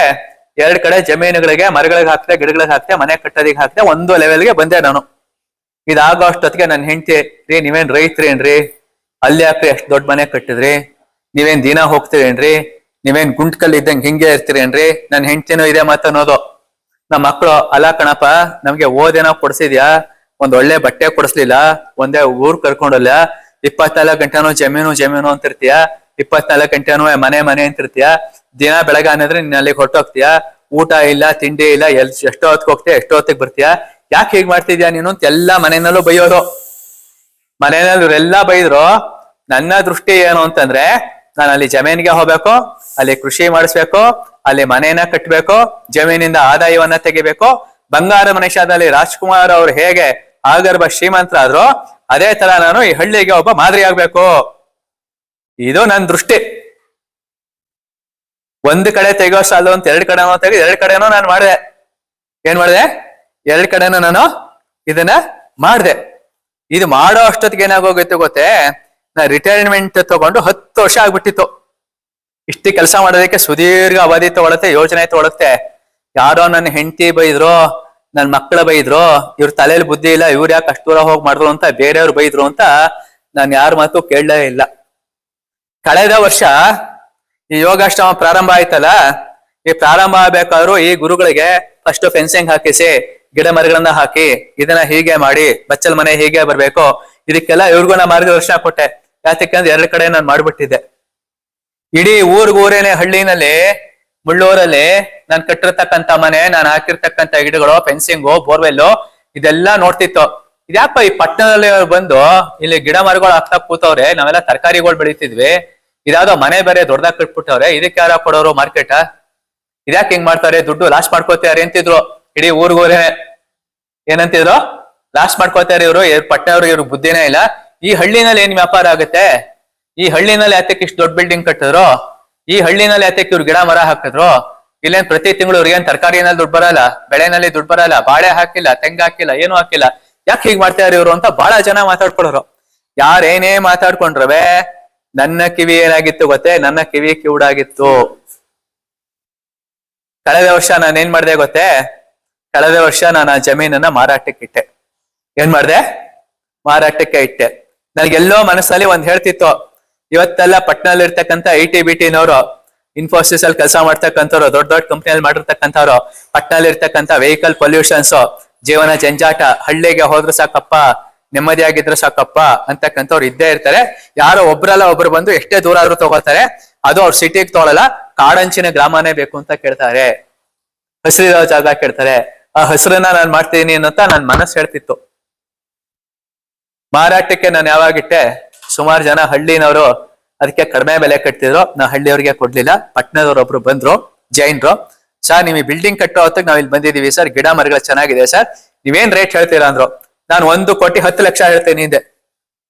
2 ಕಡೆ ಜಮೀನುಗಳಿಗೆ ಮರಗಳಿಗೆ ಹಾಕ್ತೆ, ಗಿಡಗಳಿಗೆ ಹಾಕ್ತೆ, ಮನೆ ಕಟ್ಟೋದಿಗೆ ಹಾಕ್ತೆ, ಒಂದು ಲೆವೆಲ್ಗೆ ಬಂದೆ ನಾನು. ಇದಾಗೋ ಅಷ್ಟೊತ್ತಿಗೆ ನನ್ನ ಹೆಂಡತಿ, ರೀ ನೀವೇನ್ ರೈತ್ರೇನ್ರಿ, ಅಲ್ಲಿ ಯಾಕ್ರಿ ಅಷ್ಟ್ ದೊಡ್ಡ ಮನೆ ಕಟ್ಟಿದ್ರಿ, ನೀವೇನ್ ದಿನ ಹೋಗ್ತೀರೇನ್ರಿ, ನೀವೇನ್ ಗುಂಟ್ಕಲ್ ಇದ್ದಂಗೆ ಹಿಂಗೆ ಇರ್ತೀರೇನ್ರಿ. ನನ್ನ ಹೆಂಡತಿನೂ ಇದೆ ಮಾತನ್ನೋದು. ನಮ್ಮ ಮಕ್ಕಳು, ಅಲ್ಲ ಕಣಪ್ಪ, ನಮ್ಗೆ ಓದೇನೋ ಕೊಡ್ಸಿದ್ಯಾ, ಒಂದ್ ಒಳ್ಳೆ ಬಟ್ಟೆ ಕೊಡಿಸ್ಲಿಲ್ಲ, ಒಂದೇ ಊರ್ ಕರ್ಕೊಂಡಲ್ಲ, 24 ಗಂಟೆನೂ ಜಮೀನು ಅಂತಿರ್ತೀಯ, 24 ಗಂಟೆನೂ ಮನೆ ಅಂತಿರ್ತೀಯ, ದಿನ ಬೆಳಗ್ಗೆ ಅನ್ನದ್ರೆ ನೀನ್ ಅಲ್ಲಿಗೆ ಹೊರಟೋಗ್ತೀಯ, ಊಟ ಇಲ್ಲ ತಿಂಡಿ ಇಲ್ಲ, ಎಷ್ಟೋ ಹೊತ್ತಿಗೆ ಹೋಗ್ತೀಯ, ಎಷ್ಟೋ ಹೊತ್ತಿಗೆ ಬರ್ತೀಯ, ಯಾಕೆ ಹೀಗ್ ಮಾಡ್ತಿದ್ಯಾ ನೀನು ಅಂತ ಎಲ್ಲ ಮನೆಯಲ್ಲೂ ಬೈಯೋರು. ಮನೆಯಲ್ಲಿ ಇವರೆಲ್ಲಾ ಬೈದ್ರು. ನನ್ನ ದೃಷ್ಟಿ ಏನು ಅಂತಂದ್ರೆ, ನಾನು ಅಲ್ಲಿ ಜಮೀನಿಗೆ ಹೋಗ್ಬೇಕು, ಅಲ್ಲಿ ಕೃಷಿ ಮಾಡಿಸ್ಬೇಕು, ಅಲ್ಲಿ ಮನೇನ ಕಟ್ಟಬೇಕು, ಜಮೀನಿಂದ ಆದಾಯವನ್ನ ತೆಗಿಬೇಕು. ಬಂಗಾರ ಮನುಷ್ಯದಲ್ಲಿ ರಾಜ್ಕುಮಾರ್ ಅವ್ರು ಹೇಗೆ ಆಗರ್ಭ ಶ್ರೀಮಂತರಾದ್ರು, ಅದೇ ತರ ನಾನು ಈ ಹಳ್ಳಿಗೆ ಒಬ್ಬ ಮಾದರಿ ಆಗ್ಬೇಕು. ಇದು ನನ್ನ ದೃಷ್ಟಿ. ಒಂದ್ ಕಡೆ ತೆಗೋ ಸಾಲು ಅಂತ 2 ಕಡೆನೋ ತೆಗೆದು 2 ಕಡೆನೂ ನಾನು ಮಾಡಿದೆ. ಏನ್ ಮಾಡಿದೆ, 2 ಕಡೆನೂ ನಾನು ಇದನ್ನ ಮಾಡಿದೆ. ಇದು ಮಾಡೋ ಅಷ್ಟೊತ್ತಿಗೆ ಏನಾಗೋಗಿತ್ತು ಗೊತ್ತೇ, ನಾ ರಿಟೈರ್ಮೆಂಟ್ ತಗೊಂಡು 10 ವರ್ಷ ಆಗ್ಬಿಟ್ಟಿತ್ತು. ಇಷ್ಟು ಕೆಲಸ ಮಾಡೋದಕ್ಕೆ ಸುದೀರ್ಘ ಅವಧಿ ತಗೊಳತ್ತೆ, ಯೋಜನೆ ತಗೊಳತ್ತೆ. ಯಾರೋ ನನ್ನ ಹೆಂಡತಿ ಬೈದ್ರು, ನನ್ ಮಕ್ಕಳ ಬೈದ್ರು, ಇವ್ರ ತಲೆಯಲ್ಲಿ ಬುದ್ಧಿ ಇಲ್ಲ, ಇವ್ರು ಯಾಕೆ ಅಷ್ಟು ದೂರ ಹೋಗಿ ಮಾಡಿದ್ರು ಅಂತ ಬೇರೆಯವ್ರು ಬೈದ್ರು ಅಂತ ನಾನು ಯಾರ ಮಾತು ಕೇಳಲೇ ಇಲ್ಲ. ಕಳೆದ ವರ್ಷ ಈ ಯೋಗಾಶ್ರಮ ಪ್ರಾರಂಭ ಆಯ್ತಲ್ಲ, ಈ ಪ್ರಾರಂಭ ಆಗ್ಬೇಕಾದ್ರು ಈ ಗುರುಗಳಿಗೆ ಫಸ್ಟ್ ಫೆನ್ಸಿಂಗ್ ಹಾಕಿಸಿ, ಗಿಡ ಮರಗಳನ್ನ ಹಾಕಿ, ಇದನ್ನ ಹೀಗೆ ಮಾಡಿ, ಬಚ್ಚಲ್ ಮನೆ ಹೀಗೆ ಬರ್ಬೇಕು, ಇದಕ್ಕೆಲ್ಲ ಇವ್ರಿಗೂ ನಾ ಮಾರ್ಗದರ್ಶನ ಕೊಟ್ಟೆ. ಯಾತಕ್ಕಂದ್ರೆ 2 ಕಡೆ ನಾನು ಮಾಡ್ಬಿಟ್ಟಿದ್ದೆ. ಇಡೀ ಊರೇನೆ ಹಳ್ಳಿನಲ್ಲಿ, ಮುಳ್ಳೂರಲ್ಲಿ ನಾನು ಕಟ್ಟಿರ್ತಕ್ಕಂಥ ಮನೆ, ನಾನು ಹಾಕಿರ್ತಕ್ಕಂಥ ಗಿಡಗಳು, ಫೆನ್ಸಿಂಗು, ಬೋರ್ವೆಲ್ಲು ಇದೆಲ್ಲ ನೋಡ್ತಿತ್ತು. ಇದ್ಯಾಪ ಈ ಪಟ್ಟಣದಲ್ಲಿ ಬಂದು ಇಲ್ಲಿ ಗಿಡ ಮರಗಳು ಹಾಕ್ತಾ ಕೂತವ್ರೆ, ನಾವೆಲ್ಲ ತರಕಾರಿಗಳು ಬೆಳಿತಿದ್ವಿ, ಇದಾವ್ದೋ ಮನೆ ಬೇರೆ ದೊಡ್ಡದಾಗಿ ಕಟ್ಬಿಟ್ಟವ್ರೆ, ಇದಕ್ಕೆ ಯಾರ ಕೊಡೋರು ಮಾರ್ಕೆಟ್, ಇದ್ಯಾಕೆ ಹಿಂಗ್ ಮಾಡ್ತಾರೆ, ದುಡ್ಡು ಲಾಸ್ಟ್ ಮಾಡ್ಕೋತಾರೆ ಅಂತಿದ್ರು. ಇಡೀ ಊರ್ಗೋರೆ ಏನಂತಿದ್ರು, ಲಾಸ್ಟ್ ಮಾಡ್ಕೋತಾರೆ ಇವ್ರು, ಪಟ್ಟಣವ್ರಿಗೆ ಇವ್ರಿಗೆ ಬುದ್ಧಿನೇ ಇಲ್ಲ. ಈ ಹಳ್ಳಿನಲ್ಲಿ ಏನ್ ವ್ಯಾಪಾರ ಆಗುತ್ತೆ, ಈ ಹಳ್ಳಿನಲ್ಲಿ ಯಾತಕ್ಕೆ ಇಷ್ಟು ದೊಡ್ಡ ಬಿಲ್ಡಿಂಗ್ ಕಟ್ಟಿದ್ರು, ಈ ಹಳ್ಳಿನಲ್ಲಿ ಯಾತಕ್ಕೆ ಇವ್ರು ಗಿಡ ಮರ ಹಾಕಿದ್ರು, ಇಲ್ಲೇನ್ ಪ್ರತಿ ತಿಂಗಳು ಇವ್ರಿಗೇನ್ ತರಕಾರಿನಲ್ಲಿ ದುಡ್ಡು ಬರಲ್ಲ, ಬೆಳೆನಲ್ಲಿ ದುಡ್ಡು ಬರಲ್ಲ, ಬಾಳೆ ಹಾಕಿಲ್ಲ, ತೆಂಗು ಹಾಕಿಲ್ಲ, ಏನು ಹಾಕಿಲ್ಲ, ಯಾಕೆ ಹೀಗ್ ಮಾಡ್ತಾರೆ ಇವ್ರು ಅಂತ ಬಹಳ ಜನ ಮಾತಾಡ್ಕೊಳ್ಳೋರು. ಯಾರೇನೇ ಮಾತಾಡ್ಕೊಂಡ್ರವೆ ನನ್ನ ಕಿವಿ ಏನಾಗಿತ್ತು ಗೊತ್ತೇ, ನನ್ನ ಕಿವಿ ಕಿವುಡಾಗಿತ್ತು. ಕಳೆದ ವರ್ಷ ನಾನು ಏನ್ ಮಾಡ್ದೆ ಗೊತ್ತೇ, ಕಳೆದ ವರ್ಷ ನಾನು ಆ ಜಮೀನನ್ನ ಮಾರಾಟಕ್ಕೆ ಇಟ್ಟೆ. ಏನ್ ಮಾಡ್ದೆ, ಮಾರಾಟಕ್ಕೆ ಇಟ್ಟೆ. ನನಗೆಲ್ಲೋ ಮನಸ್ಸಲ್ಲಿ ಒಂದ್ ಹೇಳ್ತಿತ್ತು, ಇವತ್ತೆಲ್ಲ ಪಟ್ನಲ್ಲಿ ಇರ್ತಕ್ಕಂಥ ITBTನವರು, ಇನ್ಫೋಸಿಸ್ ಅಲ್ಲಿ ಕೆಲಸ ಮಾಡ್ತಕ್ಕಂಥವ್ರು, ದೊಡ್ಡ ದೊಡ್ಡ ಕಂಪ್ನಿಯಲ್ಲಿ ಮಾಡಿರ್ತಕ್ಕಂಥವ್ರು, ಪಟ್ನಲ್ಲಿ ಇರ್ತಕ್ಕಂಥ ವೆಹಿಕಲ್ ಪೊಲ್ಯೂಷನ್ಸ್, ಜೀವನ ಜಂಜಾಟ, ಹಳ್ಳಿಗೆ ಹೋದ್ರು ಸಾಕಪ್ಪ, ನೆಮ್ಮದಿಯಾಗಿದ್ರು ಸಾಕಪ್ಪ ಅಂತಕ್ಕಂಥವ್ರು ಇದ್ದೇ ಇರ್ತಾರೆ. ಯಾರೋ ಒಬ್ರಲ್ಲ ಒಬ್ರು ಬಂದು ಎಷ್ಟೇ ದೂರ ಆದ್ರೂ ತಗೋತಾರೆ, ಅದು ಅವ್ರ ಸಿಟಿಗೆ ತಗೊಳಲ್ಲ, ಕಾಡಂಚಿನ ಗ್ರಾಮನೇ ಬೇಕು ಅಂತ ಕೇಳ್ತಾರೆ, ಹಸಿರಿರೋ ಜಾಗ ಕೇಳ್ತಾರೆ. ಆ ಹಸಿರನ್ನ ನಾನು ಮಾಡ್ತೀನಿ ಅನ್ನೋಂತ ನನ್ ಮನಸ್ಸು ಹೇಳ್ತಿತ್ತು. ಮಾರಾಟಕ್ಕೆ ನಾನು ಯಾವಾಗಿಟ್ಟೆ, ಸುಮಾರು ಜನ ಹಳ್ಳಿನವರು ಅದಕ್ಕೆ ಕಡಿಮೆ ಬೆಲೆ ಕಟ್ತಿದ್ರು, ನಾ ಹಳ್ಳಿಯವ್ರಿಗೆ ಕೊಡ್ಲಿಲ್ಲ. ಪಟ್ಟಣದವ್ರು ಒಬ್ರು ಬಂದ್ರು, ಜೈನ್ರು, ಸರ್ ನೀವು ಈ ಬಿಲ್ಡಿಂಗ್ ಕಟ್ಟೋ ಹೊತ್ತಿಗೆ ನಾವ್ ಇಲ್ಲಿ ಬಂದಿದೀವಿ ಸರ್, ಗಿಡ ಮರಗಳು ಚೆನ್ನಾಗಿದೆ ಸರ್, ನೀವೇನ್ ರೇಟ್ ಹೇಳ್ತೀರಾ ಅಂದ್ರು. ನಾನು 1,10,00,000 ಹೇಳ್ತೇನೆ ಹಿಂದೆ.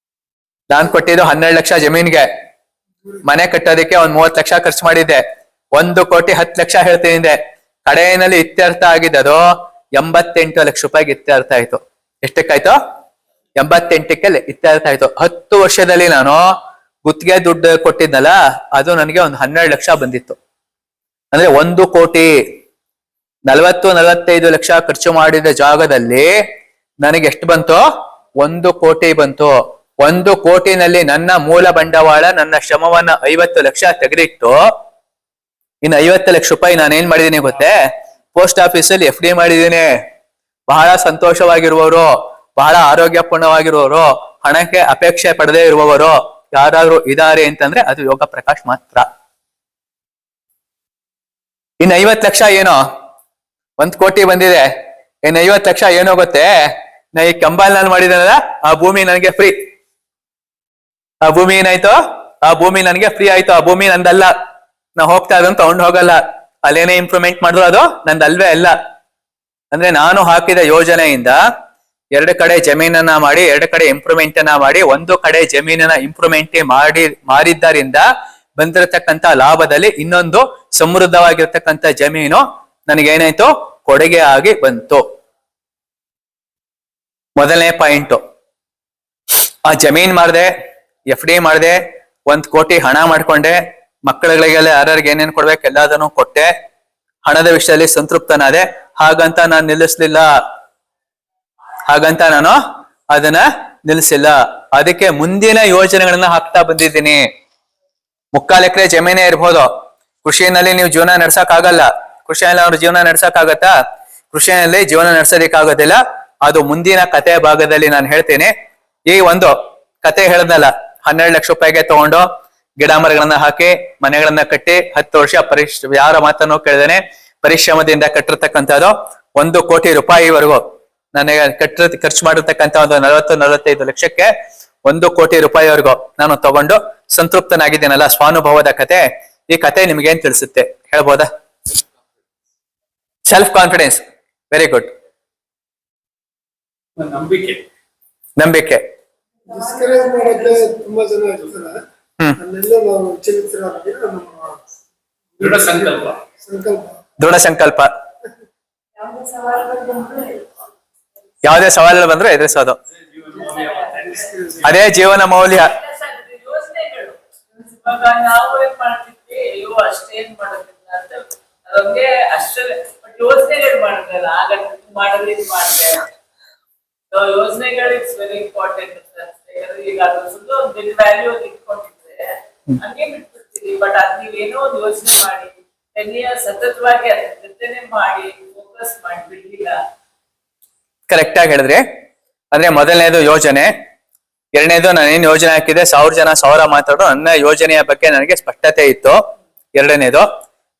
ನಾನ್ ಕೊಟ್ಟಿದ್ದು 12 ಲಕ್ಷ ಜಮೀನ್ಗೆ, ಮನೆ ಕಟ್ಟೋದಕ್ಕೆ 30 ಲಕ್ಷ ಖರ್ಚು ಮಾಡಿದ್ದೆ. 1,10,00,000 ಹೇಳ್ತೀನಿ ಹಿಂದೆ. ಕಡೆಯಲ್ಲಿ ಇತ್ಯರ್ಥ ಆಗಿದ್ದು 88 ಲಕ್ಷ ರೂಪಾಯಿಗೆ ಇತ್ಯರ್ಥ ಆಯ್ತು. ಎಷ್ಟಕ್ಕಾಯ್ತು? 88ಕ್ಕೆ ಇತ್ಯರ್ಥ ಆಯ್ತು. 10 ವರ್ಷದಲ್ಲಿ ನಾನು ಗುತ್ತಿಗೆ ದುಡ್ಡು ಕೊಟ್ಟಿದ್ನಲ್ಲ, ಅದು ನನಗೆ ಒಂದು 12 ಲಕ್ಷ ಬಂದಿತ್ತು. ಅಂದ್ರೆ 1,40,45 ಲಕ್ಷ ಖರ್ಚು ಮಾಡಿದ ಜಾಗದಲ್ಲಿ ನನಗೆ ಎಷ್ಟು ಬಂತು? 1 ಕೋಟಿ ಬಂತು. 1 ಕೋಟಿನಲ್ಲಿ ನನ್ನ ಮೂಲ ಬಂಡವಾಳ, ನನ್ನ ಶ್ರಮವನ್ನ 50 ಲಕ್ಷ ತೆಗೆದಿಟ್ಟು, ಇನ್ನು 50 ಲಕ್ಷ ರೂಪಾಯಿ ನಾನು ಏನ್ ಮಾಡಿದೀನಿ ಗೊತ್ತೇ? ಪೋಸ್ಟ್ ಆಫೀಸಲ್ಲಿ FD ಮಾಡಿದೀನಿ. ಬಹಳ ಸಂತೋಷವಾಗಿರುವವರು, ಬಹಳ ಆರೋಗ್ಯಪೂರ್ಣವಾಗಿರುವವರು, ಹಣಕ್ಕೆ ಅಪೇಕ್ಷೆ ಪಡದೇ ಇರುವವರು ಯಾರಾದ್ರೂ ಇದಾರೆ ಅಂತಂದ್ರೆ ಅದು ಯೋಗ ಪ್ರಕಾಶ್ ಮಾತ್ರ. ಇನ್ನು 50 ಲಕ್ಷ ಏನೋ, 1 ಕೋಟಿ ಬಂದಿದೆ, ಇನ್ನು 50 ಲಕ್ಷ ಏನೋ ಗೊತ್ತೇ? ನಾ ಈ ಕಂಬಾಲ್ ನಾನು ಮಾಡಿದನಲ್ಲ, ಆ ಭೂಮಿ ನನಗೆ ಫ್ರೀ. ಆ ಭೂಮಿ ಏನಾಯ್ತು? ಆ ಭೂಮಿ ನನಗೆ ಫ್ರೀ ಆಯ್ತು. ಆ ಭೂಮಿ ನಂದಲ್ಲ, ನಾ ಹೋಗ್ತಾ ಇದಂತ ತಗೊಂಡು ಹೋಗಲ್ಲ. ಅಲ್ಲೇನೇ ಇಂಪ್ರೂವ್ಮೆಂಟ್ ಮಾಡಿದ್ರು ಅದು ನಂದಲ್ವೇ ಅಲ್ಲ. ಅಂದ್ರೆ ನಾನು ಹಾಕಿದ ಯೋಜನೆಯಿಂದ 2 ಕಡೆ ಜಮೀನನ್ನ ಮಾಡಿ, 2 ಕಡೆ ಇಂಪ್ರೂವ್ಮೆಂಟ್ ಅನ್ನ ಮಾಡಿ, 1 ಕಡೆ ಜಮೀನನ್ನ ಇಂಪ್ರೂವ್ಮೆಂಟ್ ಮಾರಿದ್ದರಿಂದ ಬಂದಿರತಕ್ಕಂತ ಲಾಭದಲ್ಲಿ ಇನ್ನೊಂದು ಸಮೃದ್ಧವಾಗಿರ್ತಕ್ಕಂಥ ಜಮೀನು ನನಗೇನಾಯ್ತು? ಕೊಡುಗೆ ಆಗಿ ಬಂತು. ಮೊದಲನೇ ಪಾಯಿಂಟ್. ಆ ಜಮೀನ್ ಮಾಡಿದೆ, FD ಮಾಡಿದೆ, 1 ಕೋಟಿ ಹಣ ಮಾಡ್ಕೊಂಡೆ, ಮಕ್ಕಳುಗಳಿಗೆಲ್ಲ ಯಾರ್ಯಾರಿಗೆ ಏನೇನ್ ಕೊಡ್ಬೇಕು ಎಲ್ಲದನ್ನು ಕೊಟ್ಟೆ, ಹಣದ ವಿಷಯದಲ್ಲಿ ಸಂತೃಪ್ತನಾದೆ. ಹಾಗಂತ ನಾನು ನಿಲ್ಲಿಸ್ಲಿಲ್ಲ, ಹಾಗಂತ ನಾನು ಅದನ್ನ ನಿಲ್ಲಿಸಿಲ್ಲ. ಅದಕ್ಕೆ ಮುಂದಿನ ಯೋಜನೆಗಳನ್ನ ಹಾಕ್ತಾ ಬಂದಿದ್ದೀನಿ. 3/4 ಎಕರೆ ಜಮೀನೇ ಇರ್ಬೋದು, ಕೃಷಿಯಲ್ಲಿ ನೀವು ಜೀವನ ನಡ್ಸಕ್ ಆಗಲ್ಲ. ಕೃಷಿಯಲ್ಲಿ ಅವ್ರ ಜೀವನ ನಡ್ಸಕ್ ಆಗತ್ತಾ? ಕೃಷಿಯಲ್ಲಿ ಜೀವನ ನಡ್ಸೋದಿಕ್ಕಾಗೋದಿಲ್ಲ. ಅದು ಮುಂದಿನ ಕತೆ ಭಾಗದಲ್ಲಿ ನಾನು ಹೇಳ್ತೀನಿ. ಈ ಒಂದು ಕತೆ ಹೇಳ್ದಲ್ಲ, 12 ಲಕ್ಷ ರೂಪಾಯಿಗೆ ತಗೊಂಡು ಗಿಡ ಮರಗಳನ್ನ ಹಾಕಿ ಮನೆಗಳನ್ನ ಕಟ್ಟಿ 10 ವರ್ಷ ಯಾರ ಮಾತನ್ನು ಕೇಳಿದೇನೆ ಪರಿಶ್ರಮದಿಂದ ಕಟ್ಟಿರ್ತಕ್ಕಂಥದ್ದು 1 ಕೋಟಿ ರೂಪಾಯಿವರೆಗೂ ನನಗೆ ಖರ್ಚು ಮಾಡಿರ್ತಕ್ಕಂಥ ಒಂದು 40-45 ಲಕ್ಷಕ್ಕೆ 1 ಕೋಟಿ ರೂಪಾಯಿವರೆಗೂ ನಾನು ತಗೊಂಡು ಸಂತೃಪ್ತನಾಗಿದ್ದೀನಲ್ಲ. ಸ್ವಾನುಭವದ ಕತೆ. ಈ ಕತೆ ನಿಮ್ಗೇನ್ ತಿಳಿಸುತ್ತೆ ಹೇಳ್ಬೋದಾ? Self confidence. Very good. ನಂಬಿಕೆ. ನಂಬಿಕೆ. ಡಿಸ್ಕರೇಜ್ ಮಾಡಕ್ಕೆ ತುಂಬಾ ಜನ ಇರ್ತಾರೆ. ಅದನ್ನೆಲ್ಲ ನಾವು ಚಿಂತಿಸೋದಾಗಿ ನಮ್ಮ ದೃಢ ಸಂಕಲ್ಪ. ದೃಢ ಸಂಕಲ್ಪ. ಯಾವುದೇ ಸವಾಲುಗಳು ಬಂದ್ರೆ ಎದುರಿಸೋದು, ಅದೇ ಜೀವನ ಮೌಲ್ಯ. ಯೋಜನೆಗಳು ಇವಾಗ ನಾವು ಏನ್ ಮಾಡ್ತಿದ್ವಿ, ಅಯ್ಯೋ ಅಷ್ಟೇನ್ ಮಾಡೋದಿಲ್ಲ ಅಂತ ನಮ್ಗೆ ಅಷ್ಟೇ. ಬಟ್ ಯೋಜನೆಗಳು ಮಾಡಿದ್ರಲ್ಲ ಆಗ ಮಾಡಿದ್ರೆ ಇದು ಮಾಡಿದೆ ಯೋಜನೆಗಳು ಇಟ್ಸ್ ವೆರಿ ಇಂಪಾರ್ಟೆಂಟ್ ಯಾಕಂದ್ರೆ ಈಗ ಅದು ಸುಮ್ಮನೆ ಒಂದು ಬಿಲ್ ವ್ಯಾಲ್ಯೂ ಇಟ್ಕೊಂಡಿದ್ರೆ ಹಂಗೆ ಬಿಟ್ಬಿಡ್ತೀವಿ. ಬಟ್ ಅದ್ ನೀವೇನೋ ಒಂದು ಯೋಚನೆ ಮಾಡಿ 10 years ಸತತವಾಗಿ ಅದ್ರ ಜೊತೆನೆ ಮಾಡಿ ಫೋಕಸ್ ಮಾಡಿ ಬಿಡ್ಲಿಲ್ಲ. ಕರೆಕ್ಟ್ ಆಗಿ ಹೇಳಿದ್ರಿ. ಅಂದ್ರೆ ಮೊದಲನೇದು ಯೋಜನೆ, ಎರಡನೇದು ನಾನೇನ್ ಯೋಜನೆ ಹಾಕಿದೆ 1000 ಜನ 1000 ಮಾತಾಡೋ ನನ್ನ ಯೋಜನೆಯ ಬಗ್ಗೆ ನನಗೆ ಸ್ಪಷ್ಟತೆ ಇತ್ತು. ಎರಡನೇದು.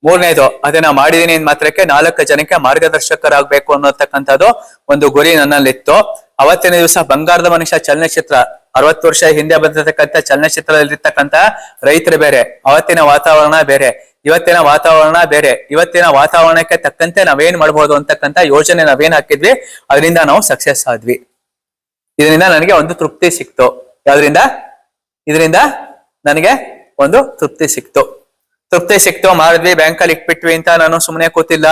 ಮೂರನೇದು ಅದನ್ನ ಮಾಡಿದೀನಿ ಮಾತ್ರಕ್ಕೆ 4 ಜನಕ್ಕೆ ಮಾರ್ಗದರ್ಶಕರಾಗಬೇಕು ಅನ್ನೋತಕ್ಕಂಥದ್ದು ಒಂದು ಗುರಿ ನನ್ನಲ್ಲಿತ್ತು. ಅವತ್ತಿನ ದಿವಸ ಬಂಗಾರದ ಮನುಷ್ಯ ಚಲನಚಿತ್ರ 60 ವರ್ಷ ಹಿಂದೆ ಬಂದಿರತಕ್ಕಂಥ ಚಲನಚಿತ್ರದಲ್ಲಿರ್ತಕ್ಕಂಥ ರೈತರು ಬೇರೆ, ಅವತ್ತಿನ ವಾತಾವರಣ ಬೇರೆ, ಇವತ್ತಿನ ವಾತಾವರಣ ಬೇರೆ. ಇವತ್ತಿನ ವಾತಾವರಣಕ್ಕೆ ತಕ್ಕಂತೆ ನಾವೇನ್ ಮಾಡ್ಬೋದು ಅಂತಕ್ಕಂಥ ಯೋಜನೆ ನಾವೇನ್ ಹಾಕಿದ್ವಿ ಅದರಿಂದ ನಾವು ಸಕ್ಸಸ್ ಆದ್ವಿ. ಇದರಿಂದ ನನಗೆ ಒಂದು ತೃಪ್ತಿ ಸಿಕ್ತು. ಯಾವ್ದ್ರಿಂದ? ಇದರಿಂದ ನನಗೆ ಒಂದು ತೃಪ್ತಿ ಸಿಕ್ತು. ಮಾಡಿದ್ವಿ, ಬ್ಯಾಂಕಲ್ಲಿ ಇಟ್ಬಿಟ್ವಿ ಅಂತ ನಾನು ಸುಮ್ಮನೆ ಕೂತಿಲ್ಲ.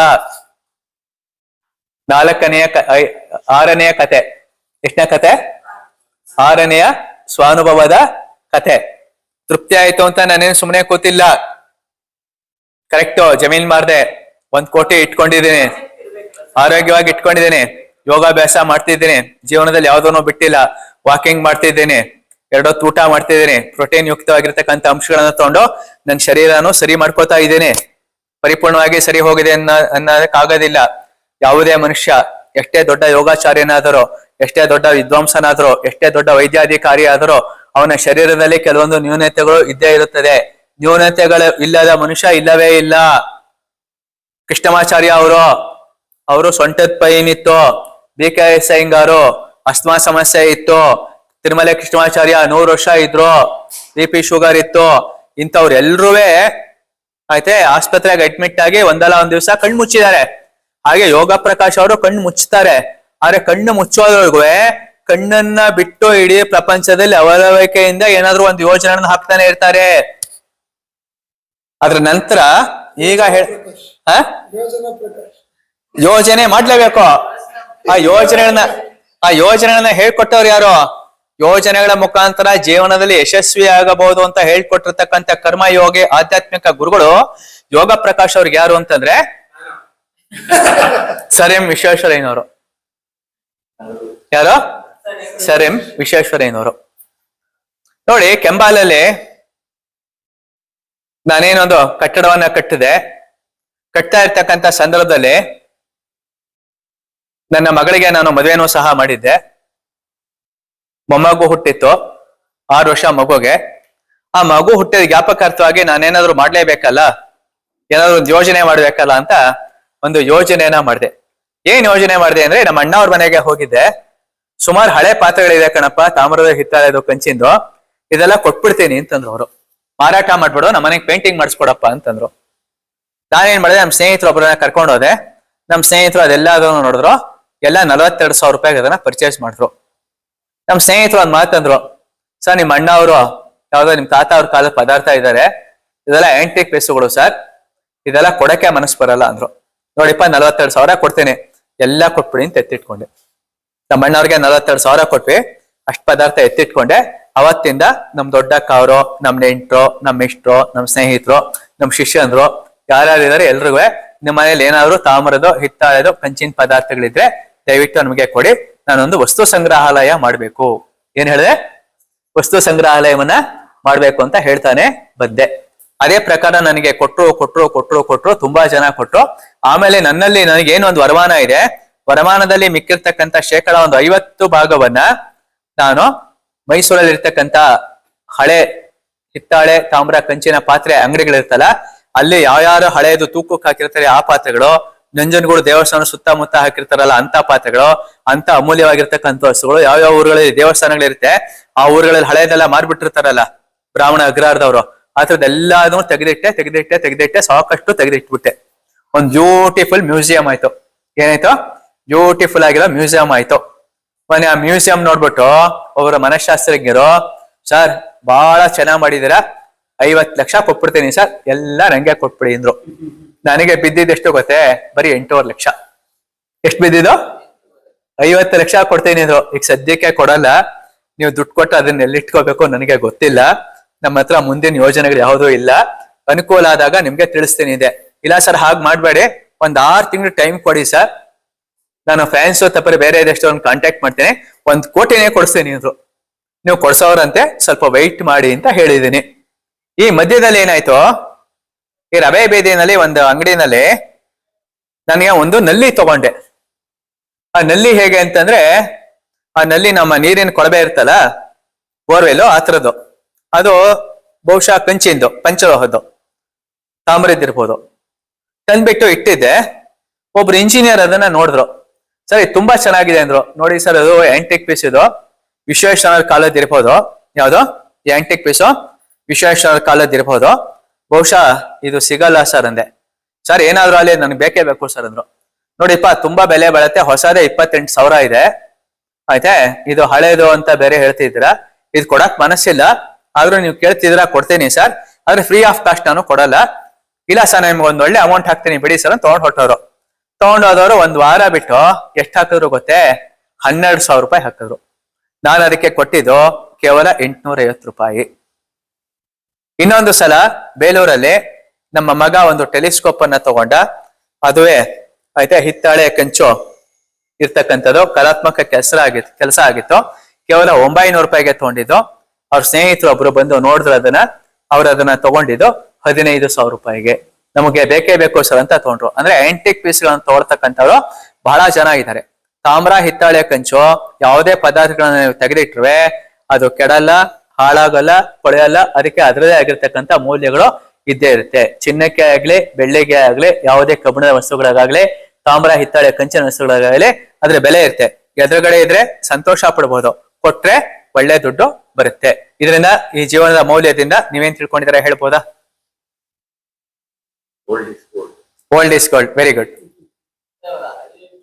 6ನೆಯ ಕತೆ. ಎಷ್ಟನೇ ಕತೆ? 6ನೆಯ ಸ್ವಾನುಭವದ ಕತೆ. ತೃಪ್ತಿ ಆಯ್ತು ಅಂತ ನಾನೇನು ಸುಮ್ಮನೆ ಕೂತಿಲ್ಲ. ಕರೆಕ್ಟ್, ಜಮೀನ್ ಮಾರ್ದೆ, 1 ಕೋಟಿ ಇಟ್ಕೊಂಡಿದ್ದೀನಿ, ಆರೋಗ್ಯವಾಗಿ ಇಟ್ಕೊಂಡಿದ್ದೀನಿ, ಯೋಗಾಭ್ಯಾಸ ಮಾಡ್ತಿದ್ದೀನಿ, ಜೀವನದಲ್ಲಿ ಯಾವ್ದೋನೋ ಬಿಟ್ಟಿಲ್ಲ, ವಾಕಿಂಗ್ ಮಾಡ್ತಿದ್ದೀನಿ, 2 ಹೊತ್ತು ಊಟ ಮಾಡ್ತಿದ್ದೀನಿ, ಪ್ರೋಟೀನ್ ಯುಕ್ತವಾಗಿರ್ತಕ್ಕಂಥ ಅಂಶಗಳನ್ನ ತಗೊಂಡು ನನ್ನ ಶರೀರನು ಸರಿ ಮಾಡ್ಕೋತಾ ಇದ್ದೀನಿ. ಪರಿಪೂರ್ಣವಾಗಿ ಸರಿ ಹೋಗಿದೆ ಅನ್ನೋದಕ್ಕಾಗೋದಿಲ್ಲ. ಯಾವುದೇ ಮನುಷ್ಯ ಎಷ್ಟೇ ದೊಡ್ಡ ಯೋಗಾಚಾರ್ಯನಾದರೂ, ಎಷ್ಟೇ ದೊಡ್ಡ ವಿದ್ವಾಂಸನಾದರೂ, ಎಷ್ಟೇ ದೊಡ್ಡ ವೈದ್ಯಾಧಿಕಾರಿ ಆದರೂ ಅವನ ಶರೀರದಲ್ಲಿ ಕೆಲವೊಂದು ನ್ಯೂನತೆಗಳು ಇದ್ದೇ ಇರುತ್ತದೆ. ನ್ಯೂನತೆಗಳು ಇಲ್ಲದ ಮನುಷ್ಯ ಇಲ್ಲವೇ ಇಲ್ಲ. ಕೃಷ್ಣಮಾಚಾರ್ಯ ಅವರು ಸೊಂಟದ ಪೈನ್ ಇತ್ತು, BKS ಅಯ್ಯಂಗಾರು ಅಸ್ತಮಾ ಸಮಸ್ಯೆ ಇತ್ತು, ತಿರುಮಲೆ ಕೃಷ್ಣಮಾಚಾರ್ಯ 100 ವರ್ಷ ಇದ್ರು, BP ಶುಗರ್ ಇತ್ತು. ಇಂಥವ್ರೆಲ್ರೂ ಆಯ್ತೆ ಆಸ್ಪತ್ರೆಗೆ ಅಡ್ಮಿಟ್ ಆಗಿ ಒಂದಲ್ಲ ಒಂದ್ ದಿವಸ ಕಣ್ಣು ಮುಚ್ಚಿದ್ದಾರೆ. ಹಾಗೆ ಯೋಗ ಪ್ರಕಾಶ್ ಅವರು ಕಣ್ಣು ಮುಚ್ಚುತ್ತಾರೆ. ಆದ್ರೆ ಕಣ್ಣು ಮುಚ್ಚೋದ್ರೊಳಗೂ ಕಣ್ಣನ್ನ ಬಿಟ್ಟು ಇಡೀ ಪ್ರಪಂಚದಲ್ಲಿ ಅವಲವಿಕೆಯಿಂದ ಏನಾದ್ರೂ ಒಂದು ಯೋಜನೆಯನ್ನು ಹಾಕ್ತಾನೆ ಇರ್ತಾರೆ. ಅದ್ರ ನಂತರ ಈಗ ಯೋಜನಾ ಪ್ರಕಾಶ್ ಯೋಜನೆ ಮಾಡ್ಲೇಬೇಕು. ಆ ಯೋಜನೆಗಳನ್ನ ಹೇಳ್ಕೊಟ್ಟವ್ರು ಯಾರು? ಯೋಜನೆಗಳ ಮುಖಾಂತರ ಜೀವನದಲ್ಲಿ ಯಶಸ್ವಿ ಆಗಬಹುದು ಅಂತ ಹೇಳ್ಕೊಟ್ಟಿರ್ತಕ್ಕಂಥ ಕರ್ಮಯೋಗಿ ಆಧ್ಯಾತ್ಮಿಕ ಗುರುಗಳು ಯೋಗ ಪ್ರಕಾಶ್ ಅವ್ರಿಗೆ ಯಾರು ಅಂತಂದ್ರೆ ಸರ್ ಎಂ ವಿಶ್ವೇಶ್ವರಯ್ಯನವರು. ಯಾರು? ಸರ್ ಎಂ ವಿಶ್ವೇಶ್ವರಯ್ಯನವರು. ನೋಡಿ, ಕೆಂಬಾಲಲ್ಲಿ ನಾನೇನೊಂದು ಕಟ್ಟಡವನ್ನ ಕಟ್ತಾ ಇರ್ತಕ್ಕಂಥ ಸಂದರ್ಭದಲ್ಲಿ ನನ್ನ ಮಗಳಿಗೆ ನಾನು ಮದುವೆನೂ ಸಹ ಮಾಡಿದ್ದೆ. ಮೊಮ್ಮಗು ಹುಟ್ಟಿತ್ತು, 6 ವರ್ಷ ಮಗುಗೆ. ಆ ಮಗು ಹುಟ್ಟಿದ ಜ್ಞಾಪಕಾರ್ಥವಾಗಿ ನಾನೇನಾದ್ರೂ ಮಾಡ್ಲೇಬೇಕಲ್ಲ, ಏನಾದ್ರು ಒಂದು ಯೋಜನೆ ಮಾಡ್ಬೇಕಲ್ಲ ಅಂತ ಒಂದು ಯೋಜನೆಯನ್ನ ಮಾಡಿದೆ. ಏನ್ ಯೋಜನೆ ಮಾಡಿದೆ ಅಂದ್ರೆ, ನಮ್ಮ ಅಣ್ಣ ಅವ್ರ ಮನೆಗೆ ಹೋಗಿದ್ದೆ. ಸುಮಾರು ಹಳೆ ಪಾತ್ರೆಗಳಿದೆ ಕಣಪ್ಪ, ತಾಮ್ರದ ಹಿತ್ತಾಳೆದು ಕಂಚಿಂದು, ಇದೆಲ್ಲ ಕೊಟ್ಬಿಡ್ತೀನಿ ಅಂತಂದ್ರು ಅವರು. ಮಾರಾಟ ಮಾಡ್ಬಿಡು, ನಮ್ಮ ಮನೆಗೆ ಪೇಂಟಿಂಗ್ ಮಾಡಿಸ್ಕೊಡಪ್ಪ ಅಂತಂದ್ರು. ನಾನೇನ್ ಮಾಡಿದೆ, ನಮ್ಮ ಸ್ನೇಹಿತರು ಒಬ್ಬರನ್ನ ಕರ್ಕೊಂಡು ಹೋದೆ. ನಮ್ಮ ಸ್ನೇಹಿತರು ಅದೆಲ್ಲದನ್ನು ನೋಡಿದ್ರು, ಎಲ್ಲ 42,000 ರೂಪಾಯಿಗೆ ಅದನ್ನ ಪರ್ಚೇಸ್ ಮಾಡಿದ್ರು. ನಮ್ಮ ಸ್ನೇಹಿತರು ಒಂದ್ ಮಾತಂದ್ರು, ಸರ್ ನಿಮ್ಮ ಅಣ್ಣ ಅವರು ಯಾವ್ದೋ ನಿಮ್ ತಾತ ಅವ್ರ ಕಾಲದ ಪದಾರ್ಥ ಇದ್ದಾರೆ, ಇದೆಲ್ಲ ಆಂಟಿಕ್ ಪೀಸುಗಳು ಸರ್, ಇದೆಲ್ಲ ಕೊಡಕ್ಕೆ ಮನಸ್ಸು ಬರಲ್ಲ ಅಂದ್ರು. ನೋಡಿಪ್ಪ 42,000 ಕೊಡ್ತೇನೆ, ಎಲ್ಲ ಕೊಟ್ಬಿಡಿ ಅಂತ ಎತ್ತಿಟ್ಕೊಂಡೆ. ನಮ್ಮ ಅಣ್ಣವ್ರಿಗೆ 42,000 ಕೊಟ್ವಿ, ಅಷ್ಟ್ ಪದಾರ್ಥ ಎತ್ತಿಟ್ಕೊಂಡೆ. ಅವತ್ತಿಂದ ನಮ್ ದೊಡ್ಡ ಕಾವ್ರು, ನಮ್ ನೆಂಟ್ರು, ನಮ್ ಇಷ್ಟ್ರು, ನಮ್ ಸ್ನೇಹಿತರು, ನಮ್ ಶಿಷ್ಯಂದ್ರು ಯಾರ್ಯಾರಿದ್ದಾರೆ ಎಲ್ರಿಗೂ ನಿಮ್ಮ ಮನೇಲಿ ಏನಾದ್ರು ತಾಮ್ರದ್ದು ಹಿತ್ತಾಳೆದು ಕಂಚಿನ ಪದಾರ್ಥಗಳಿದ್ರೆ ದಯವಿಟ್ಟು ನಮಗೆ ಕೊಡಿ, ನಾನೊಂದು ವಸ್ತು ಸಂಗ್ರಹಾಲಯ ಮಾಡ್ಬೇಕು. ಏನ್ ಹೇಳಿದೆ? ವಸ್ತು ಸಂಗ್ರಹಾಲಯವನ್ನ ಮಾಡ್ಬೇಕು ಅಂತ ಹೇಳ್ತಾನೆ ಬಂದೆ. ಅದೇ ಪ್ರಕಾರ ನನಗೆ ಕೊಟ್ರು ತುಂಬಾ ಜನ ಕೊಟ್ರು. ಆಮೇಲೆ ನನ್ನಲ್ಲಿ ನನಗೇನು ಒಂದು ವರಮಾನ ಇದೆ, ವರಮಾನದಲ್ಲಿ ಮಿಕ್ಕಿರ್ತಕ್ಕಂಥ 50% ಭಾಗವನ್ನ ನಾನು ಮೈಸೂರಲ್ಲಿ ಇರ್ತಕ್ಕಂಥ ಹಳೆ ಹಿತ್ತಾಳೆ ತಾಮ್ರ ಕಂಚಿನ ಪಾತ್ರೆ ಅಂಗಡಿಗಳಿರ್ತಲ್ಲ, ಅಲ್ಲಿ ಯಾವ್ಯಾರು ಹಳೆಯದು ತೂಕಕ್ಕೆ ಹಾಕಿರ್ತಾರೆ ಆ ಪಾತ್ರೆಗಳು, ನಂಜನಗೂಡು ದೇವಸ್ಥಾನ ಸುತ್ತಮುತ್ತ ಹಾಕಿರ್ತಾರಲ್ಲ ಅಂತ ಪಾತ್ರೆಗಳು, ಅಂತ ಅಮೂಲ್ಯವಾಗಿರ್ತಕ್ಕಂಥ ವಸ್ತುಗಳು ಯಾವ್ಯಾವ ಊರುಗಳಲ್ಲಿ ದೇವಸ್ಥಾನಗಳಿರುತ್ತೆ ಆ ಊರುಗಳಲ್ಲಿ ಹಳೆಯದೆಲ್ಲ ಮಾರ್ಬಿಟ್ಟಿರ್ತಾರಲ್ಲ ಬ್ರಾಹ್ಮಣ ಅಗ್ರಹಾರದವರು, ಆ ಥರದ್ದೆಲ್ಲದನ್ನು ತೆಗೆದಿಟ್ಟೆ ಸಾಕಷ್ಟು ತೆಗೆದಿಟ್ಬಿಟ್ಟೆ. ಒಂದು ಬ್ಯೂಟಿಫುಲ್ ಮ್ಯೂಸಿಯಂ ಆಯ್ತು. ಏನಾಯ್ತು? ಬ್ಯೂಟಿಫುಲ್ ಆಗಿರೋ ಮ್ಯೂಸಿಯಂ ಆಯ್ತು. ಮೊನ್ನೆ ಆ ಮ್ಯೂಸಿಯಂ ನೋಡ್ಬಿಟ್ಟು ಒಬ್ಬರು ಮನಃಶಾಸ್ತ್ರಜ್ಞರು, ಸರ್ ಬಹಳ ಚೆನ್ನಾಗ್ ಮಾಡಿದೀರಾ, 50 ಲಕ್ಷ ಕೊಟ್ಬಿಡ್ತೀನಿ ಸರ್, ಎಲ್ಲ ನಂಗೆ ಕೊಟ್ಬಿಡಿ ಅಂದ್ರು. ನನಗೆ ಬಿದ್ದಿದ್ದು ಎಷ್ಟು ಗೊತ್ತೇ? ಬರೀ 8.5 ಲಕ್ಷ. ಎಷ್ಟು ಬಿದ್ದಿದ್ದು? 50 ಲಕ್ಷ ಕೊಡ್ತೀನಿ ಅಂದ್ರು. ಈಗ ಸದ್ಯಕ್ಕೆ ಕೊಡಲ್ಲ, ನೀವು ದುಡ್ಡು ಕೊಟ್ಟು ಅದನ್ನ ಎಲ್ಲಿಟ್ಕೋಬೇಕು ನನಗೆ ಗೊತ್ತಿಲ್ಲ, ನಮ್ಮ ಹತ್ರ ಮುಂದಿನ ಯೋಜನೆಗಳು ಯಾವುದೂ ಇಲ್ಲ, ಅನುಕೂಲ ಆದಾಗ ನಿಮ್ಗೆ ತಿಳಿಸ್ತೀನಿ ಇದೆ. ಇಲ್ಲ ಸರ್ ಹಾಗೆ ಮಾಡ್ಬೇಡಿ, ಒಂದ್ 6 ತಿಂಗಳು ಟೈಮ್ ಕೊಡಿ ಸರ್, ನಾನು ಫ್ಯಾನ್ಸ್ ತಪ್ಪರೆ ಬೇರೆ ಇದೆಷ್ಟು ಒಂದು ಕಾಂಟ್ಯಾಕ್ಟ್ ಮಾಡ್ತೇನೆ, 1 ಕೋಟಿನೇ ಕೊಡಿಸ್ತೀನಿ ಅಂದ್ರು. ನೀವು ಕೊಡ್ಸೋರಂತೆ, ಸ್ವಲ್ಪ ವೆಯ್ಟ್ ಮಾಡಿ ಅಂತ ಹೇಳಿದೀನಿ. ಈ ಮಧ್ಯದಲ್ಲಿ ಏನಾಯ್ತು, ಈ ರವೆ ಬೀದಿನಲ್ಲಿ ಒಂದು ಅಂಗಡಿನಲ್ಲಿ ನನಗೆ ಒಂದು ನಲ್ಲಿ ತಗೊಂಡೆ. ಆ ನಲ್ಲಿ ಹೇಗೆ ಅಂತಂದ್ರೆ, ಆ ನಲ್ಲಿ ನಮ್ಮ ನೀರಿನ ಕೊಳವೆ ಇರ್ತಲ್ಲ, ಬೋರ್ವೆಲ್ ಆ ಥರದ್ದು. ಅದು ಬಹುಶಃ ಕಂಚಿಂದು, ಪಂಚಲೋಹದ್ದು, ತಾಮ್ರದ್ದಿರ್ಬೋದು. ತಂದ್ಬಿಟ್ಟು ಇಟ್ಟಿದ್ದೆ. ಒಬ್ರು ಇಂಜಿನಿಯರ್ ಅದನ್ನ ನೋಡಿದ್ರು. ಸರ್ ಇದು ತುಂಬಾ ಚೆನ್ನಾಗಿದೆ ಅಂದ್ರು. ನೋಡಿ ಸರ್, ಅದು ಆಂಟಿಕ್ ಪೀಸ್, ಇದು ವಿಶ್ವೇಶ್ವರ ಕಾಲದ್ದು ಇರ್ಬೋದು. ಯಾವ್ದು ಈ ಆಂಟಿಕ್ ಪೀಸು? ವಿಶ್ವೇಶ್ವರ ಕಾಲದ್ದು ಇರ್ಬೋದು. ಬಹುಶಃ ಇದು ಸಿಗಲ್ಲ ಸರ್ ಅಂದೆ. ಸರ್ ಏನಾದ್ರು ಅಲ್ಲಿ ನನಗೆ ಬೇಕೇ ಬೇಕು ಸರ್ ಅಂದ್ರು. ನೋಡಿಪ್ಪ, ತುಂಬಾ ಬೆಲೆ ಬಾಳುತ್ತೆ, ಹೊಸದೇ 28,000 ಇದೆ, ಆಯ್ತಾ? ಇದು ಹಳೇದು ಅಂತ ಬೇರೆ ಹೇಳ್ತಿದ್ದೀರಾ, ಇದು ಕೊಡಕ್ ಮನಸ್ಸಿಲ್ಲ, ಆದ್ರೂ ನೀವು ಕೇಳ್ತಿದ್ದೀರಾ ಕೊಡ್ತೀನಿ ಸರ್, ಆದ್ರೆ ಫ್ರೀ ಆಫ್ ಕಾಸ್ಟ್ ನಾನು ಕೊಡಲ್ಲ. ಇಲ್ಲ ಸರ್, ನಿಮ್ಗೆ ಒಂದ್ ಒಳ್ಳೆ ಅಮೌಂಟ್ ಹಾಕ್ತೀನಿ ಬಿಡಿ ಸರ್ ಅಂತ ತಗೊಂಡೋದವ್ರು. ತಗೊಂಡೋದವ್ರು 1 ವಾರ ಬಿಟ್ಟು ಎಷ್ಟು ಹಾಕಿದ್ರು ಗೊತ್ತೇ? 12,000 ರೂಪಾಯಿ ಹಾಕಿದ್ರು. ನಾನು ಅದಕ್ಕೆ ಕೊಟ್ಟಿದ್ದು ಕೇವಲ 850 ರೂಪಾಯಿ. ಇನ್ನೊಂದು ಸಲ ಬೇಲೂರಲ್ಲಿ ನಮ್ಮ ಮಗ ಒಂದು ಟೆಲಿಸ್ಕೋಪ್ ಅನ್ನ ತಗೊಂಡ. ಅದುವೇ ಆಯ್ತಾ ಹಿತ್ತಾಳೆ ಕಂಚು ಇರ್ತಕ್ಕಂಥದ್ದು, ಕಲಾತ್ಮಕ ಕೆಲಸ ಆಗಿತ್ತು. ಕೇವಲ 900 ರೂಪಾಯಿಗೆ ತಗೊಂಡಿದ್ದು. ಅವ್ರ ಸ್ನೇಹಿತರು ಒಬ್ರು ಬಂದು ನೋಡಿದ್ರು ಅದನ್ನ, ಅವ್ರು ಅದನ್ನ ತಗೊಂಡಿದ್ದು 15,000 ರೂಪಾಯಿಗೆ. ನಮಗೆ ಬೇಕೇ ಬೇಕು ಸರ್ ಅಂತ ತಗೊಂಡ್ರು. ಅಂದ್ರೆ ಆಂಟಿಕ್ ಪೀಸ್ಗಳನ್ನ ತಗೊಳ್ತಕ್ಕಂಥವ್ರು ಬಹಳ ಜನ ಇದ್ದಾರೆ. ತಾಮ್ರ, ಹಿತ್ತಾಳೆ ಕಂಚು ಯಾವುದೇ ಪದಾರ್ಥಗಳನ್ನ ನೀವು ತೆಗೆದಿಟ್ರುವೆ ಅದು ಕೆಡಲ್ಲ, ಹಾಳಾಗಲ್ಲ, ಕೊಳೆಯಲ್ಲ. ಅದಕ್ಕೆ ಅದರದೇ ಆಗಿರ್ತಕ್ಕಂಥ ಮೌಲ್ಯಗಳು ಇದ್ದೇ ಇರುತ್ತೆ. ಚಿನ್ನಕ್ಕೆ ಆಗ್ಲಿ, ಬೆಳ್ಳಿಗೆ ಆಗ್ಲಿ, ಯಾವುದೇ ಕಬ್ಬಿಣದ ವಸ್ತುಗಳಿಗಾಗ್ಲಿ, ತಾಮ್ರ, ಹಿತ್ತಾಳೆ, ಕಂಚಿನ ವಸ್ತುಗಳಿಗಾಗಲಿ ಅದ್ರ ಬೆಲೆ ಇರುತ್ತೆ. ಎದುರುಗಡೆ ಇದ್ರೆ ಸಂತೋಷ ಪಡ್ಬೋದು, ಕೊಟ್ರೆ ಒಳ್ಳೆ ದುಡ್ಡು ಬರುತ್ತೆ. ಇದರಿಂದ ಈ ಜೀವನದ ಮೌಲ್ಯದಿಂದ ನೀವೇನ್ ತಿಳ್ಕೊಂಡಿದ್ದೀರಾ ಹೇಳ್ಬೋದಾ? Old is gold. Very good.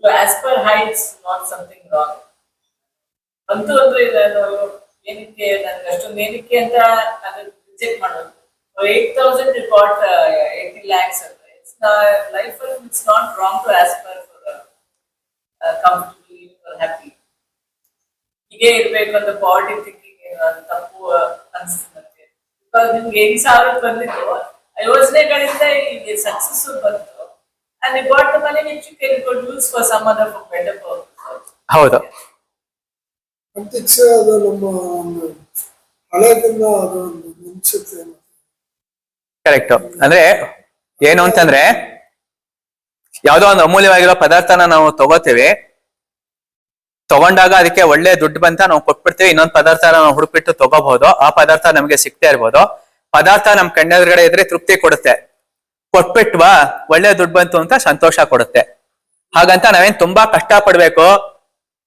To aspire high is not something wrong. ಅಂತೂ ಅಂದ್ರೆ ಇದನ್ನು ಏನಕ್ಕೆ ನನಗೆ ಅಷ್ಟೊಂದು ಏನಕ್ಕೆ ಅಂತ ಅದನ್ನ ರಿಜೆಕ್ಟ್ ಮಾಡೋದು. 8,000 you got 80 lakhs ಅಂದ್ರೆ it's life it's not wrong to aspire for comfortably or happy. ಹೀಗೆ ಇರ್ಬೇಕು ಅಂತ ಪಾವರ್ಟಿ ಥಿಂಕಿಂಗ್ ತಪ್ಪು ಅನ್ಸುತ್ತೆ. ಬಿಕಾಸ್ ನಿಮ್ಗೆ 8,000 ಬಂದಿತ್ತು, ಆ ಯೋಜನೆಗಳಿಂದ ಈಗ ಸಕ್ಸಸ್ ಬಂತು. And you got the money which you could use for some other better purpose. ಹೌದು. ಅಂತಿಕ್ಷ ಅದು ನಮ್ಮ ಒಂದು ಹಳೆಯದನ್ನ ಅದು ಒಂದು ನೆನ್ಸುತ್ತೆ. ಕರೆಕ್ಟ್. ಅಂದ್ರೆ ಏನು ಅಂತಂದ್ರೆ, ಯಾವ್ದೋ ಒಂದು ಅಮೂಲ್ಯವಾಗಿರೋ ಪದಾರ್ಥನ ನಾವು ತಗೋತೀವಿ, ತಗೊಂಡಾಗ ಅದಕ್ಕೆ ಒಳ್ಳೆ ದುಡ್ಡು ಬಂತ ನಾವು ಕೊಟ್ಬಿಡ್ತೀವಿ. ಇನ್ನೊಂದು ಪದಾರ್ಥ ನಾವು ಹುಡುಕ್ಬಿಟ್ಟು ತಗೋಬಹುದು. ಆ ಪದಾರ್ಥ ನಮ್ಗೆ ಸಿಗ್ತಾ ಇರ್ಬೋದು. ಪದಾರ್ಥ ನಮ್ ಕಣ್ಣೆದುರುಗಡೆ ಇದ್ರೆ ತೃಪ್ತಿ ಕೊಡುತ್ತೆ. ಕೊಟ್ಬಿಟ್ವಾ ಒಳ್ಳೆ ದುಡ್ಡು ಬಂತು ಅಂತ ಸಂತೋಷ ಕೊಡುತ್ತೆ. ಹಾಗಂತ ನಾವೇನ್ ತುಂಬಾ ಕಷ್ಟ ಪಡ್ಬೇಕು,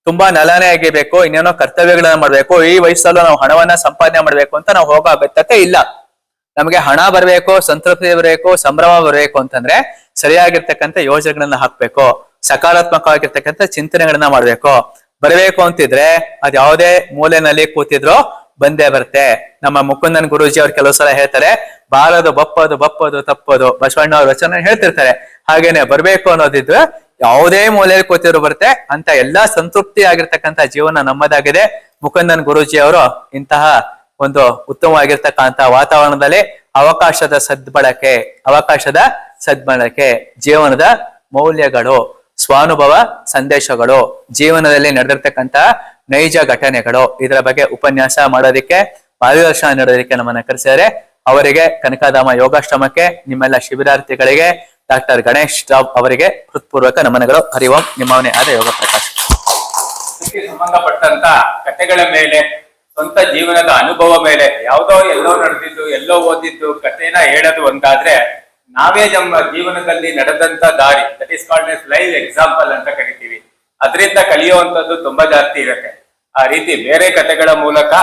ತುಂಬಾ ನಲನೆ ಆಗಿರ್ಬೇಕು, ಇನ್ನೇನೋ ಕರ್ತವ್ಯಗಳನ್ನ ಮಾಡ್ಬೇಕು, ಈ ವಯಸ್ಸಲ್ಲೂ ನಾವು ಹಣವನ್ನ ಸಂಪಾದನೆ ಮಾಡ್ಬೇಕು ಅಂತ ನಾವು ಹೋಗೋ ಅಗತ್ಯತೆ ಇಲ್ಲ. ನಮಗೆ ಹಣ ಬರ್ಬೇಕು, ಸಂತೃಪ್ತಿ ಬರಬೇಕು, ಸಂಭ್ರಮ ಬರಬೇಕು ಅಂತಂದ್ರೆ ಸರಿಯಾಗಿರ್ತಕ್ಕಂಥ ಯೋಜನೆಗಳನ್ನ ಹಾಕ್ಬೇಕು, ಸಕಾರಾತ್ಮಕವಾಗಿರ್ತಕ್ಕಂಥ ಚಿಂತನೆಗಳನ್ನ ಮಾಡ್ಬೇಕು. ಬರಬೇಕು ಅಂತಿದ್ರೆ ಅದ್ ಯಾವುದೇ ಮೂಲೆನಲ್ಲಿ ಕೂತಿದ್ರು ಬಂದೇ ಬರುತ್ತೆ. ನಮ್ಮ ಮುಕುಂದನ್ ಗುರೂಜಿ ಅವ್ರು ಕೆಲವು ಸಲ ಹೇಳ್ತಾರೆ, ಬಾರದು ಬಪ್ಪದು ಬಪ್ಪದು ತಪ್ಪದು, ಬಸವಣ್ಣ ಅವ್ರ ವಚನ ಹೇಳ್ತಿರ್ತಾರೆ. ಹಾಗೇನೆ ಬರ್ಬೇಕು ಅನ್ನೋದಿದ್ರೆ ಯಾವುದೇ ಮೂಲೆಯಲ್ಲಿ ಕೂತಿದ್ರು ಬರುತ್ತೆ ಅಂತ ಎಲ್ಲಾ ಸಂತೃಪ್ತಿ ಆಗಿರ್ತಕ್ಕಂಥ ಜೀವನ ನಮ್ಮದಾಗಿದೆ. ಮುಕುಂದನ್ ಗುರೂಜಿ ಅವರು ಇಂತಹ ಒಂದು ಉತ್ತಮವಾಗಿರ್ತಕ್ಕಂಥ ವಾತಾವರಣದಲ್ಲಿ ಅವಕಾಶದ ಸದ್ಬಳಕೆ, ಜೀವನದ ಮೌಲ್ಯಗಳು, ಸ್ವಾನುಭವ ಸಂದೇಶಗಳು, ಜೀವನದಲ್ಲಿ ನಡೆದಿರ್ತಕ್ಕಂಥ ನೈಜ ಘಟನೆಗಳು, ಇದರ ಬಗ್ಗೆ ಉಪನ್ಯಾಸ ಮಾಡೋದಕ್ಕೆ, ಮಾರ್ಗದರ್ಶನ ನೀಡೋದಕ್ಕೆ ನಮ್ಮನ್ನ ಕರೆಸಿದರೆ ಅವರಿಗೆ ಕನಕಧಾಮ ಯೋಗಾಶ್ರಮಕ್ಕೆ, ನಿಮ್ಮೆಲ್ಲ ಶಿಬಿರಾರ್ಥಿಗಳಿಗೆ, ಡಾಕ್ಟರ್ ಗಣೇಶ್ ರಾವ್ ಅವರಿಗೆ ಹೃತ್ಪೂರ್ವಕ ನಮನಗಳು. ಹರಿ ಓಂ. ನಿಮ್ಮವನೇ ಆದ ಯೋಗ ಪ್ರಕಾಶ್. ಸಂಬಂಧಪಟ್ಟಂತ ಕಥೆಗಳ ಮೇಲೆ, ಸ್ವಂತ ಜೀವನದ ಅನುಭವ ಮೇಲೆ, ಯಾವುದೋ ಎಲ್ಲೋ ನಡೆದಿದ್ದು, ಎಲ್ಲೋ ಓದಿದ್ದು ಕಥೆನ ಹೇಳೋದು ಒಂದಾದ್ರೆ, ನಾವೇ ನಮ್ಮ ಜೀವನದಲ್ಲಿ ನಡೆದಂತ ದಾರಿ, that is called as live example ಅಂತ ಕರಿತೀವಿ. ಅದರಿಂದ ಕಲಿಯುವಂತದ್ದು ತುಂಬಾ ಜಾಸ್ತಿ ಇರುತ್ತೆ. ಆ ರೀತಿ ಬೇರೆ ಕಥೆಗಳ ಮೂಲಕ,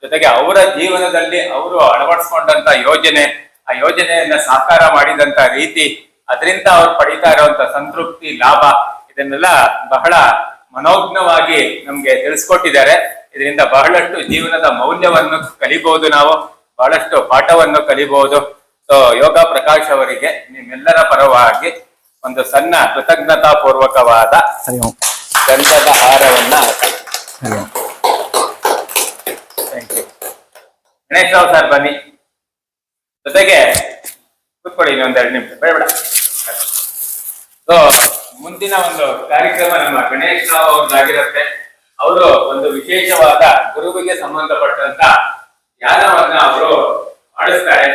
ಜೊತೆಗೆ ಅವರ ಜೀವನದಲ್ಲಿ ಅವರು ಅಳವಡಿಸ್ಕೊಂಡಂತ ಯೋಜನೆ, ಆ ಯೋಜನೆಯನ್ನ ಸಾಕಾರ ಮಾಡಿದಂತ ರೀತಿ, ಅದರಿಂದ ಅವ್ರು ಪಡಿತಾ ಇರುವಂತ ಸಂತೃಪ್ತಿ, ಲಾಭ, ಇದನ್ನೆಲ್ಲ ಬಹಳ ಮನೋಜ್ಞವಾಗಿ ನಮ್ಗೆ ತಿಳಿಸ್ಕೊಟ್ಟಿದ್ದಾರೆ. ಇದರಿಂದ ಬಹಳಷ್ಟು ಜೀವನದ ಮೌಲ್ಯವನ್ನು ಕಲಿಬಹುದು, ನಾವು ಬಹಳಷ್ಟು ಪಾಠವನ್ನು ಕಲಿಬಹುದು. ಸೊ ಯೋಗ ಪ್ರಕಾಶ್ ಅವರಿಗೆ ನಿಮ್ಮೆಲ್ಲರ ಪರವಾಗಿ ಒಂದು ಸಣ್ಣ ಕೃತಜ್ಞತಾ ಪೂರ್ವಕವಾದ ಗಂಧದ ಹಾರವನ್ನ. Thank you. Ganesh Rao sir ಬನ್ನಿ, ಜೊತೆಗೆ ಕೂತ್ಕೊಳ್ಳಿ, ಇನ್ನೊಂದೆರಡು ನಿಮಿಷ ಬೇಡ. ಸೊ ಮುಂದಿನ ಒಂದು ಕಾರ್ಯಕ್ರಮ ನಮ್ಮ ಗಣೇಶ್ ರಾವ್ ಅವ್ರದ್ದಾಗಿರುತ್ತೆ. ಅವರು ಒಂದು ವಿಶೇಷವಾದ ಗುರುವಿಗೆ ಸಂಬಂಧಪಟ್ಟಂತ ಧ್ಯಾನವನ್ನ ಅವರು ಮಾಡಿಸ್ತಾರೆ.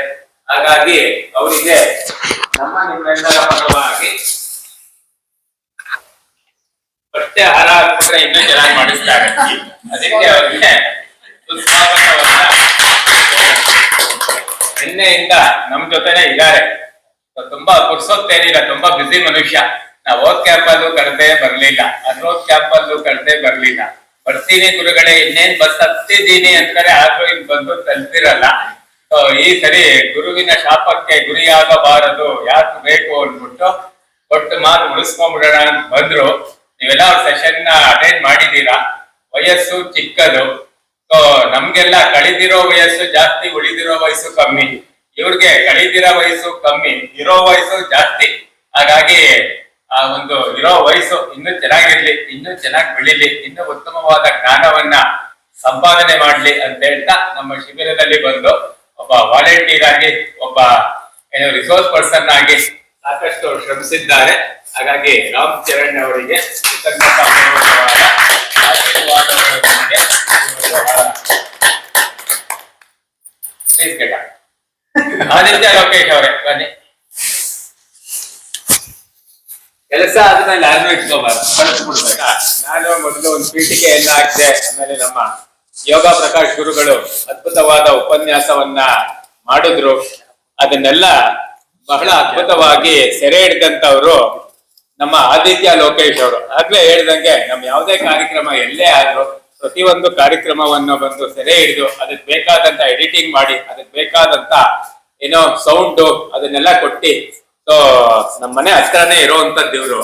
ಹಾಗಾಗಿ ಅವರಿಗೆ ನಿಮ್ಮೆಲ್ಲರ ಪರವಾಗಿ ಬಟ್ಟೆ ಹಾರ ಹಾಕಿದ್ರೆ ಇನ್ನೂ ಚೆನ್ನಾಗಿ ಮಾಡಿಸ್ತಾರೆ. ಅದಕ್ಕೆ ಅವರಿಗೆ ಸುಸ್ವಾಗತವನ್ನ ನಿನ್ನೆಯಿಂದ ನಮ್ ಜೊತೆನೆ ಇದ್ದಾರೆ. ತುಂಬಾ ಪುರ್ಸೊತ್ತೇನಿಲ್ಲ, ತುಂಬಾ ಬ್ಯುಸಿ ಮನುಷ್ಯ. ನಾವು ಓದ್ ಕ್ಯಾಂಪಲ್ಲೂ ಕರೆದೇ ಬರ್ಲಿಲ್ಲ, ಅದ್ರೋದ್ ಕ್ಯಾಂಪಲ್ಲೂ ಕರೆದೇ ಬರ್ಲಿಲ್ಲ. ಬರ್ತೀನಿ ಗುರುಗಳೇ, ಇನ್ನೇನ್ ಬಸ್ ಹತ್ತಿದ್ದೀನಿ ಅಂತಾರೆ, ಆದ್ರೂ ಇಲ್ಲಿ ಬಂದು ತಲುಪಿರಲ್ಲ. ಈ ಸರಿ ಗುರುವಿನ ಶಾಪಕ್ಕೆ ಗುರಿಯಾಗಬಾರದು, ಯಾಕೆ ಬೇಕು ಅಂದ್ಬಿಟ್ಟು ಕೊಟ್ಟು ಮಾತು ಉಳಿಸ್ಕೊಂಡ್ಬಿಡೋಣ ಅಂತ ಬಂದ್ರು. ನೀವೆಲ್ಲ ಸೆಷನ್ ನ ಅಟೆಂಡ್ ಮಾಡಿದೀರಾ. ವಯಸ್ಸು ಚಿಕ್ಕದು, ಸೊ ನಮ್ಗೆಲ್ಲ ಕಳೆದಿರೋ ವಯಸ್ಸು ಜಾಸ್ತಿ, ಉಳಿದಿರೋ ವಯಸ್ಸು ಕಮ್ಮಿ. ಇವ್ರಿಗೆ ಕಳೆದಿರೋ ವಯಸ್ಸು ಕಮ್ಮಿ, ಇರೋ ವಯಸ್ಸು ಜಾಸ್ತಿ. ಹಾಗಾಗಿ ಆ ಒಂದು ಇರೋ ವಯಸ್ಸು ಇನ್ನೂ ಚೆನ್ನಾಗಿರ್ಲಿ, ಇನ್ನೂ ಚೆನ್ನಾಗಿ ಬೆಳಿಲಿ, ಇನ್ನೂ ಉತ್ತಮವಾದ ಜ್ಞಾನವನ್ನ ಸಂಪಾದನೆ ಮಾಡ್ಲಿ ಅಂತ ಹೇಳ್ತಾ ನಮ್ಮ ಶಿಬಿರದಲ್ಲಿ ಬಂದು ಒಬ್ಬ ವಾಲಂಟಿಯರ್ ಆಗಿ, ಒಬ್ಬ ರಿಸೋರ್ಸ್ ಪರ್ಸನ್ ಆಗಿ ಸಾಕಷ್ಟು ಶ್ರಮಿಸಿದ್ದಾರೆ. ಹಾಗಾಗಿ ರಾಮ್ ಚರಣ್ ಅವರಿಗೆ ಕೃತಜ್ಞತಾಪೂರ್ವಕವಾದ ಆಶೀರ್ವಾದಗಳೊಂದಿಗೆ ಪ್ಲೀಸ್ ಕೇಟ ಆದಿತ್ಯ ಲೋಕೇಶ್ ಅವರೇ ಬನ್ನಿ. ಕೆಲಸ ಆದ್ಮೇಲೆ ಯಾರು ಇಟ್ಕೋಬಾರ್ದು, ಕಳಿಸ್ಬಿಡ್ಬೇಕಾ. ನಾನು ಮೊದಲು ಒಂದು ಪೀಠಿಕೆಯನ್ನ ಹಾಕಿದೆ. ಆಮೇಲೆ ನಮ್ಮ ಯೋಗ ಪ್ರಕಾಶ್ ಗುರುಗಳು ಅದ್ಭುತವಾದ ಉಪನ್ಯಾಸವನ್ನ ಮಾಡಿದ್ರು. ಅದನ್ನೆಲ್ಲ ಬಹಳ ಅದ್ಭುತವಾಗಿ ಸೆರೆ ಹಿಡಿದಂತವ್ರು ನಮ್ಮ ಆದಿತ್ಯ ಲೋಕೇಶ್ ಅವರು. ಆಗ್ಲೇ ಹೇಳ್ದಂಗೆ ನಮ್ ಯಾವುದೇ ಕಾರ್ಯಕ್ರಮ ಎಲ್ಲೇ ಆದ್ರೂ ಪ್ರತಿಯೊಂದು ಕಾರ್ಯಕ್ರಮವನ್ನು ಬಂದು ಸೆರೆ ಹಿಡಿದು ಅದಕ್ಕೆ ಬೇಕಾದಂತ ಎಡಿಟಿಂಗ್ ಮಾಡಿ, ಅದಕ್ಕೆ ಬೇಕಾದಂತ ಏನೋ ಸೌಂಡ್ ಅದನ್ನೆಲ್ಲ ಕೊಟ್ಟಿ, ಸೊ ನಮ್ಮ ಮನೆ ಹತ್ರನೇ ಇರುವಂತದ್ದು ಇವ್ರು.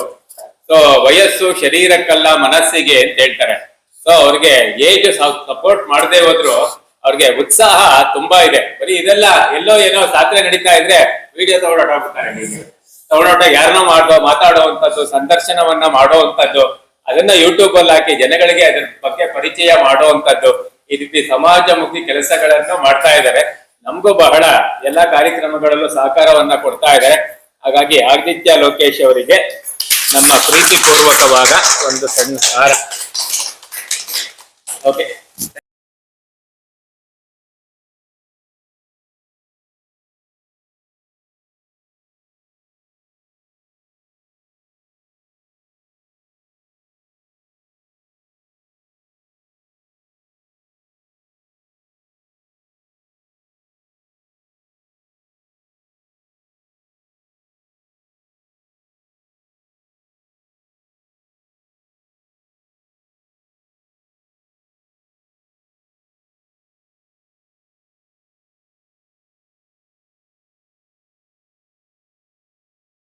ಸೊ ವಯಸ್ಸು ಶರೀರಕ್ಕಲ್ಲ ಮನಸ್ಸಿಗೆ ಅಂತ ಹೇಳ್ತಾರೆ. ಸೊ ಅವ್ರಿಗೆ ಏಜ್ ಸಪೋರ್ಟ್ ಮಾಡದೆ ಹೋದ್ರು ಅವ್ರಿಗೆ ಉತ್ಸಾಹ ತುಂಬಾ ಇದೆ. ಬರೀ ಇದೆಲ್ಲ ಎಲ್ಲೋ ಏನೋ ಜಾತ್ರೆ ನಡೀತಾ ಇದ್ರೆ ವಿಡಿಯೋ ತಗೊಂಡೋಗ್ಬಿಡ್ತಾರೆ. ತಗೊಂಡೋಟ ಯಾರನ್ನೋ ಮಾತಾಡುವಂತದ್ದು, ಸಂದರ್ಶನವನ್ನ ಮಾಡುವಂತದ್ದು, ಅದನ್ನ ಯೂಟ್ಯೂಬ್ ಅಲ್ಲಿ ಹಾಕಿ ಜನಗಳಿಗೆ ಅದ್ರ ಬಗ್ಗೆ ಪರಿಚಯ ಮಾಡುವಂತದ್ದು, ಈ ರೀತಿ ಸಮಾಜಮುಖಿ ಕೆಲಸಗಳನ್ನು ಮಾಡ್ತಾ ಇದ್ದಾರೆ. ನಮಗೂ ಬಹಳ ಎಲ್ಲಾ ಕಾರ್ಯಕ್ರಮಗಳಲ್ಲೂ ಸಹಕಾರವನ್ನ ಕೊಡ್ತಾ ಇದ್ದಾರೆ. ಹಾಗಾಗಿ ಆದಿತ್ಯ ಲೋಕೇಶ್ ಅವರಿಗೆ ನಮ್ಮ ಪ್ರೀತಿ ಪೂರ್ವಕವಾದ ಒಂದು ಸಣ್ಣ ಹಾರ. ಓಕೆ.